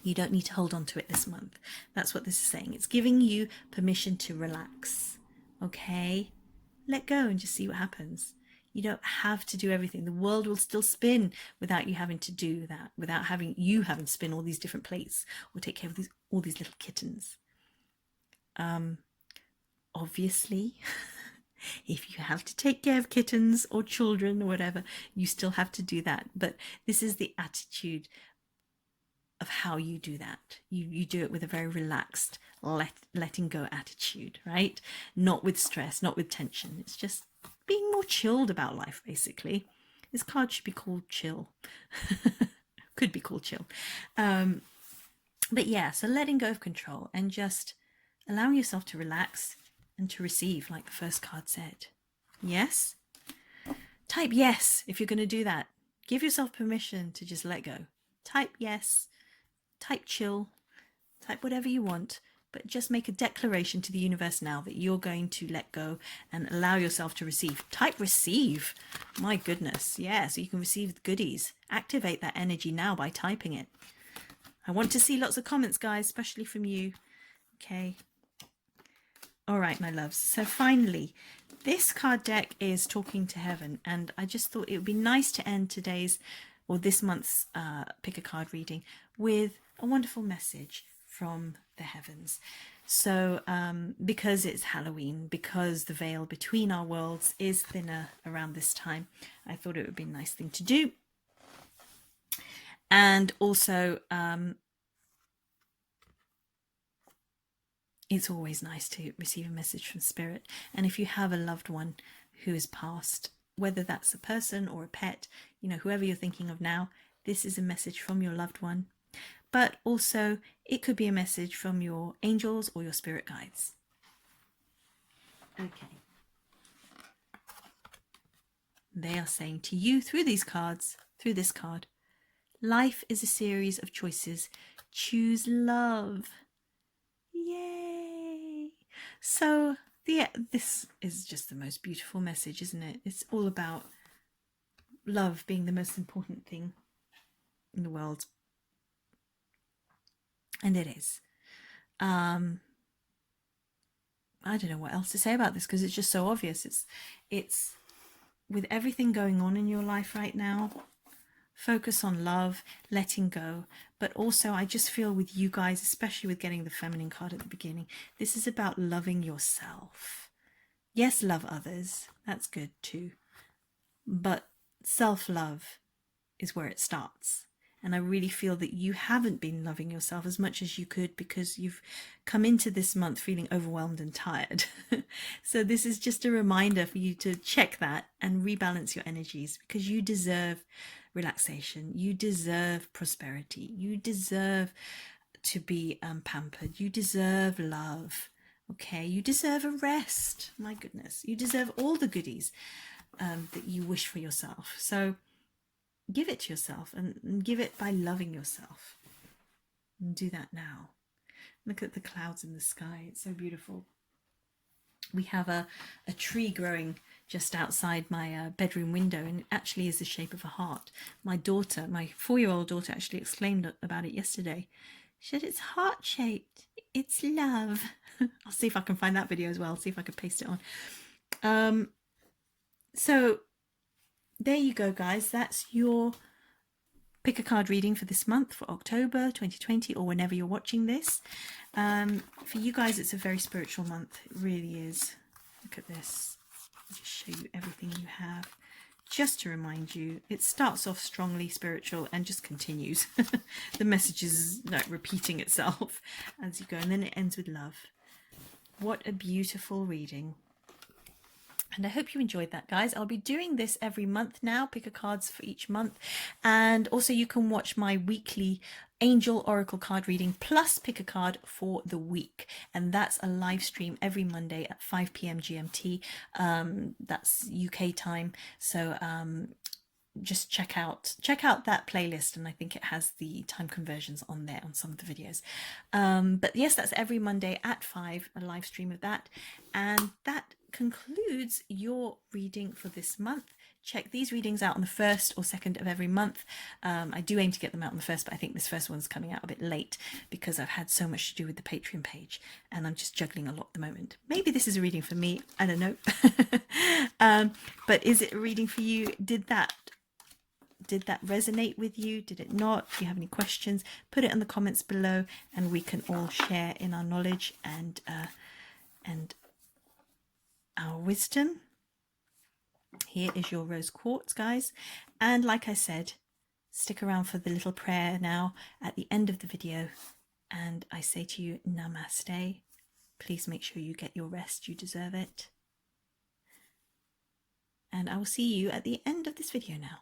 You don't need to hold on to it this month. That's what this is saying. It's giving you permission to relax. Okay? Let go and just see what happens. You don't have to do everything. The world will still spin without you having to do that, without having to spin all these different plates or take care of all these little kittens. Obviously, if you have to take care of kittens or children or whatever, you still have to do that. But this is the attitude of how you do that. You do it with a very relaxed, letting go attitude, right? Not with stress, not with tension. It's just being more chilled about life, basically. This card should be called Chill. Could be called Chill. But yeah, so letting go of control and just allowing yourself to relax and to receive, like the first card said. Yes? Type yes if you're going to do that. Give yourself permission to just let go. Type yes. Type chill. Type whatever you want. But just make a declaration to the universe now that you're going to let go and allow yourself to receive. Type receive. My goodness. Yeah, so you can receive the goodies. Activate that energy now by typing it. I want to see lots of comments, guys, especially from you. Okay. All right, my loves. So finally, this card deck is Talking to Heaven. And I just thought it would be nice to end today's or this month's pick a card reading with a wonderful message from the heavens. So because it's Halloween, because the veil between our worlds is thinner around this time, I thought it would be a nice thing to do. And also it's always nice to receive a message from spirit. And if you have a loved one who has passed, whether that's a person or a pet, you know, whoever you're thinking of now, this is a message from your loved one. But also it could be a message from your angels or your spirit guides. Okay. They are saying to you through these cards, through this card, life is a series of choices. Choose love. Yay! So this is just the most beautiful message, isn't it? It's all about love being the most important thing in the world. And it is. I don't know what else to say about this because it's just so obvious. It's with everything going on in your life right now, focus on love, letting go. But also I just feel with you guys, especially with getting the feminine card at the beginning, this is about loving yourself. Yes, love others. That's good too. But self-love is where it starts. And I really feel that you haven't been loving yourself as much as you could because you've come into this month feeling overwhelmed and tired. So this is just a reminder for you to check that and rebalance your energies because you deserve relaxation. You deserve prosperity. You deserve to be pampered. You deserve love. Okay, you deserve a rest. My goodness, you deserve all the goodies that you wish for yourself. So give it to yourself and give it by loving yourself. And do that now. Look at the clouds in the sky. It's so beautiful. We have a tree growing just outside my bedroom window, and it actually is the shape of a heart. My daughter, my 4-year-old daughter, actually exclaimed about it yesterday. She said, it's heart-shaped. It's love. I'll see if I can find that video as well. See if I can paste it on. So there you go, guys. That's your pick a card reading for this month, for October 2020, or whenever you're watching this. For you guys, it's a very spiritual month. It really is. Look at this. I'll just show you everything you have. Just to remind you, it starts off strongly spiritual and just continues. The message is like repeating itself as you go, and then it ends with love. What a beautiful reading. And I hope you enjoyed that, guys. I'll be doing this every month now, pick a cards for each month. And also you can watch my weekly Angel Oracle card reading plus pick a card for the week. And that's a live stream every Monday at 5 p.m. GMT. That's UK time. So just check out that playlist, and I think it has the time conversions on there on some of the videos. But yes, that's every Monday at 5, a live stream of that. And that concludes your reading for this month. check these readings out on the 1st or 2nd of every month. I do aim to get them out on the 1st, but I think this first one's coming out a bit late because I've had so much to do with the Patreon page and I'm just juggling a lot at the moment. Maybe this is a reading for me, I don't know. But is it a reading for you? Did that resonate with you? Did it not? If you have any questions, put it in the comments below and we can all share in our knowledge and our wisdom. Here is your rose quartz, guys. And like I said, stick around for the little prayer now at the end of the video. And I say to you, namaste. Please make sure you get your rest. You deserve it. And I will see you at the end of this video now.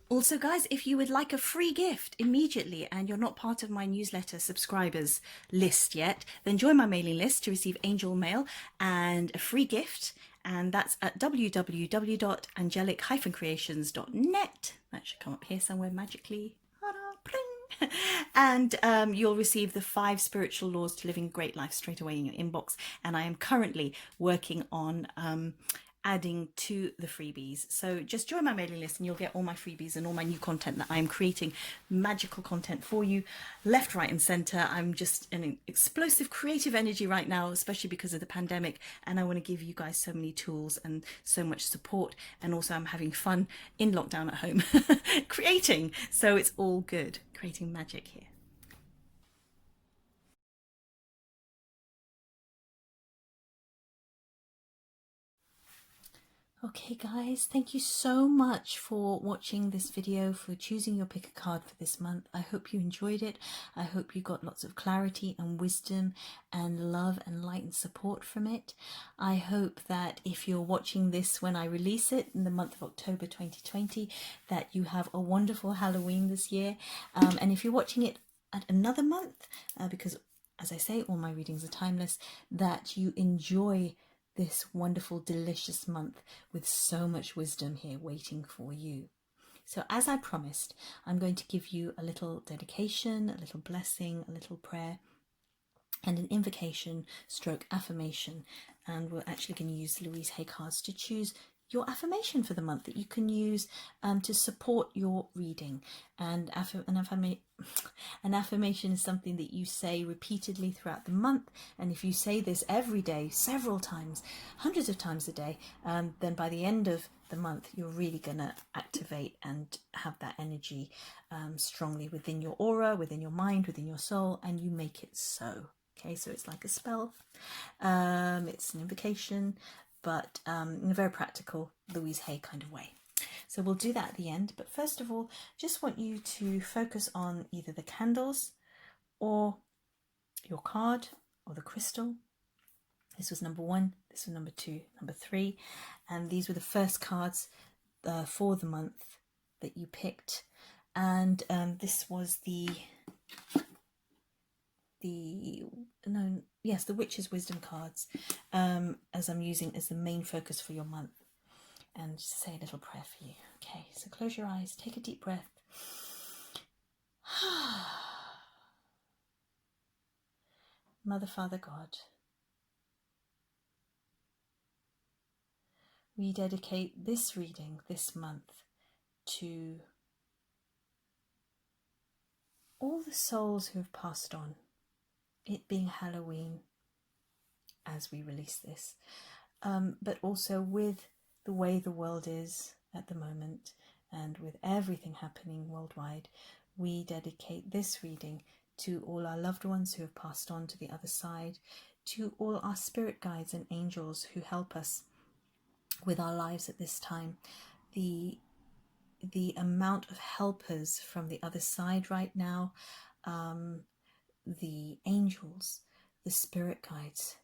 Also, guys, if you would like a free gift immediately and you're not part of my newsletter subscribers list yet, then join my mailing list to receive angel mail and a free gift. And that's at www.angelic-creations.net. That should come up here somewhere magically. And you'll receive the 5 spiritual laws to living a great life straight away in your inbox. And I am currently working on adding to the freebies, so just join my mailing list and you'll get all my freebies and all my new content that I am creating, magical content for you left, right and center. I'm just in an explosive creative energy right now, especially because of the pandemic, and I want to give you guys so many tools and so much support, and also I'm having fun in lockdown at home creating, so it's all good, creating magic here. Okay guys, thank you so much for watching this video, for choosing your pick a card for this month. I hope you enjoyed it. I hope you got lots of clarity and wisdom and love and light and support from it. I hope that if you're watching this when I release it in the month of October 2020, that you have a wonderful Halloween this year. And if you're watching it at another month, because as I say, all my readings are timeless, that you enjoy this wonderful, delicious month with so much wisdom here waiting for you. So as I promised, I'm going to give you a little dedication, a little blessing, a little prayer, and an invocation stroke affirmation. And we're actually going to use Louise Hay cards to choose your affirmation for the month that you can use to support your reading. And an affirmation is something that you say repeatedly throughout the month, and if you say this every day, several times, hundreds of times a day, then by the end of the month you're really gonna activate and have that energy strongly within your aura, within your mind, within your soul, and you make it so. Okay, so it's like a spell, it's an invocation, but in a very practical Louise Hay kind of way. So we'll do that at the end, but first of all, just want you to focus on either the candles or your card or the crystal. This was number 1, this was number 2, number 3, and these were the first cards for the month that you picked. And this was the Witch's Wisdom cards, as I'm using as the main focus for your month. And just say a little prayer for you. Okay, so close your eyes, take a deep breath. Mother, Father, God, we dedicate this reading this month to all the souls who have passed on, it being Halloween as we release this, but also with the way the world is at the moment and with everything happening worldwide, we dedicate this reading to all our loved ones who have passed on to the other side, to all our spirit guides and angels who help us with our lives at this time. The amount of helpers from the other side right now, the angels, the spirit guides,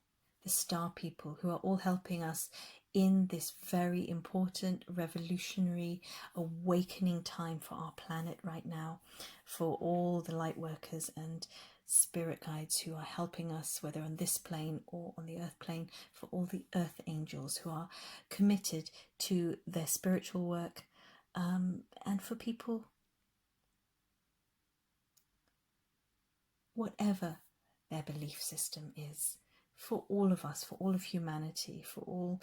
the star people who are all helping us in this very important, revolutionary, awakening time for our planet right now, for all the light workers and spirit guides who are helping us, whether on this plane or on the earth plane, for all the earth angels who are committed to their spiritual work, and for people, whatever their belief system is. For all of us, for all of humanity, for all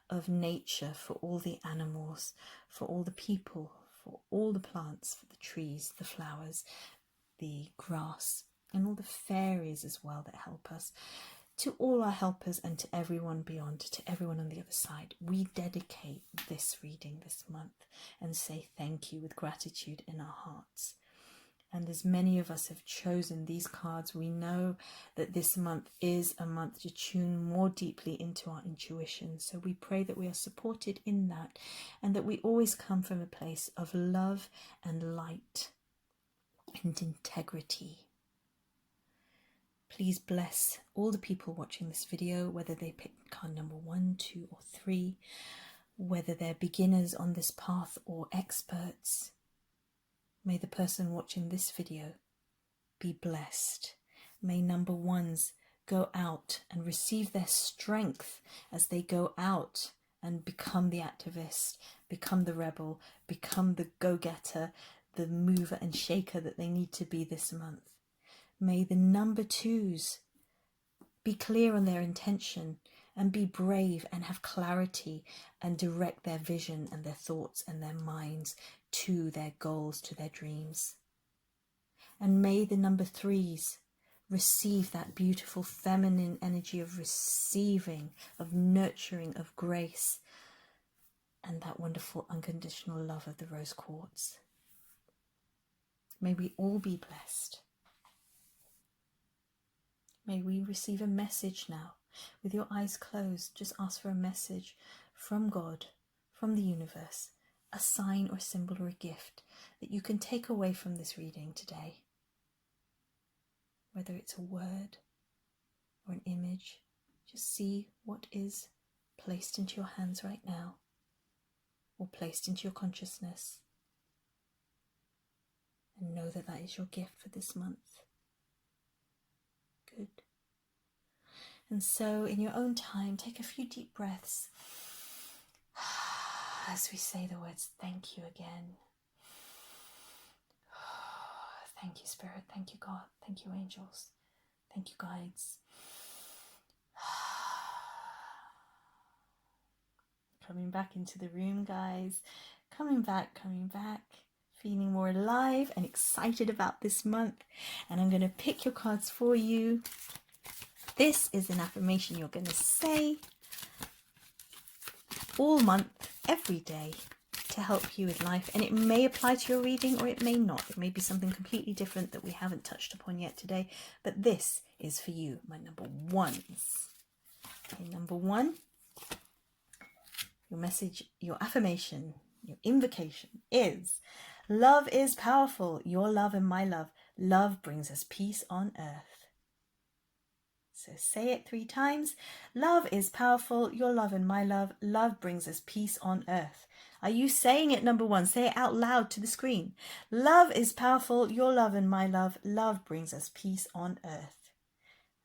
of nature, for all the animals, for all the people, for all the plants, for the trees, the flowers, the grass, and all the fairies as well that help us. To all our helpers and to everyone beyond, to everyone on the other side, we dedicate this reading this month and say thank you with gratitude in our hearts. And as many of us have chosen these cards, we know that this month is a month to tune more deeply into our intuition. So we pray that we are supported in that, and that we always come from a place of love and light and integrity. Please bless all the people watching this video, whether they pick card number 1, 2, or 3, whether they're beginners on this path or experts. May the person watching this video be blessed. May number 1s go out and receive their strength as they go out and become the activist, become the rebel, become the go-getter, the mover and shaker that they need to be this month. May the number 2s be clear on their intention and be brave and have clarity and direct their vision and their thoughts and their minds to their goals, to their dreams. And may the number 3s receive that beautiful feminine energy of receiving, of nurturing, of grace, and that wonderful unconditional love of the rose quartz. May we all be blessed. May we receive a message now. With your eyes closed, just ask for a message from God, from the universe, a sign or symbol or a gift that you can take away from this reading today. Whether it's a word or an image, just see what is placed into your hands right now or placed into your consciousness, and know that that is your gift for this month. Good. And so in your own time, take a few deep breaths as we say the words thank you again. Thank you, Spirit. Thank you, God. Thank you, angels. Thank you, guides. Coming back into the room, guys. Coming back. Feeling more alive and excited about this month. And I'm going to pick your cards for you. This is an affirmation you're going to say all month, every day, to help you with life. And it may apply to your reading or it may not. It may be something completely different that we haven't touched upon yet today. But this is for you, my number 1s. Okay, number 1, your message, your affirmation, your invocation is: love is powerful. Your love and my love. Love brings us peace on earth. So say it 3 times. Love is powerful. Your love and my love. Love brings us peace on earth. Are you saying it, number 1? Say it out loud to the screen. Love is powerful. Your love and my love. Love brings us peace on earth.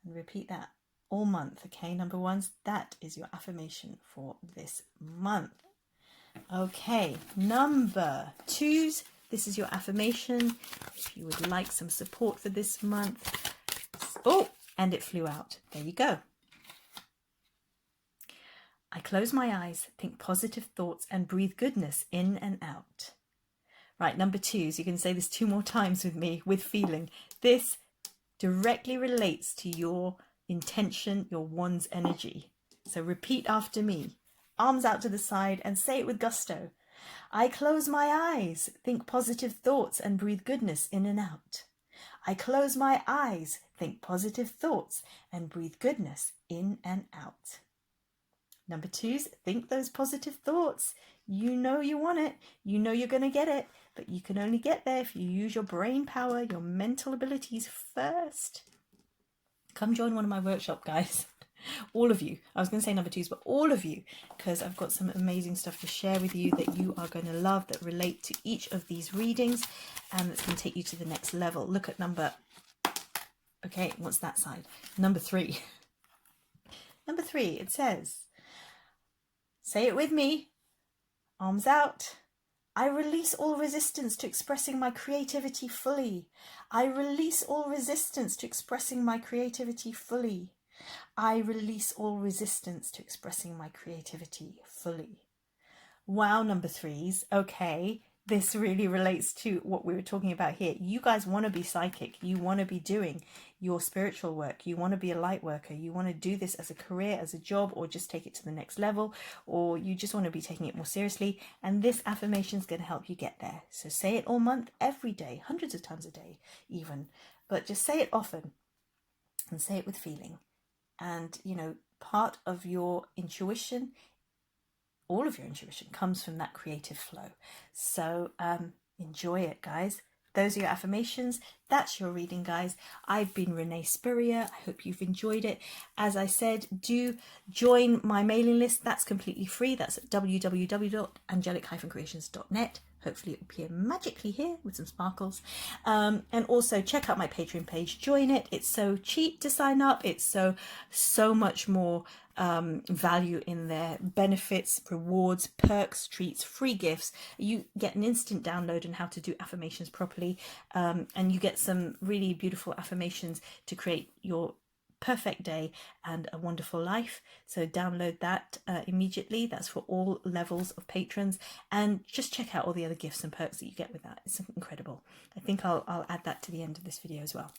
And repeat that all month. Okay, number 1s, that is your affirmation for this month. Okay, number 2s, this is your affirmation. If you would like some support for this month. Oh, and it flew out. There you go. I close my eyes, think positive thoughts, and breathe goodness in and out. Right, number 2s, you can say this 2 more times with me, with feeling. This directly relates to your intention, your one's energy. So repeat after me. Arms out to the side and say it with gusto. I close my eyes, think positive thoughts, and breathe goodness in and out. I close my eyes, think positive thoughts, and breathe goodness in and out. Number 2s, think those positive thoughts. You know you want it. You know you're going to get it. But you can only get there if you use your brain power, your mental abilities first. Come join one of my workshops, guys. All of you. I was going to say number 2s, but all of you, because I've got some amazing stuff to share with you that you are going to love, that relate to each of these readings, and that's going to take you to the next level. Look at number... Okay, what's that side? Number 3. Number 3, it says... Say it with me. Arms out. I release all resistance to expressing my creativity fully. I release all resistance to expressing my creativity fully. I release all resistance to expressing my creativity fully. Wow, number threes. Okay, this really relates to what we were talking about here. You guys want to be psychic. You want to be doing your spiritual work. You want to be a light worker. You want to do this as a career, as a job, or just take it to the next level, or you just want to be taking it more seriously. And this affirmation is going to help you get there. So say it all month, every day, hundreds of times a day even, but just say it often and say it with feeling. And, you know, part of your intuition, all of your intuition comes from that creative flow. So enjoy it, guys. Those are your affirmations. That's your reading, guys. I've been Renee Spurrier. I hope you've enjoyed it. As I said, do join my mailing list. That's completely free. That's at www.angelic-creations.net. Hopefully it will appear magically here with some sparkles. And also check out my Patreon page. Join it. It's so cheap to sign up. It's so much more value in there. Benefits, rewards, perks, treats, free gifts. You get an instant download on how to do affirmations properly. And you get some really beautiful affirmations to create your perfect day and a wonderful life. So download that immediately. That's for all levels of patrons, and just check out all the other gifts and perks that you get with that. It's incredible. I think I'll add that to the end of this video as well.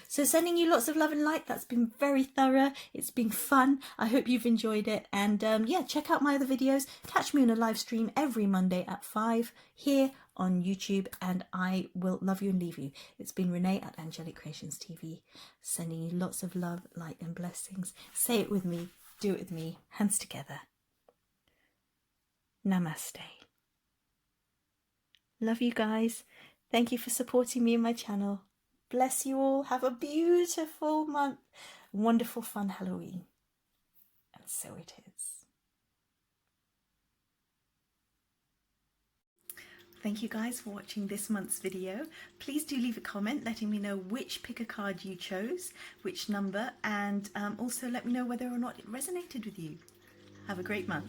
So sending you lots of love and light. That's been very thorough. It's been fun. I hope you've enjoyed it. And yeah, check out my other videos. Catch me on a live stream every Monday at 5 here on YouTube, and I will love you and leave you. It's been Renee at Angelic Creations TV, sending you lots of love, light and blessings. Say it with me. Do it with me. Hands together. Namaste. Love you guys. Thank you for supporting me and my channel. Bless you all. Have a beautiful month. Wonderful fun Halloween. And so it is. Thank you guys for watching this month's video. Please do leave a comment letting me know which pick a card you chose, which number, and also let me know whether or not it resonated with you. Have a great month.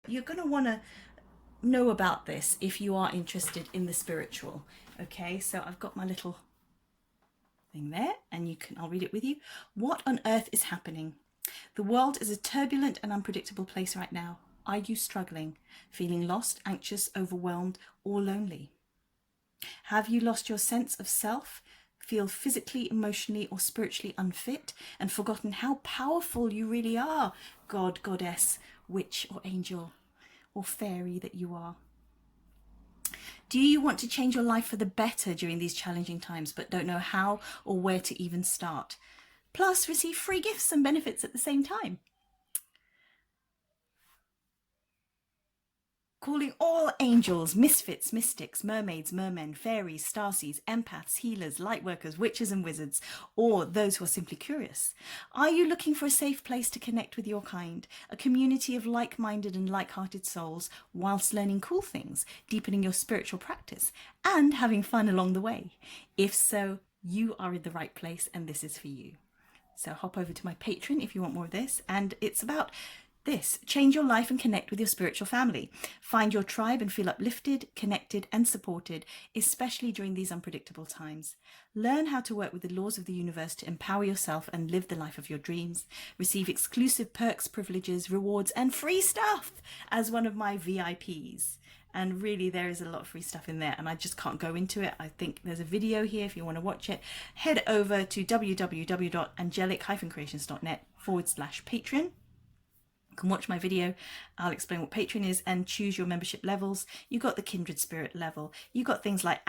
you're going to want to know about this if you are interested in the spiritual. Okay, so I've got my little thing there, and I'll read it with you. What on earth is happening? The world is a turbulent and unpredictable place right now. Are you struggling, feeling lost, anxious, overwhelmed, or lonely? Have you lost your sense of self, feel physically, emotionally, or spiritually unfit, and forgotten how powerful you really are, God, goddess, witch, or angel, or fairy that you are? Do you want to change your life for the better during these challenging times, but don't know how or where to even start? Plus, receive free gifts and benefits at the same time. Calling all angels, misfits, mystics, mermaids, mermen, fairies, starseeds, empaths, healers, lightworkers, witches and wizards, or those who are simply curious. Are you looking for a safe place to connect with your kind, a community of like-minded and like-hearted souls, whilst learning cool things, deepening your spiritual practice, and having fun along the way? If so, you are in the right place, and this is for you. So hop over to my Patreon if you want more of this, and it's about this: change your life and connect with your spiritual family. Find your tribe and feel uplifted, connected, and supported, especially during these unpredictable times. Learn how to work with the laws of the universe to empower yourself and live the life of your dreams. Receive exclusive perks, privileges, rewards, and free stuff as one of my VIPs. And really, there is a lot of free stuff in there, and I just can't go into it. I think there's a video here if you want to watch it. Head over to www.angelic-creations.net/Patreon. You can watch my video. I'll explain what Patreon is and choose your membership levels. You got the kindred spirit level. You got things like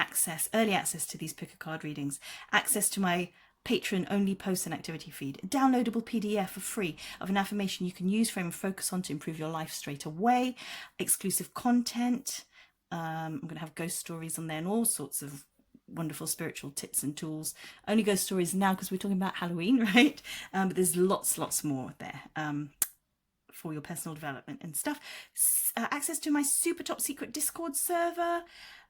early access to these pick a card readings, access to my Patreon only post and activity feed, a downloadable PDF for free of an affirmation you can use, frame, and focus on to improve your life straight away, exclusive content. I'm going to have ghost stories on there and all sorts of wonderful spiritual tips and tools. Only ghost stories now because we're talking about Halloween, right? But there's lots more there. For your personal development and stuff. Access to my super top secret Discord server.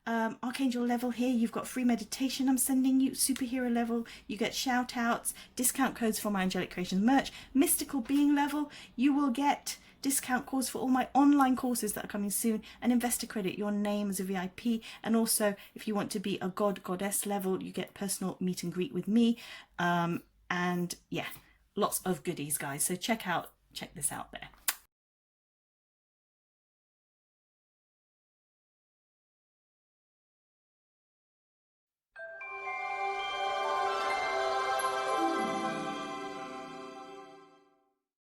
Archangel level here, you've got free meditation I'm sending you. Superhero level, you get shout outs, discount codes for my Angelic Creations merch. Mystical being level, you will get discount codes for all my online courses that are coming soon, and investor credit, your name as a VIP. And also, if you want to be a goddess level, you get personal meet and greet with me. And yeah, lots of goodies, guys. So check this out there.